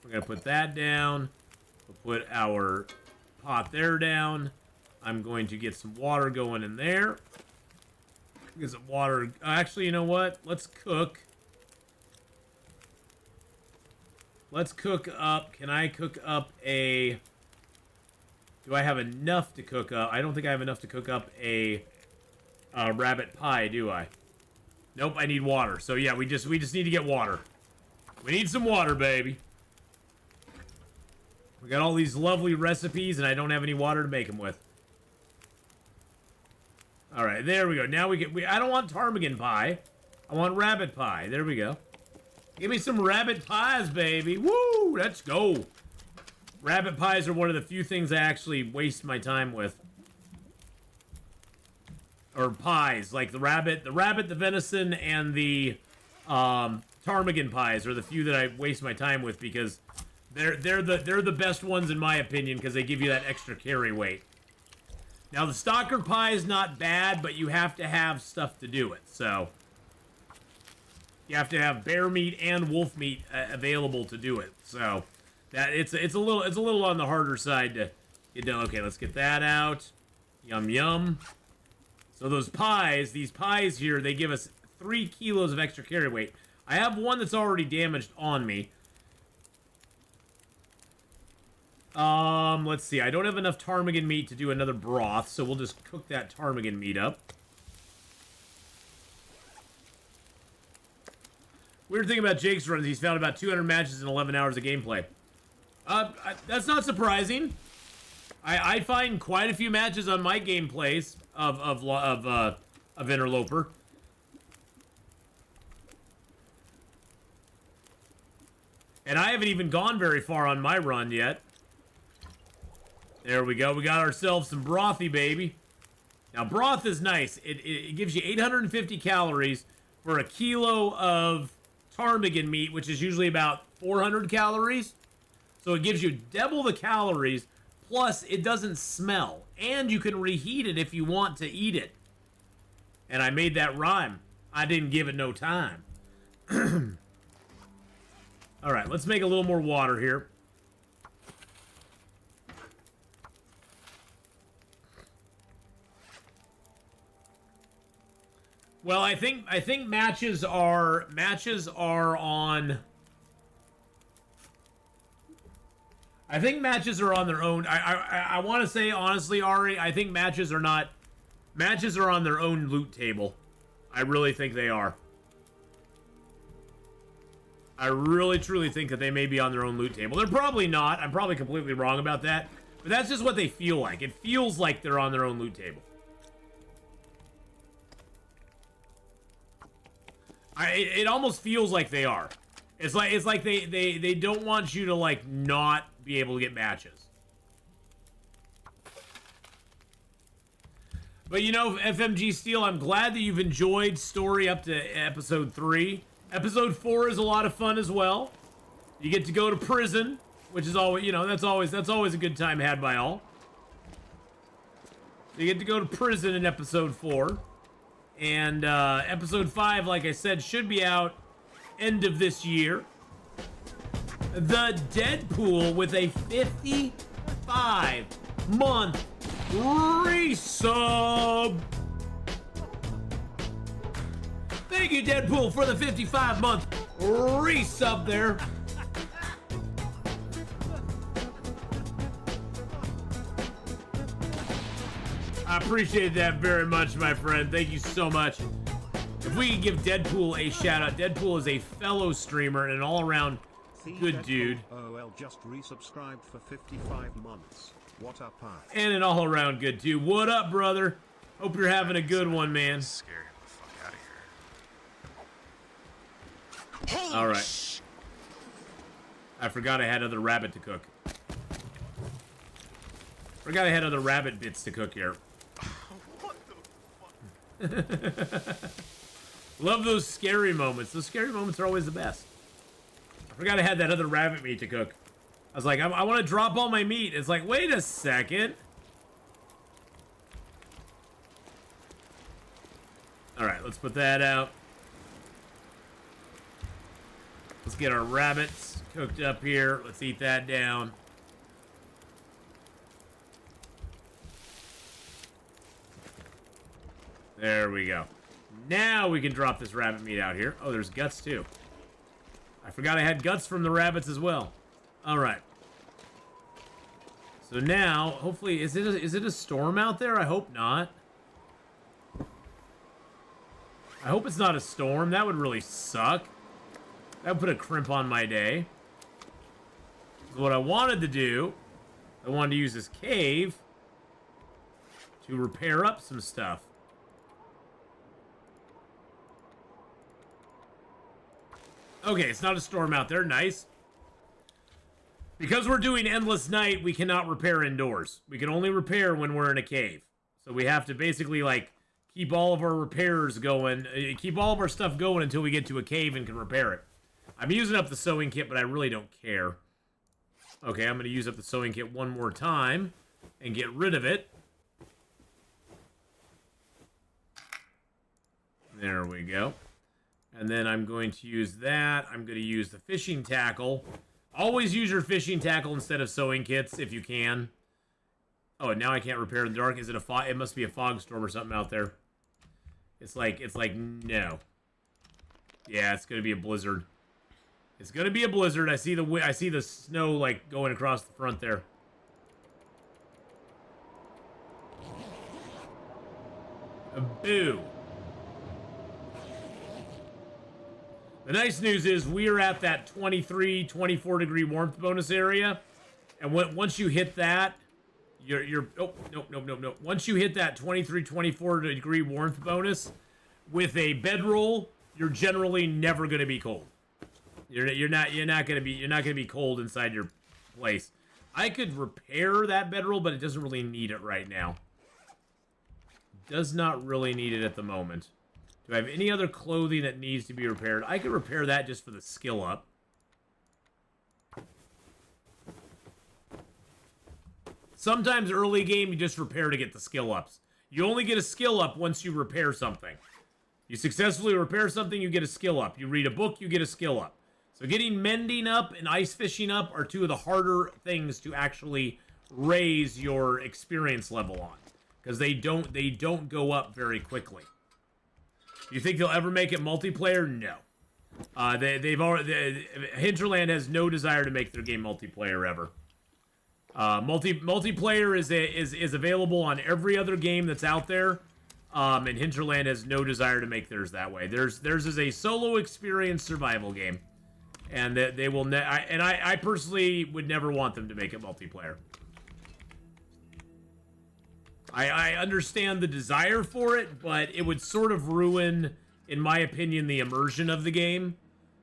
we're gonna put that down. We'll put our pot there down. I'm going to get some water going in there. Get some water. Actually, you know what? Let's cook. Let's cook up. Can I cook up a... Do I have enough to cook up? I don't think I have enough to cook up a rabbit pie, do I? Nope, I need water. So yeah, we just need to get water. We need some water, baby. We got all these lovely recipes, and I don't have any water to make them with. All right, there we go. Now I don't want ptarmigan pie. I want rabbit pie. There we go. Give me some rabbit pies, baby. Woo! Let's go. Rabbit pies are one of the few things I actually waste my time with. Or pies, like the rabbit, the venison, and the ptarmigan pies are the few that I waste my time with because they're the best ones in my opinion because they give you that extra carry weight. Now the stalker pie is not bad, but you have to have stuff to do it. So you have to have bear meat and wolf meat available to do it. So that it's a little on the harder side to get done. Okay, let's get that out. Yum yum. So those pies, these pies here, they give us 3 kilos of extra carry weight. I have one that's already damaged on me. Let's see. I don't have enough ptarmigan meat to do another broth, so we'll just cook that ptarmigan meat up. Weird thing about Jake's runs, he's found about 200 matches in 11 hours of gameplay. That's not surprising. I find quite a few matches on my gameplays of Interloper. And I haven't even gone very far on my run yet. There we go. We got ourselves some brothy, baby. Now, broth is nice. It gives you 850 calories for a kilo of ptarmigan meat, which is usually about 400 calories. So it gives you double the calories, plus it doesn't smell. And you can reheat it if you want to eat it. And I made that rhyme. I didn't give it no time. All right, let's make a little more water here. Well, I think matches are on. I think matches are on their own. I want to say honestly, Ari, I think matches are not. Matches are on their own loot table. I really think they are. I really truly think that they may be on their own loot table. They're probably not. I'm probably completely wrong about that. But that's just what they feel like. It feels like they're on their own loot table. It almost feels like they are. It's like they don't want you to like not be able to get matches. But you know, FMG Steel, I'm glad that you've enjoyed story up to episode 3. Episode 4 is a lot of fun as well. You get to go to prison, which is always, you know, that's always a good time had by all. You get to go to prison in episode 4. And episode 5, like I said, should be out end of this year. The Deadpool with a 55-month resub. Thank you, Deadpool, for the 55-month resub there. I appreciate that very much, my friend. Thank you so much. If we could give Deadpool a shout out, Deadpool is a fellow streamer and an all-around good dude. OL just resubscribed for 55 months. What up, and an all-around good dude. What up, brother? Hope you're having a good one, man. Scare him the fuck out of here. All right. I forgot I had other rabbit to cook. Forgot I had other rabbit bits to cook here. What the fuck? Love those scary moments. Those scary moments are always the best. I forgot I had that other rabbit meat to cook. I was like, I want to drop all my meat. It's like, wait a second. All right, let's put that out. Let's get our rabbits cooked up here. Let's eat that down. There we go. Now we can drop this rabbit meat out here. Oh, there's guts too. I forgot I had guts from the rabbits as well. All right. So now, hopefully, is it a storm out there? I hope not. I hope it's not a storm. That would really suck. That would put a crimp on my day. So what I wanted to do, I wanted to use this cave to repair up some stuff. Okay, it's not a storm out there. Nice. Because we're doing Endless Night, we cannot repair indoors. We can only repair when we're in a cave. So we have to basically, like, keep all of our repairs going, keep all of our stuff going until we get to a cave and can repair it. I'm using up the sewing kit, but I really don't care. Okay, I'm going to use up the sewing kit one more time and get rid of it. There we go. And then I'm going to use that. I'm going to use the fishing tackle. Always use your fishing tackle instead of sewing kits if you can. Oh, and now I can't repair in the dark. Is it a fog? It must be a fog storm or something out there. It's like no. Yeah, it's gonna be a blizzard. It's gonna be a blizzard. I see the snow like going across the front there. Boo. The nice news is we are at that 23, 24 degree warmth bonus area, and once you hit that, you're oh no. Once you hit that 23, 24 degree warmth bonus with a bedroll, you're generally never going to be cold. You're not going to be cold inside your place. I could repair that bedroll, but it doesn't really need it right now. Does not really need it at the moment. Do I have any other clothing that needs to be repaired? I could repair that just for the skill up. Sometimes early game, you just repair to get the skill ups. You only get a skill up once you repair something. You successfully repair something, you get a skill up. You read a book, you get a skill up. So getting mending up and ice fishing up are two of the harder things to actually raise your experience level on. Because they don't go up very quickly. Do you think they'll ever make it multiplayer? No. Hinterland has no desire to make their game multiplayer ever. Multiplayer is available on every other game that's out there, and Hinterland has no desire to make theirs that way. Theirs is a solo experience survival game, and they will. I personally would never want them to make it multiplayer. I understand the desire for it, but it would sort of ruin, in my opinion, the immersion of the game.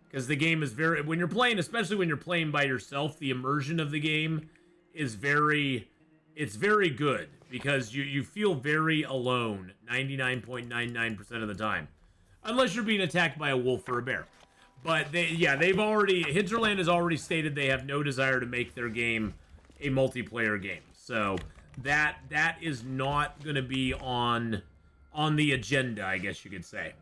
Because the game is very... When you're playing, especially when you're playing by yourself, the immersion of the game is very... It's very good. Because you feel very alone 99.99% of the time. Unless you're being attacked by a wolf or a bear. But, they've already... Hinterland has already stated they have no desire to make their game a multiplayer game. So... That is not going to be on the agenda, I guess you could say.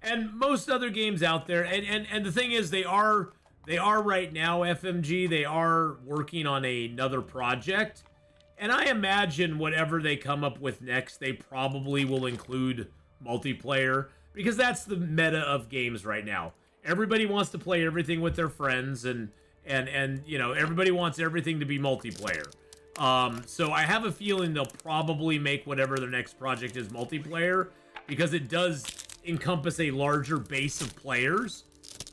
And most other games out there, and the thing is, they are right now, FMG, they are working on another project. And I imagine whatever they come up with next, they probably will include multiplayer, because that's the meta of games right now. Everybody wants to play everything with their friends, and you know, everybody wants everything to be multiplayer. So I have a feeling they'll probably make whatever their next project is multiplayer, because it does encompass a larger base of players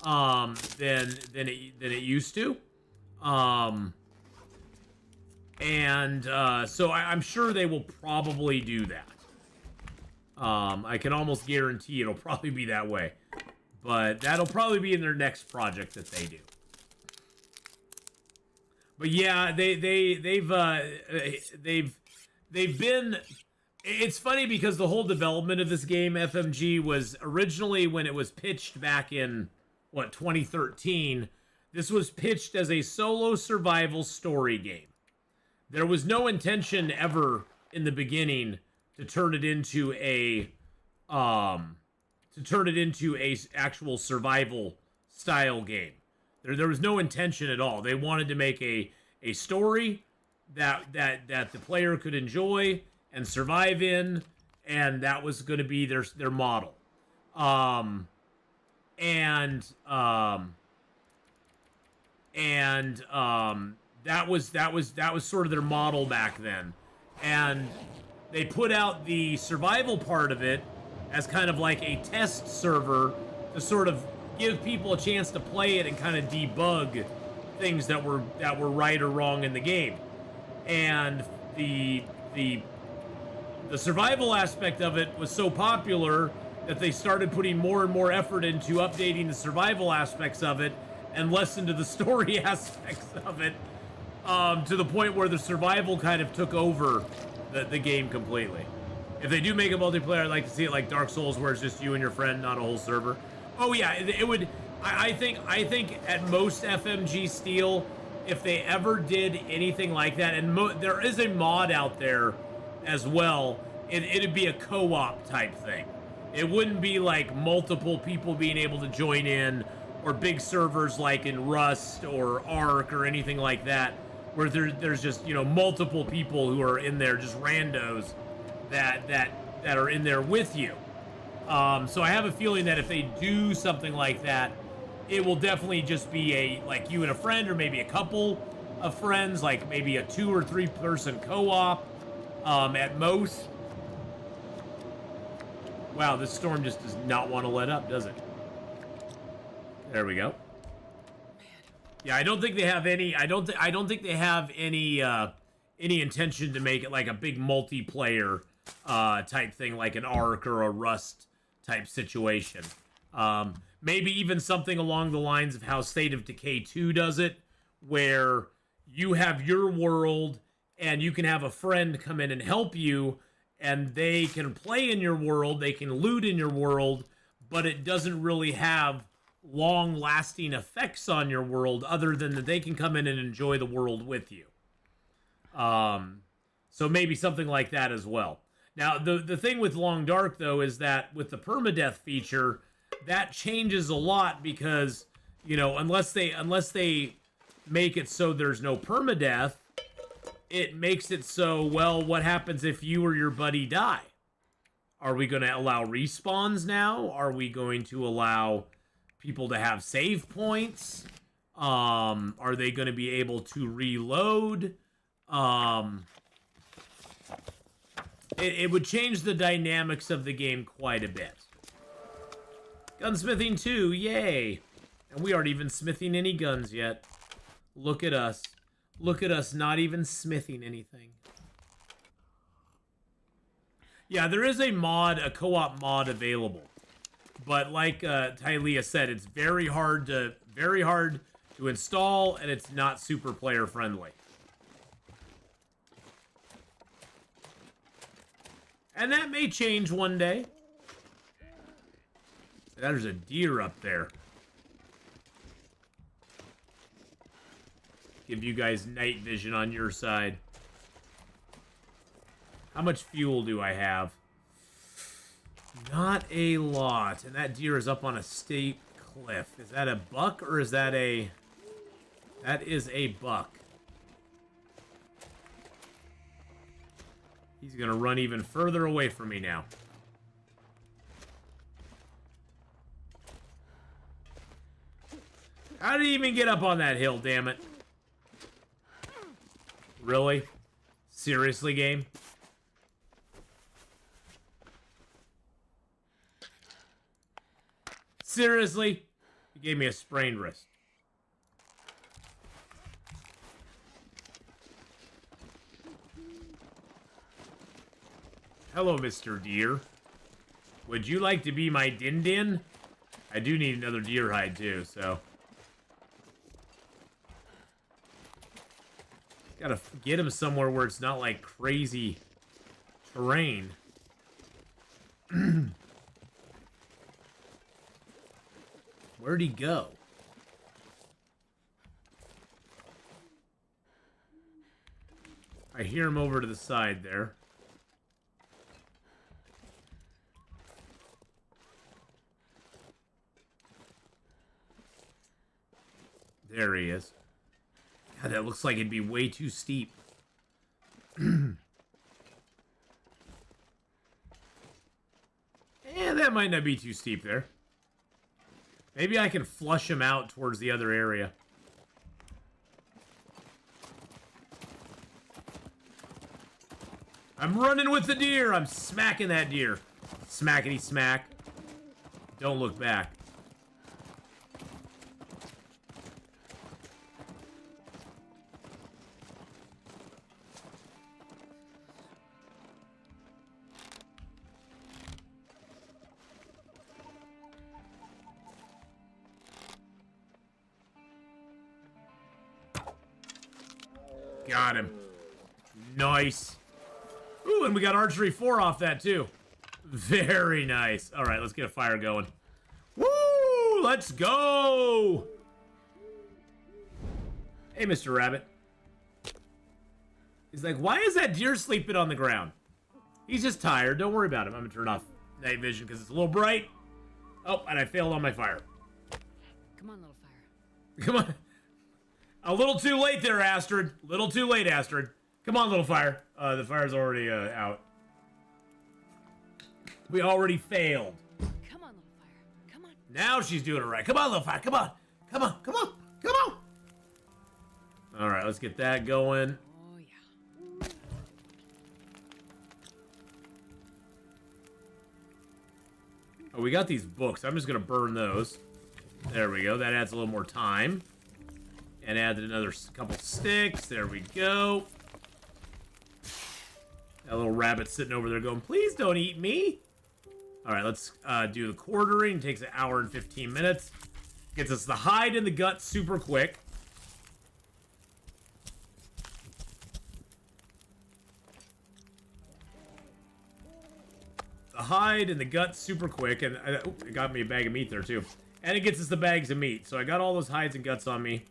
than it used to. So I'm sure they will probably do that. I can almost guarantee it'll probably be that way. But that'll probably be in their next project that they do. But yeah, they've been. It's funny because the whole development of this game, FMG, was originally when it was pitched back in 2013. This was pitched as a solo survival story game. There was no intention ever in the beginning to turn it into a actual survival style game. There was no intention at all. They wanted to make a story that the player could enjoy and survive in, and that was going to be their model. That was sort of their model back then. And they put out the survival part of it as kind of like a test server to sort of give people a chance to play it and kind of debug things that were right or wrong in the game. And the survival aspect of it was so popular that they started putting more and more effort into updating the survival aspects of it and less into the story aspects of it, to the point where the survival kind of took over the game completely. If they do make a multiplayer, I'd like to see it like Dark Souls, where it's just you and your friend, not a whole server. Oh yeah, it would. I think at most FMG Steel, if they ever did anything like that, and there is a mod out there as well, it'd be a co-op type thing. It wouldn't be like multiple people being able to join in, or big servers like in Rust or Ark or anything like that, where there's just, you know, multiple people who are in there, just randos that are in there with you. So I have a feeling that if they do something like that, it will definitely just be like you and a friend, or maybe a couple of friends, like maybe a 2 or 3 person co-op at most. Wow, this storm just does not want to let up, does it? There we go. Yeah, I don't think they have any. I don't think they have any intention to make it like a big multiplayer type thing, like an Ark or a Rust type situation. Maybe even something along the lines of how State of Decay 2 does it, where you have your world and you can have a friend come in and help you, and they can play in your world, they can loot in your world, but it doesn't really have long-lasting effects on your world other than that they can come in and enjoy the world with you. So maybe something like that as well. Now, the thing with Long Dark, though, is that with the permadeath feature, that changes a lot because, you know, unless they make it so there's no permadeath, it makes it so, well, what happens if you or your buddy die? Are we going to allow respawns now? Are we going to allow people to have save points? Are they going to be able to reload? It would change the dynamics of the game quite a bit. Gunsmithing 2, yay! And we aren't even smithing any guns yet. Look at us. Look at us not even smithing anything. Yeah, there is a mod, a co-op mod available. But like Tylea said, it's very hard to install, and it's not super player friendly. And that may change one day. There's a deer up there. Give you guys night vision on your side. How much fuel do I have? Not a lot. And that deer is up on a steep cliff. Is that a buck or is that a... That is a buck. He's gonna run even further away from me now. How did he even get up on that hill, damn it? Really? Seriously, game? Seriously? He gave me a sprained wrist. Hello, Mr. Deer. Would you like to be my din-din? I do need another deer hide, too, so... Gotta get him somewhere where it's not, like, crazy terrain. Where'd he go? I hear him over to the side there. There he is. God, that looks like it'd be way too steep. Yeah, that might not be too steep there. Maybe I can flush him out towards the other area. I'm running with the deer. I'm smacking that deer. Smackety smack. Don't look back. Got him. Nice. Ooh, and we got archery 4 off that too. Very nice. All right, let's get a fire going. Woo! Let's go! Hey, Mr. Rabbit. He's like, why is that deer sleeping on the ground? He's just tired. Don't worry about him. I'm going to turn off night vision because it's a little bright. Oh, and I failed on my fire. Come on, little fire. Come on. A little too late there, Astrid. Little too late, Astrid. Come on, little fire. The fire's already out. We already failed. Come on, little fire. Come on. Now she's doing it right. Come on, little fire. Come on. Come on. Come on. Come on. All right, let's get that going. Oh, yeah. Oh, we got these books. I'm just going to burn those. There we go. That adds a little more time. And added another couple sticks. There we go. That little rabbit sitting over there going, please don't eat me. All right, let's do the quartering. It takes an hour and 15 minutes. Gets us the hide and the gut super quick. The hide and the gut super quick. And it got me a bag of meat there too. And it gets us the bags of meat. So I got all those hides and guts on me.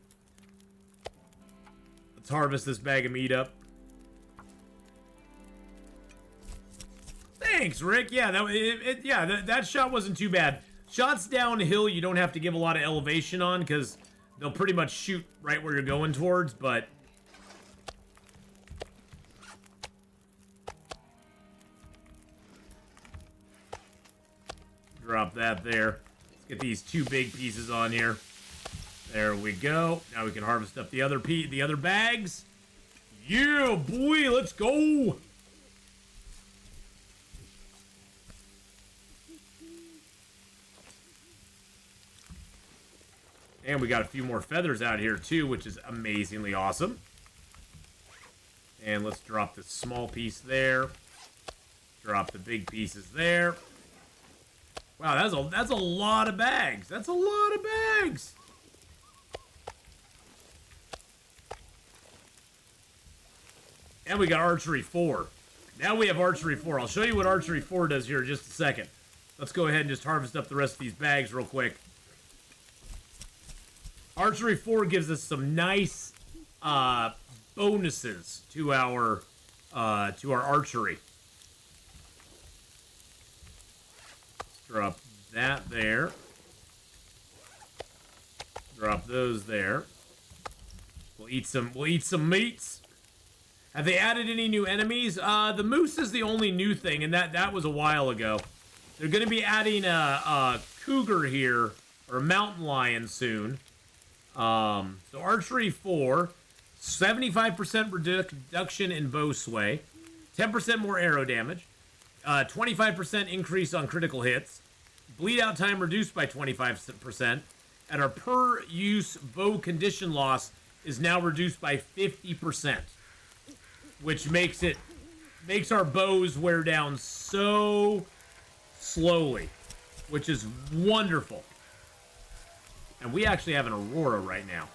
Let's harvest this bag of meat up. Thanks, Rick. Yeah, that shot wasn't too bad. Shots downhill, you don't have to give a lot of elevation on because they'll pretty much shoot right where you're going towards, but... Drop that there. Let's get these 2 big pieces on here. There we go. Now we can harvest up the other bags. Yeah, boy, let's go. And we got a few more feathers out here too, which is amazingly awesome. And let's drop this small piece there. Drop the big pieces there. Wow, that's a lot of bags. That's a lot of bags. And we got archery 4. Now we have archery 4. I'll show you what archery 4 does here in just a second. Let's go ahead and just harvest up the rest of these bags real quick. Archery 4 gives us some nice bonuses to our archery. Let's drop that there. Drop those there. We'll eat some meats. Have they added any new enemies? The moose is the only new thing, and that was a while ago. They're going to be adding a cougar here, or a mountain lion soon. So archery 4, 75% reduction in bow sway, 10% more arrow damage, 25% increase on critical hits, bleed out time reduced by 25%, and our per use bow condition loss is now reduced by 50%, which makes our bows wear down so slowly, which is wonderful. And we actually have an Aurora right now.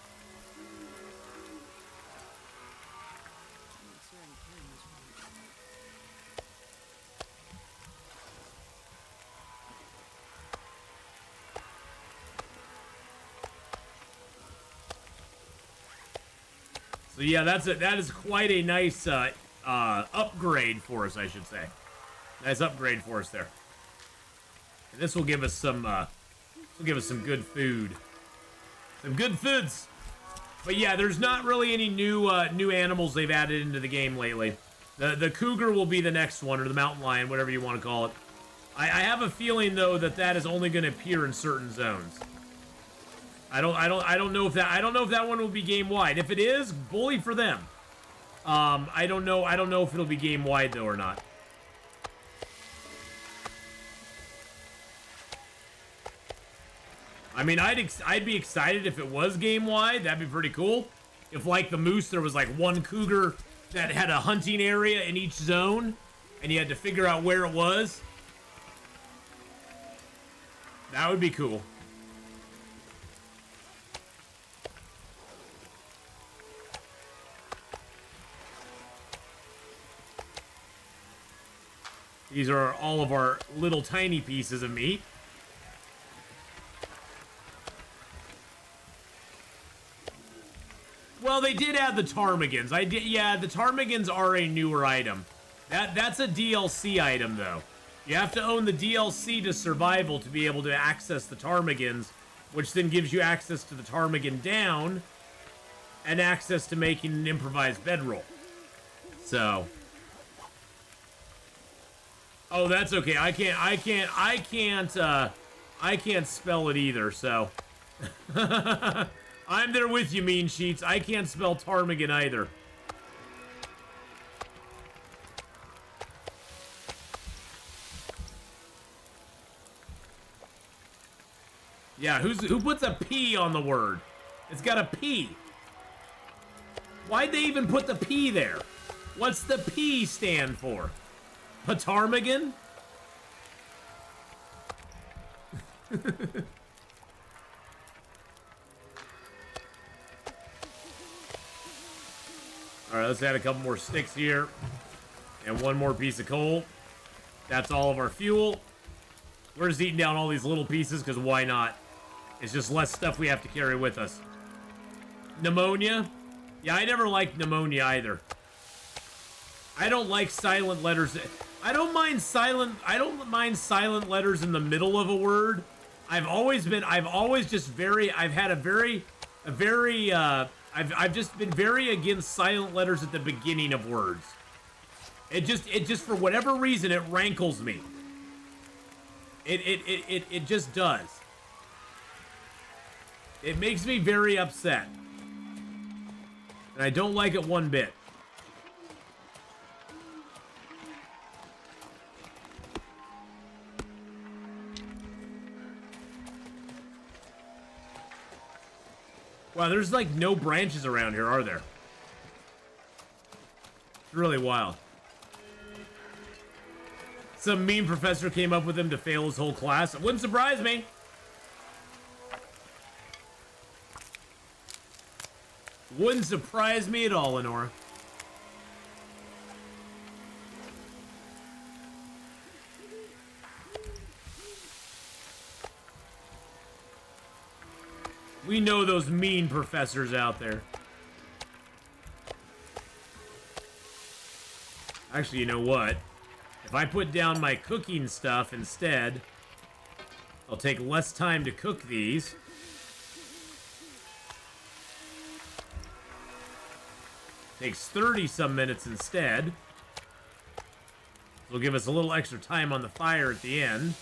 So yeah, that is quite a nice upgrade for us, I should say. Nice upgrade for us there. And this will give us some good food. Some good foods. But yeah, there's not really any new animals they've added into the game lately. The cougar will be the next one, or the mountain lion, whatever you want to call it. I have a feeling though that is only going to appear in certain zones. I don't know if that one will be game wide. If it is, bully for them. I don't know if it'll be game wide though or not. I mean, I'd be excited if it was game wide. That'd be pretty cool. If, like the moose, there was like one cougar that had a hunting area in each zone, and you had to figure out where it was. That would be cool. These are all of our little tiny pieces of meat. Well, they did add the ptarmigans. Yeah, the ptarmigans are a newer item. That's a DLC item, though. You have to own the DLC to Survival to be able to access the ptarmigans, which then gives you access to the ptarmigan down and access to making an improvised bedroll. So, oh, that's okay. I can't spell it either. So, I'm there with you, Mean Sheets. I can't spell ptarmigan either. Yeah, who puts a P on the word? It's got a P. Why'd they even put the P there? What's the P stand for? Ptarmigan? Alright, let's add a couple more sticks here. And one more piece of coal. That's all of our fuel. We're just eating down all these little pieces because why not? It's just less stuff we have to carry with us. Pneumonia? Yeah, I never liked pneumonia either. I don't like silent letters. I don't mind silent letters in the middle of a word. I've just been very against silent letters at the beginning of words. It just for whatever reason it rankles me. It just does. It makes me very upset. And I don't like it one bit. Wow, there's like no branches around here, are there? It's really wild. Some mean professor came up with him to fail his whole class. It wouldn't surprise me. Wouldn't surprise me at all, Lenora. We know those mean professors out there. Actually, you know what? If I put down my cooking stuff instead, I'll take less time to cook these. Takes 30-some minutes instead. It'll give us a little extra time on the fire at the end.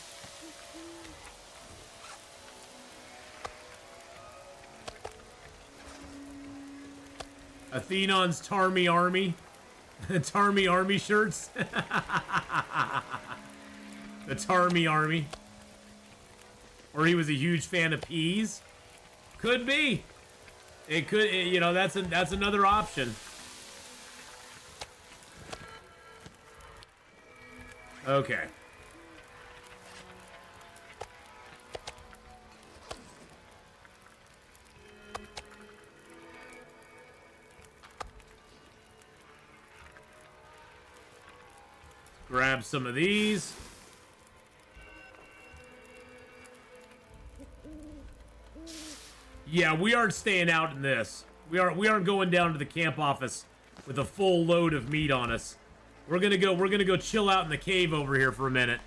Atheenon's Tarmy Army. Tarmy Army shirts. The Tarmy Army. Or he was a huge fan of peas. Could be. It could, you know, that's another option. Okay. Grab some of these. Yeah, we aren't staying out in this. We aren't going down to the camp office with a full load of meat on us. We're gonna go chill out in the cave over here for a minute.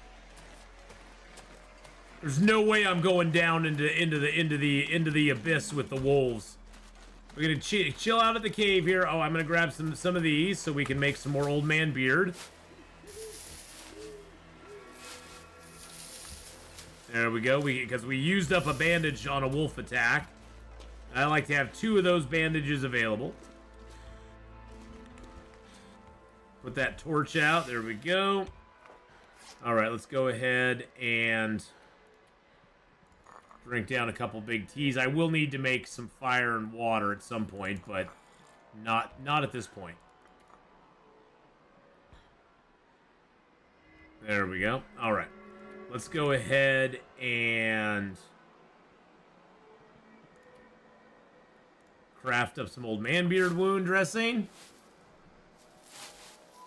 There's no way I'm going down into the abyss with the wolves. We're gonna chill out at the cave here. Oh, I'm gonna grab some of these so we can make some more old man beard. There we go. Because we used up a bandage on a wolf attack. I like to have 2 of those bandages available. Put that torch out. There we go. All right, let's go ahead and drink down a couple big teas. I will need to make some fire and water at some point, but not at this point. There we go. All right. Let's go ahead and craft up some old man beard wound dressing.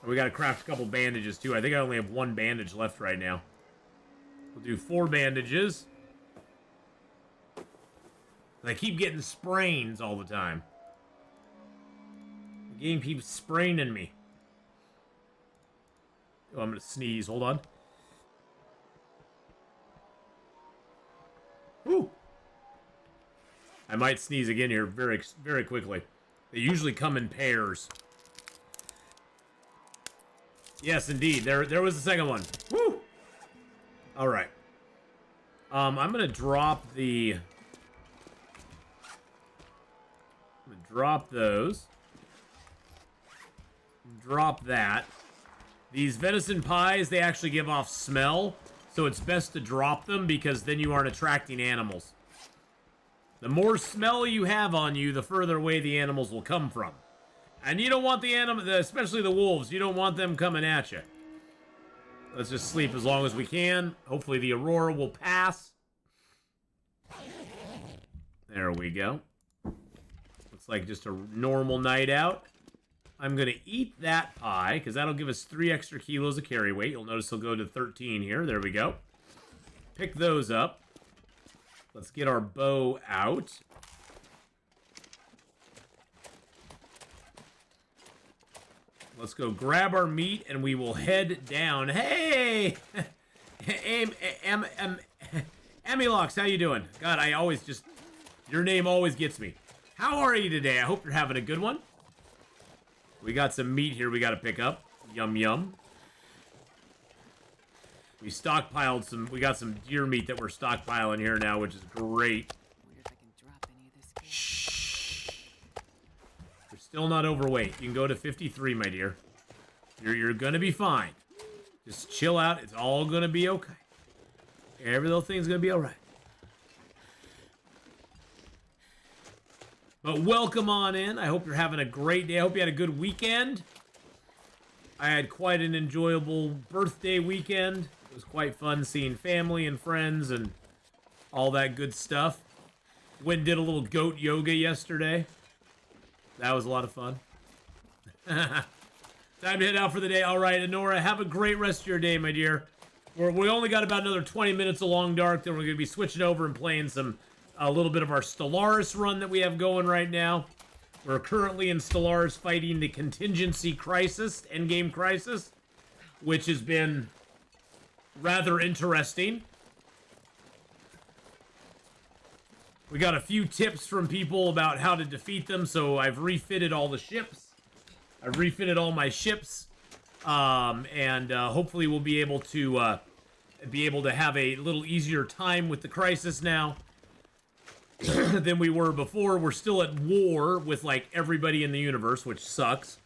We gotta craft a couple bandages, too. I think I only have 1 bandage left right now. We'll do 4 bandages. And I keep getting sprains all the time. The game keeps spraining me. Oh, I'm gonna sneeze. Hold on. Woo! I might sneeze again here very, very quickly. They usually come in pairs. Yes, indeed. There was the second one. Woo! All right. I'm gonna drop the. I'm gonna drop those. Drop that. These venison pies, they actually give off smell, so it's best to drop them because then you aren't attracting animals. The more smell you have on you, the further away the animals will come from. And you don't want the animal, especially the wolves, you don't want them coming at you. Let's just sleep as long as we can. Hopefully the aurora will pass. There we go. Looks like just a normal night out. I'm going to eat that pie, because that'll give us 3 extra kilos of carry weight. You'll notice he'll go to 13 here. There we go. Pick those up. Let's get our bow out. Let's go grab our meat, and we will head down. Hey! Amilox, how you doing? God, I always just... Your name always gets me. How are you today? I hope you're having a good one. We got some meat here we got to pick up. Yum, yum. We stockpiled some... We got some deer meat that we're stockpiling here now, which is great. Wonder if I can drop any of this food. Shh. You're still not overweight. You can go to 53, my dear. You're gonna be fine. Just chill out. It's all gonna be okay. Every little thing's gonna be alright. But welcome on in. I hope you're having a great day. I hope you had a good weekend. I had quite an enjoyable birthday weekend. It was quite fun seeing family and friends and all that good stuff. Went and did a little goat yoga yesterday. That was a lot of fun. Time to head out for the day. All right, Honora, have a great rest of your day, my dear. We only got about another 20 minutes of Long Dark. Then we're going to be switching over and playing a little bit of our Stellaris run that we have going right now. We're currently in Stellaris fighting the Contingency Crisis, Endgame Crisis, which has been rather interesting. We got a few tips from people about how to defeat them, so I've refitted all the ships. I've refitted all my ships, and hopefully we'll be able to have a little easier time with the Crisis now than we were before. We're still at war with, like, everybody in the universe, which sucks.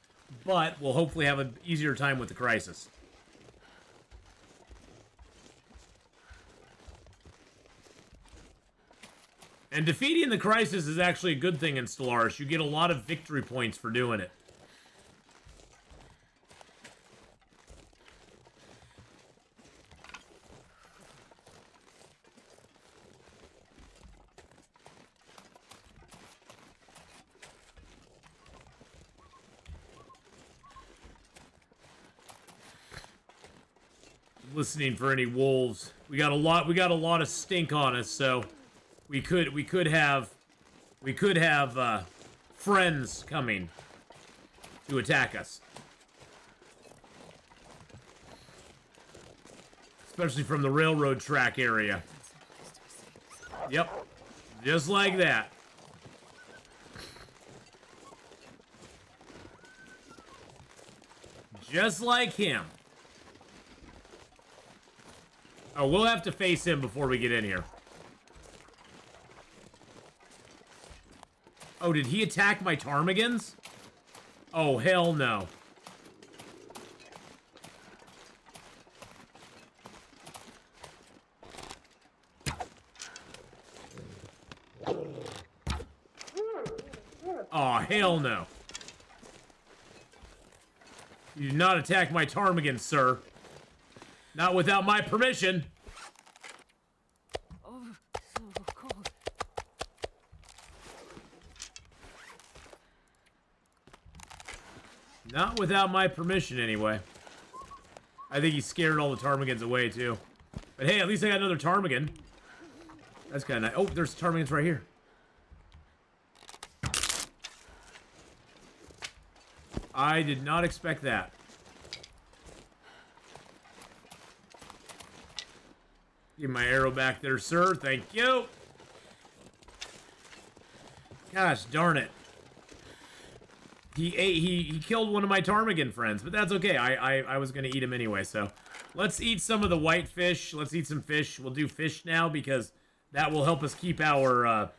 But we'll hopefully have an easier time with the Crisis. And defeating the Crisis is actually a good thing in Stellaris. You get a lot of victory points for doing it. Listening for any wolves. We got a lot of stink on us, so we could have friends coming to attack us. Especially from the railroad track area. Yep. Just like that. Just like him. Oh, we'll have to face him before we get in here. Oh, did he attack my ptarmigans? Oh, hell no. Oh, hell no. You did not attack my ptarmigans, sir. Not without my permission. Oh, so cold. Not without my permission, anyway. I think he scared all the ptarmigans away, too. But hey, at least I got another ptarmigan. That's kind of nice. Oh, there's ptarmigans right here. I did not expect that. Give my arrow back there, sir. Thank you. Gosh darn it. He killed one of my ptarmigan friends, but that's okay. I was going to eat him anyway, so. Let's eat some of the white fish. Let's eat some fish. We'll do fish now because that will help us keep our,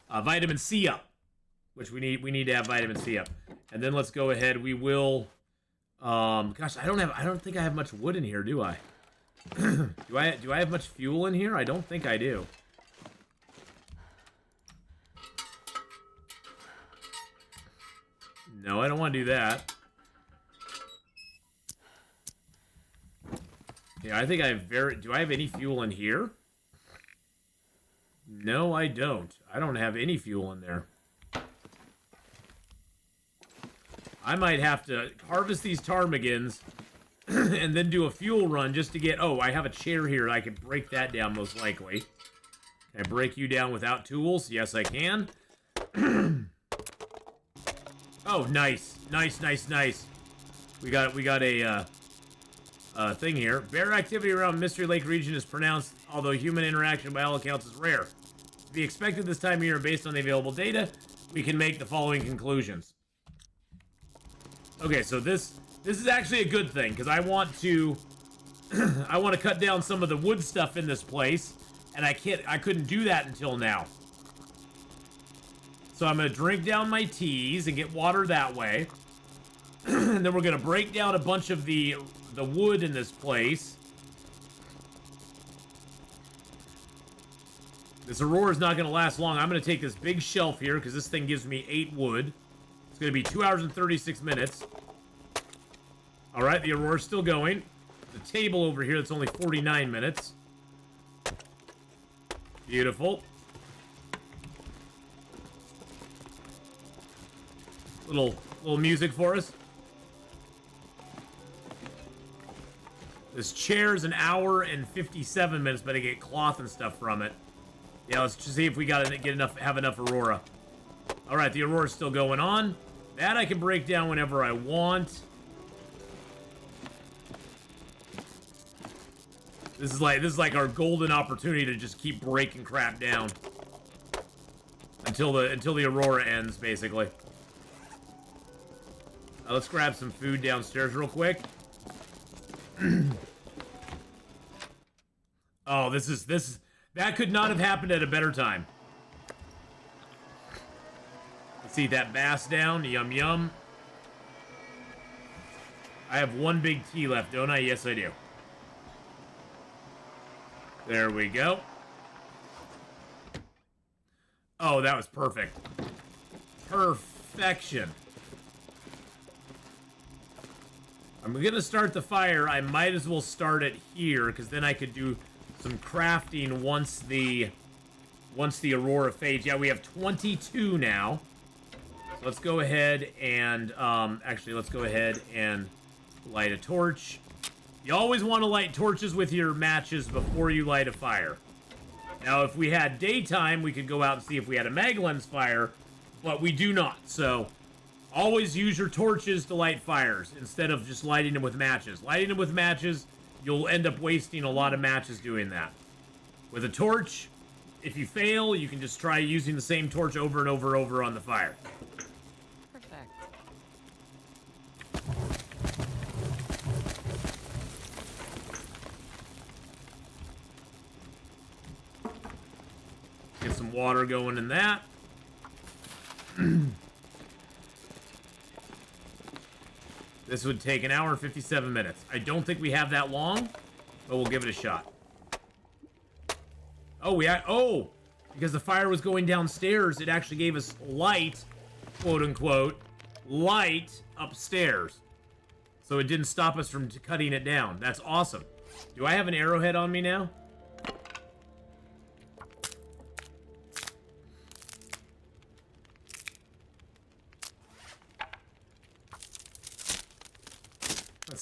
vitamin C up. Which we need to have vitamin C up. And then let's go ahead. We will, gosh, I don't think I have much wood in here, do I? Do I have much fuel in here? I don't think I do. No, I don't want to do that. Yeah, I think I have do I have any fuel in here? No, I don't. I don't have any fuel in there. I might have to harvest these ptarmigans and then do a fuel run just to get... Oh, I have a chair here. I can break that down most likely. Can I break you down without tools? Yes, I can. Oh, nice. Nice. We got a thing here. Bear activity around Mystery Lake region is pronounced, although human interaction by all accounts is rare. To be expected this time of year based on the available data, we can make the following conclusions. Okay, so this is actually a good thing, because I want to cut down some of the wood stuff in this place, and I couldn't do that until now. So I'm gonna drink down my teas and get water that way. And then we're gonna break down a bunch of the wood in this place. This Aurora's not gonna last long. I'm gonna take this big shelf here, because this thing gives me 8 wood. It's going to be 2 hours and 36 minutes. Alright, the Aurora's still going. The table over here, that's only 49 minutes. Beautiful. Little music for us. This chair's 1 hour and 57 minutes, but I get cloth and stuff from it. Yeah, let's just see if we have enough Aurora. Alright, the Aurora's still going on. That I can break down whenever I want. This is like our golden opportunity to just keep breaking crap down. Until the Aurora ends, basically. Let's grab some food downstairs real quick. Oh, that could not have happened at a better time. Let's eat that bass down. Yum, yum. I have 1 big tea left, don't I? Yes, I do. There we go. Oh, that was perfect. Perfection. I'm gonna start the fire. I might as well start it here, because then I could do some crafting once the Aurora fades. Yeah, we have 22 now. So let's go ahead and, actually, let's go ahead and light a torch. You always want to light torches with your matches before you light a fire. Now, if we had daytime, we could go out and see if we had a Maglens fire, but we do not. So, always use your torches to light fires instead of just lighting them with matches. Lighting them with matches, you'll end up wasting a lot of matches doing that. With a torch, if you fail, you can just try using the same torch over and over and over on the fire. Perfect. Get some water going in that. This would take 1 hour and 57 minutes. I don't think we have that long, but we'll give it a shot. Oh, because the fire was going downstairs, it actually gave us light, quote unquote, light upstairs. So it didn't stop us from cutting it down. That's awesome. Do I have an arrowhead on me now?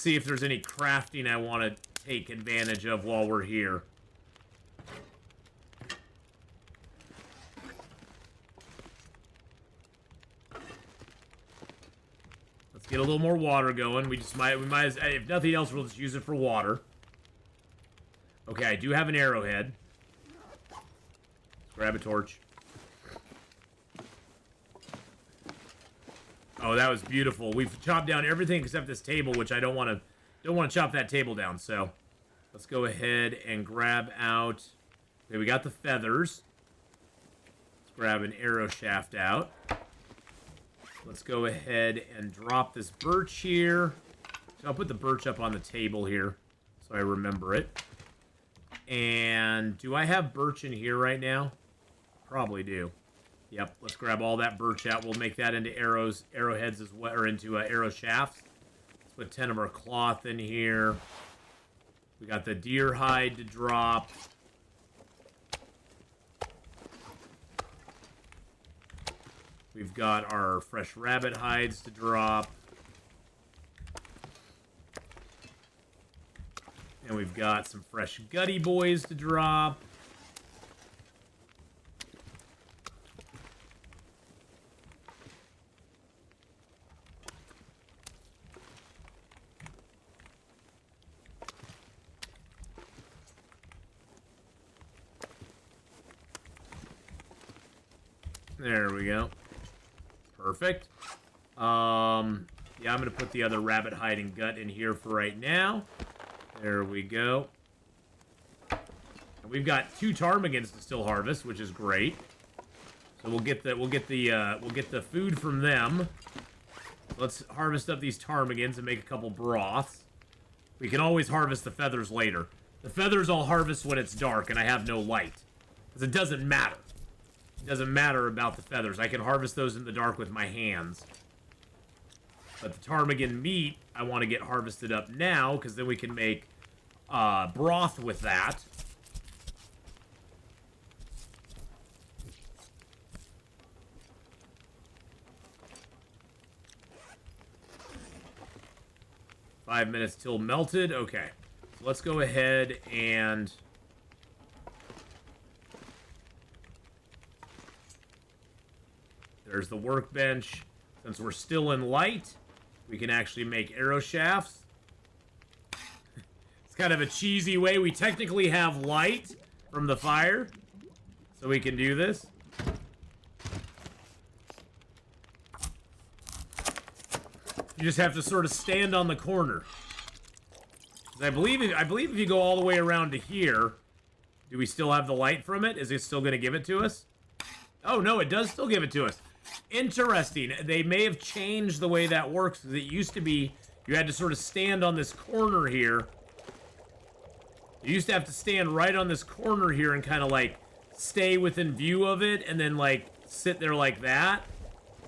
see if there's any crafting I want to take advantage of while we're here. Let's get a little more water going. We might as, if nothing else, we'll just use it for water. Okay, I do have an arrowhead. Let's grab a torch. Oh, that was beautiful. We've chopped down everything except this table, which I don't want to chop that table down. So let's go ahead and grab out. Okay, we got the feathers. Let's grab an arrow shaft out. Let's go ahead and drop this birch here. So I'll put the birch up on the table here so I remember it. And do I have birch in here right now? Probably do. Yep, let's grab all that birch out. We'll make that into arrowheads as well, or into arrow shafts. Let's put 10 of our cloth in here. We got the deer hide to drop. We've got our fresh rabbit hides to drop. And we've got some fresh gutty boys to drop. There we go. Perfect. Yeah, I'm going to put the other rabbit hide and gut in here for right now. There we go. And we've got 2 ptarmigans to still harvest, which is great. So we'll get the food from them. Let's harvest up these ptarmigans and make a couple broths. We can always harvest the feathers later. The feathers I'll harvest when it's dark and I have no light. Because it doesn't matter. It doesn't matter about the feathers. I can harvest those in the dark with my hands. But the ptarmigan meat, I want to get harvested up now, because then we can make broth with that. Five minutes till melted. Okay. So let's go ahead and... There's the workbench. Since we're still in light, we can actually make arrow shafts. It's kind of a cheesy way. We technically have light from the fire, so we can do this. You just have to sort of stand on the corner. I believe if you go all the way around to here, do we still have the light from it? Is it still going to give it to us? Oh, no, it does still give it to us. Interesting. They may have changed the way that works. It used to be you had to sort of stand on this corner here. You used to have to stand right on this corner here and kind of like stay within view of it and then like sit there like that.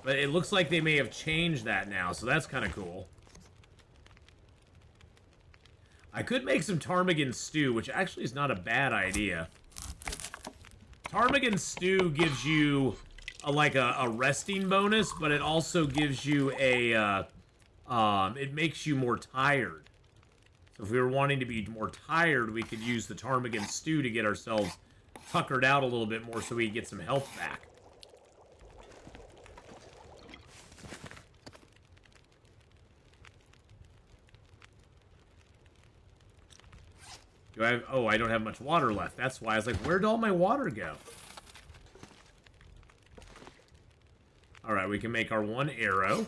But it looks like they may have changed that now, so that's kind of cool. I could make some ptarmigan stew, which actually is not a bad idea. Ptarmigan stew gives you a resting bonus, but it also gives you a, it makes you more tired. So if we were wanting to be more tired, we could use the ptarmigan stew to get ourselves tuckered out a little bit more so we get some health back. Do I have, oh, I don't have much water left. That's why I was like, where'd all my water go? Alright, we can make our 1 arrow.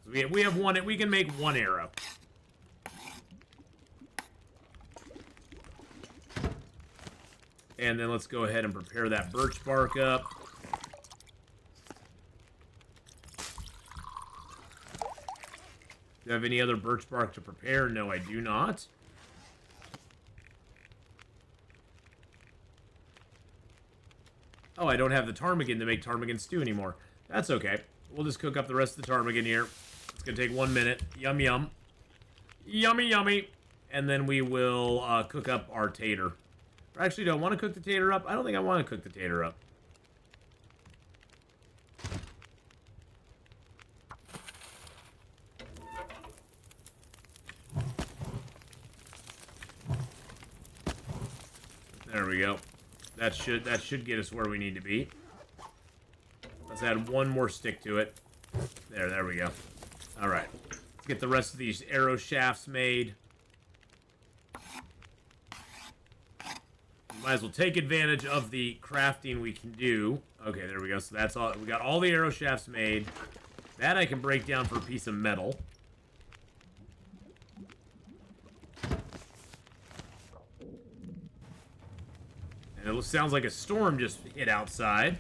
So we have one, we can make 1 arrow. And then let's go ahead and prepare that birch bark up. Do I have any other birch bark to prepare? No, I do not. Oh, I don't have the ptarmigan to make ptarmigan stew anymore. That's okay. We'll just cook up the rest of the ptarmigan here. It's going to take 1 minute. Yum, yum. Yummy, yummy. And then we will cook up our tater. Or actually, do I want to cook the tater up? I don't think I want to cook the tater up. There we go. That should get us where we need to be. Let's add one more stick to it. There we go. All right. Let's get the rest of these arrow shafts made. Might as well take advantage of the crafting we can do. Okay, there we go. So that's all. We got all the arrow shafts made. That I can break down for a piece of metal. And it sounds like a storm just hit outside.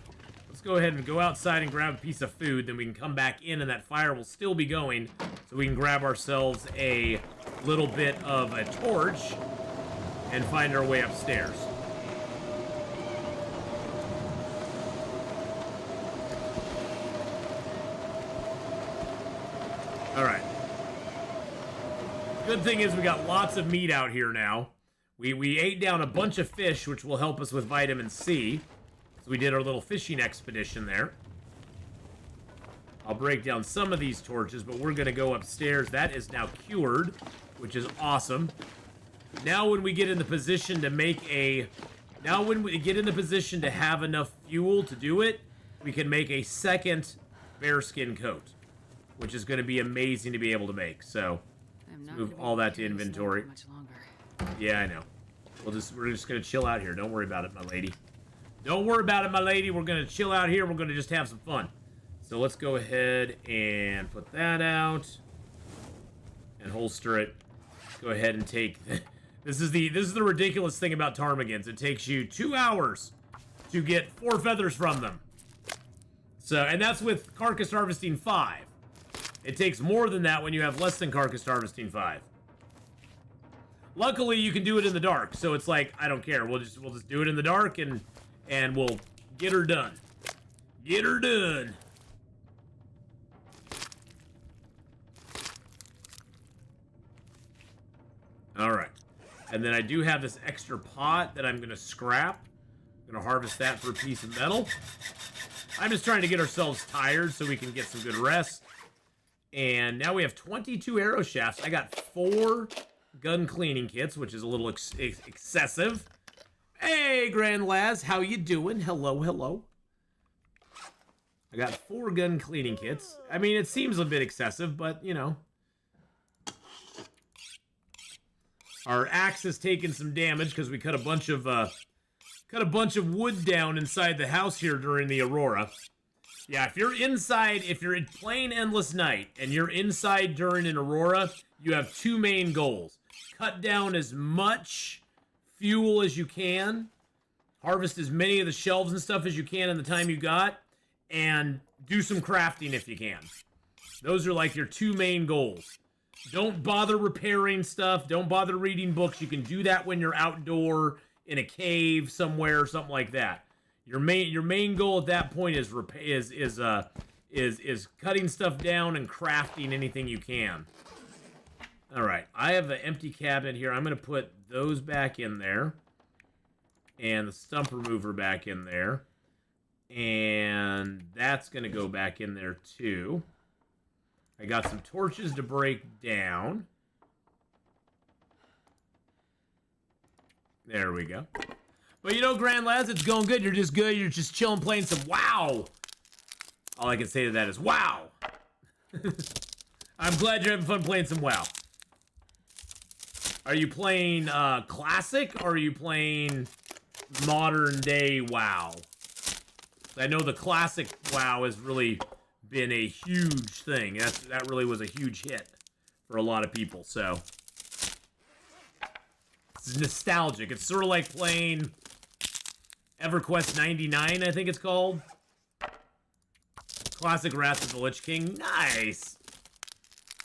Let's go ahead and go outside and grab a piece of food. Then we can come back in and that fire will still be going. So we can grab ourselves a little bit of a torch and find our way upstairs. Alright. Good thing is we got lots of meat out here now. We ate down a bunch of fish, which will help us with vitamin C. So we did our little fishing expedition there. I'll break down some of these torches, but we're going to go upstairs. That is now cured, which is awesome. Now when we get in the position to make a... Now when we get in the position to have enough fuel to do it, we can make a second bearskin coat, which is going to be amazing to be able to make. So, let's move all that to inventory. Much longer. Yeah, I know. We're just going to chill out here. Don't worry about it, my lady. Don't worry about it, my lady. We're going to chill out here. We're going to just have some fun. So let's go ahead and put that out and holster it. Go ahead and take... This is the ridiculous thing about ptarmigans. It takes you 2 hours to get 4 feathers from them. So, and that's with Carcass Harvesting 5. It takes more than that when you have less than Carcass Harvesting 5. Luckily, you can do it in the dark, so it's like, I don't care. We'll just do it in the dark and we'll get her done. Get her done. Alright. And then I do have this extra pot that I'm going to scrap. I'm going to harvest that for a piece of metal. I'm just trying to get ourselves tired so we can get some good rest. And now we have 22 arrow shafts. I got 4 gun cleaning kits, which is a little excessive. Hey, Grand Laz, how you doing? Hello, hello. I got 4 gun cleaning kits. I mean, it seems a bit excessive, but, you know. Our axe has taken some damage because we cut a bunch of wood down inside the house here during the Aurora. Yeah, if you're inside, if you're playing Endless Night and you're inside during an Aurora, you have 2 main goals. Cut down as much fuel as you can, harvest as many of the shelves and stuff as you can in the time you got, and do some crafting if you can. Those are like your 2 main goals. Don't bother repairing stuff. Don't bother reading books. You can do that when you're outdoor in a cave somewhere or something like that. Your main goal at that point is cutting stuff down and crafting anything you can. All right, I have an empty cabinet here. I'm going to put those back in there, and the stump remover back in there, and that's going to go back in there too. I got some torches to break down. There we go. But you know, Grand Lads, it's going good. You're just good. You're just chilling, playing some WoW. All I can say to that is WoW. I'm glad you're having fun playing some WoW. Are you playing Classic, or are you playing modern day WoW? I know the Classic WoW has really been a huge thing. That really was a huge hit for a lot of people, so it's nostalgic. It's sort of like playing EverQuest 99, I think it's called. Classic Wrath of the Lich King. Nice.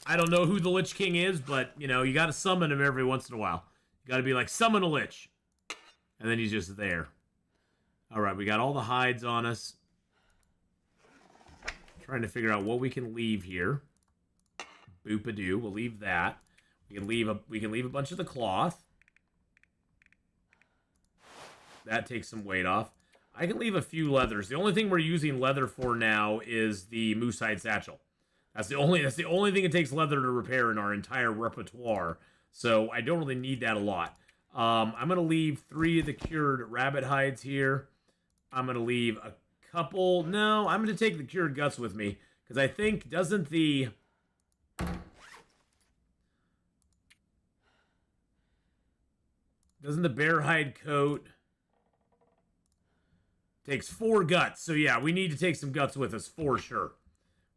I don't know who the Lich King is, but, you know, you gotta summon him every once in a while. You gotta be like, summon a Lich. And then he's just there. Alright, we got all the hides on us. Trying to figure out what we can leave here. Boop-a-doo. We'll leave that. We can leave a bunch of the cloth. That takes some weight off. I can leave a few leathers. The only thing we're using leather for now is the moose hide satchel. That's the only thing it takes leather to repair in our entire repertoire. So I don't really need that a lot. I'm going to leave 3 of the cured rabbit hides here. I'm going to leave a couple. No, I'm going to take the cured guts with me. Because I think, doesn't the bear hide coat takes 4 guts. So yeah, we need to take some guts with us for sure.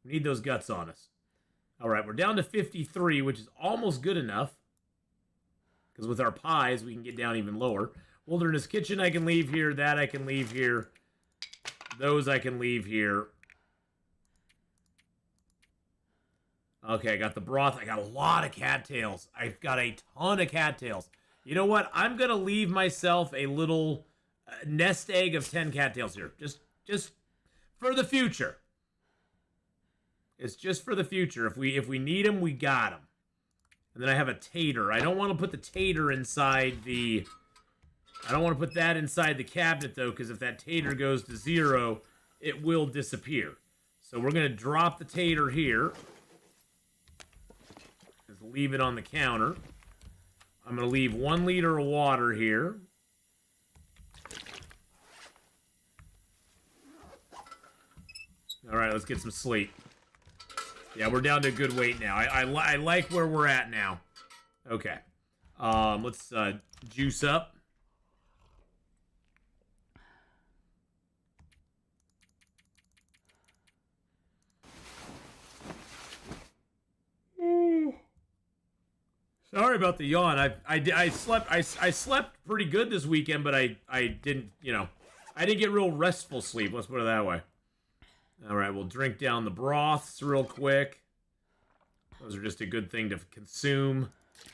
We need those guts on us. All right, we're down to 53, which is almost good enough. Because with our pies, we can get down even lower. Wilderness Kitchen I can leave here. That I can leave here. Those I can leave here. Okay, I got the broth. I got a lot of cattails. I've got a ton of cattails. You know what? I'm going to leave myself a little nest egg of 10 cattails here. Just for the future. It's just for the future. If we need them, we got them. And then I have a tater. I don't want to put the tater inside the... I don't want to put that inside the cabinet, though, because if that tater goes to 0, it will disappear. So we're going to drop the tater here. Just leave it on the counter. I'm going to leave 1 liter of water here. All right, let's get some sleep. Yeah, we're down to a good weight now. I like where we're at now. Okay. Let's juice up. Sorry about the yawn. I slept pretty good this weekend, but I didn't, I didn't get real restful sleep. Let's put it that way. All right, we'll drink down the broths real quick. Those are just a good thing to consume.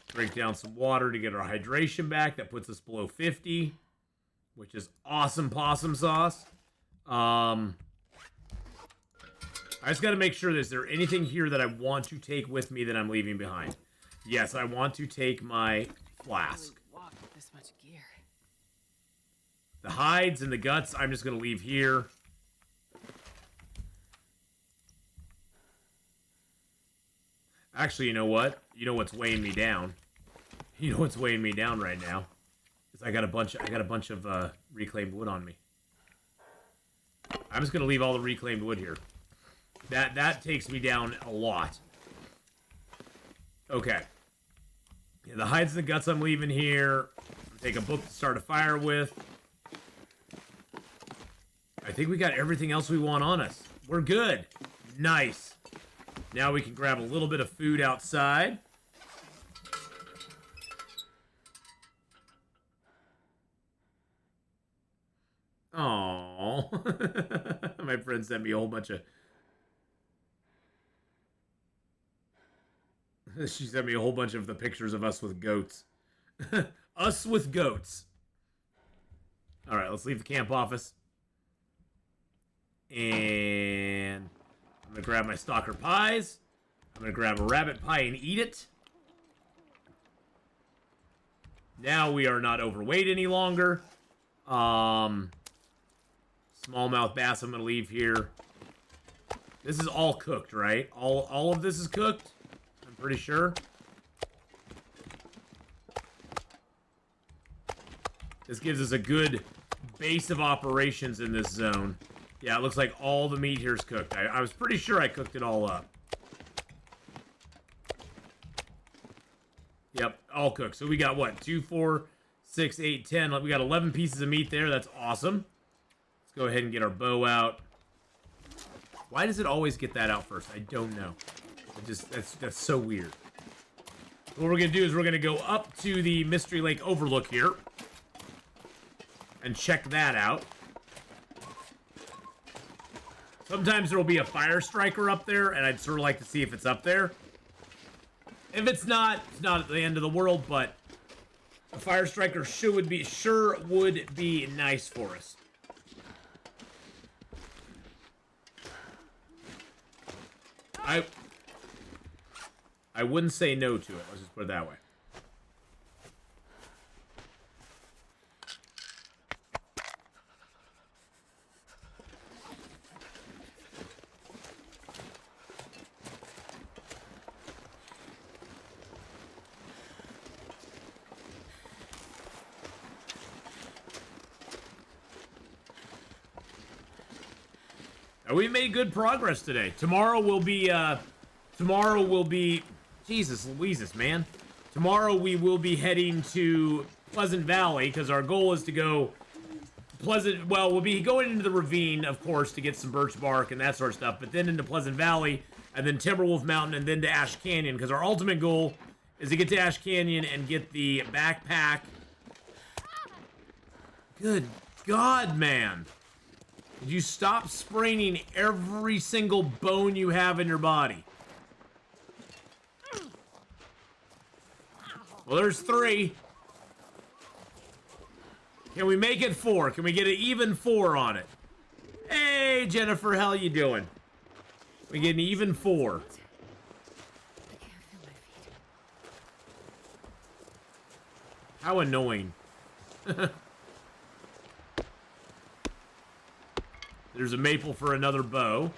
Drink down some water to get our hydration back. That puts us below 50, which is awesome possum sauce. I just got to make sure, is there anything here that I want to take with me that I'm leaving behind? Yes, I want to take my flask. Walk with this much gear. The hides and the guts, I'm just going to leave here. Actually, you know what? You know what's weighing me down? You know what's weighing me down right now? Is I got a bunch of reclaimed wood on me. I'm just gonna leave all the reclaimed wood here. That takes me down a lot. Okay. Yeah, the hides and the guts I'm leaving here. Take a book to start a fire with. I think we got everything else we want on us. We're good. Nice. Now we can grab a little bit of food outside. Aww. My friend sent me a whole bunch of... She sent me a whole bunch of the pictures of us with goats. Us with goats. Alright, let's leave the camp office. And... I'm going to grab my stalker pies. I'm going to grab a rabbit pie and eat it. Now we are not overweight any longer. Smallmouth bass I'm going to leave here. This is all cooked, right? All of this is cooked? I'm pretty sure. This gives us a good base of operations in this zone. Yeah, it looks like all the meat here is cooked. I was pretty sure I cooked it all up. Yep, all cooked. So we got what? 2, 4, 6, 8, 10. We got 11 pieces of meat there. That's awesome. Let's go ahead and get our bow out. Why does it always get that out first? I don't know. That's so weird. What we're going to do is we're going to go up to the Mystery Lake Overlook here. And check that out. Sometimes there will be a fire striker up there, and I'd sort of like to see if it's up there. If it's not at the end of the world, but a fire striker sure would be nice for us. I wouldn't say no to it. Let's just put it that way. we made good progress today. Tomorrow will be, Jesus Louises, man. Tomorrow we will be heading to Pleasant Valley, because our goal is to go we'll be going into the ravine, of course, to get some birch bark and that sort of stuff, but then into Pleasant Valley, and then Timberwolf Mountain, and then to Ash Canyon, because our ultimate goal is to get to Ash Canyon and get the backpack. Good God, man. Did you stop spraining every single bone you have in your body? Well, there's 3. Can we make it 4? Can we get an even 4 on it? Hey, Jennifer, how you doing? We get an even 4. I can't feel my feet. How annoying. There's a maple for another bow.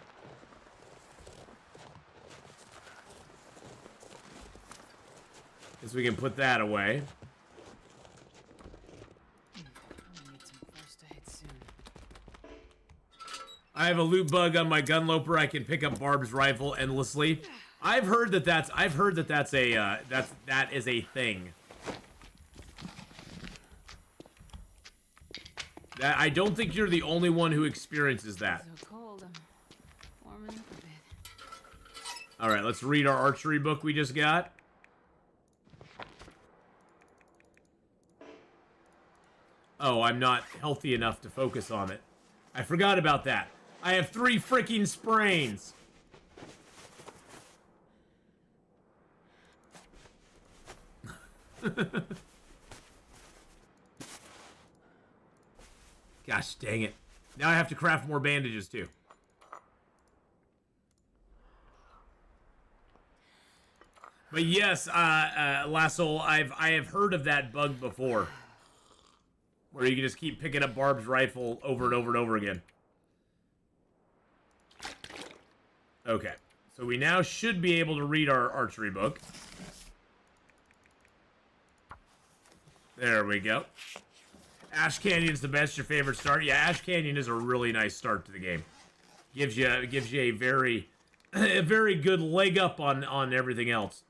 Guess we can put that away. I need some first aid soon. I have a loot bug on my Gunloper. I can pick up Barb's rifle endlessly. I've heard that that's a thing. I don't think you're the only one who experiences that. So cold, I'm warming up a bit. All right, let's read our archery book we just got. Oh, I'm not healthy enough to focus on it. I forgot about that. I have 3 freaking sprains. Gosh dang it. Now I have to craft more bandages too. But yes, Lasso, I have heard of that bug before. Where you can just keep picking up Barb's rifle over and over and over again. Okay. So we now should be able to read our archery book. There we go. Ash Canyon's the best, your favorite start. Yeah, Ash Canyon is a really nice start to the game. Gives you a very a very good leg up on everything else.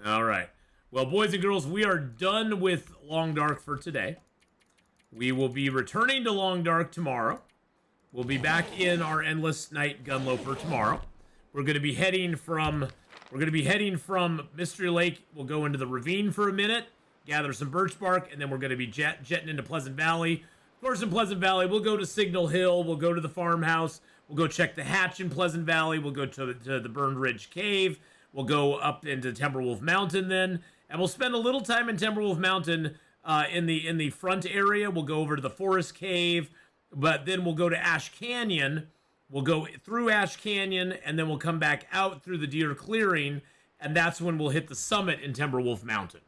All right. Well, boys and girls, we are done with Long Dark for today. We will be returning to Long Dark tomorrow. We'll be back in our Endless Night Gunloper tomorrow. We're going to be heading from Mystery Lake. We'll go into the ravine for a minute, gather some birch bark, and then we're going to be jetting into Pleasant Valley. Of course, in Pleasant Valley, we'll go to Signal Hill. We'll go to the farmhouse. We'll go check the hatch in Pleasant Valley. We'll go to the Burned Ridge Cave. We'll go up into Timberwolf Mountain then, and we'll spend a little time in Timberwolf Mountain in the front area. We'll go over to the Forest Cave, but then we'll go to Ash Canyon. We'll go through Ash Canyon, and then we'll come back out through the Deer Clearing, and that's when we'll hit the summit in Timberwolf Mountain.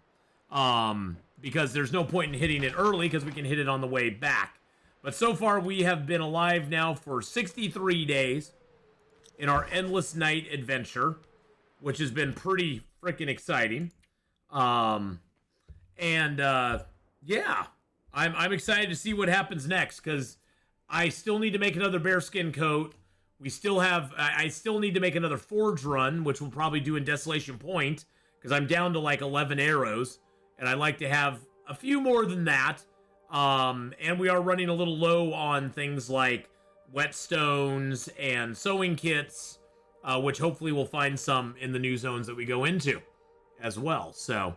Because there's no point in hitting it early, because we can hit it on the way back. But so far, we have been alive now for 63 days in our Endless Night adventure, which has been pretty freaking exciting. Yeah, I'm excited to see what happens next, because I still need to make another bearskin coat. I still need to make another forge run, which we'll probably do in Desolation Point, because I'm down to like 11 arrows, and I'd like to have a few more than that. And we are running a little low on things like whetstones and sewing kits, which hopefully we'll find some in the new zones that we go into as well. So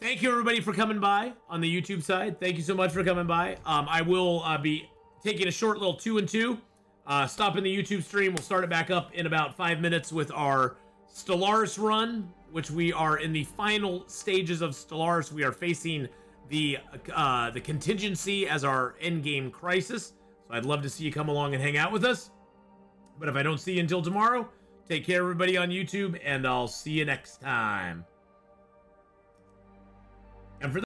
thank you everybody for coming by on the YouTube side. Thank you so much for coming by. I will be taking a short little 2 and 2. Stopping the YouTube stream. We'll start it back up in about 5 minutes with our Stellaris run, which we are in the final stages of Stellaris. We are facing the contingency as our endgame crisis. So I'd love to see you come along and hang out with us. But if I don't see you until tomorrow, take care everybody on YouTube, and I'll see you next time. And for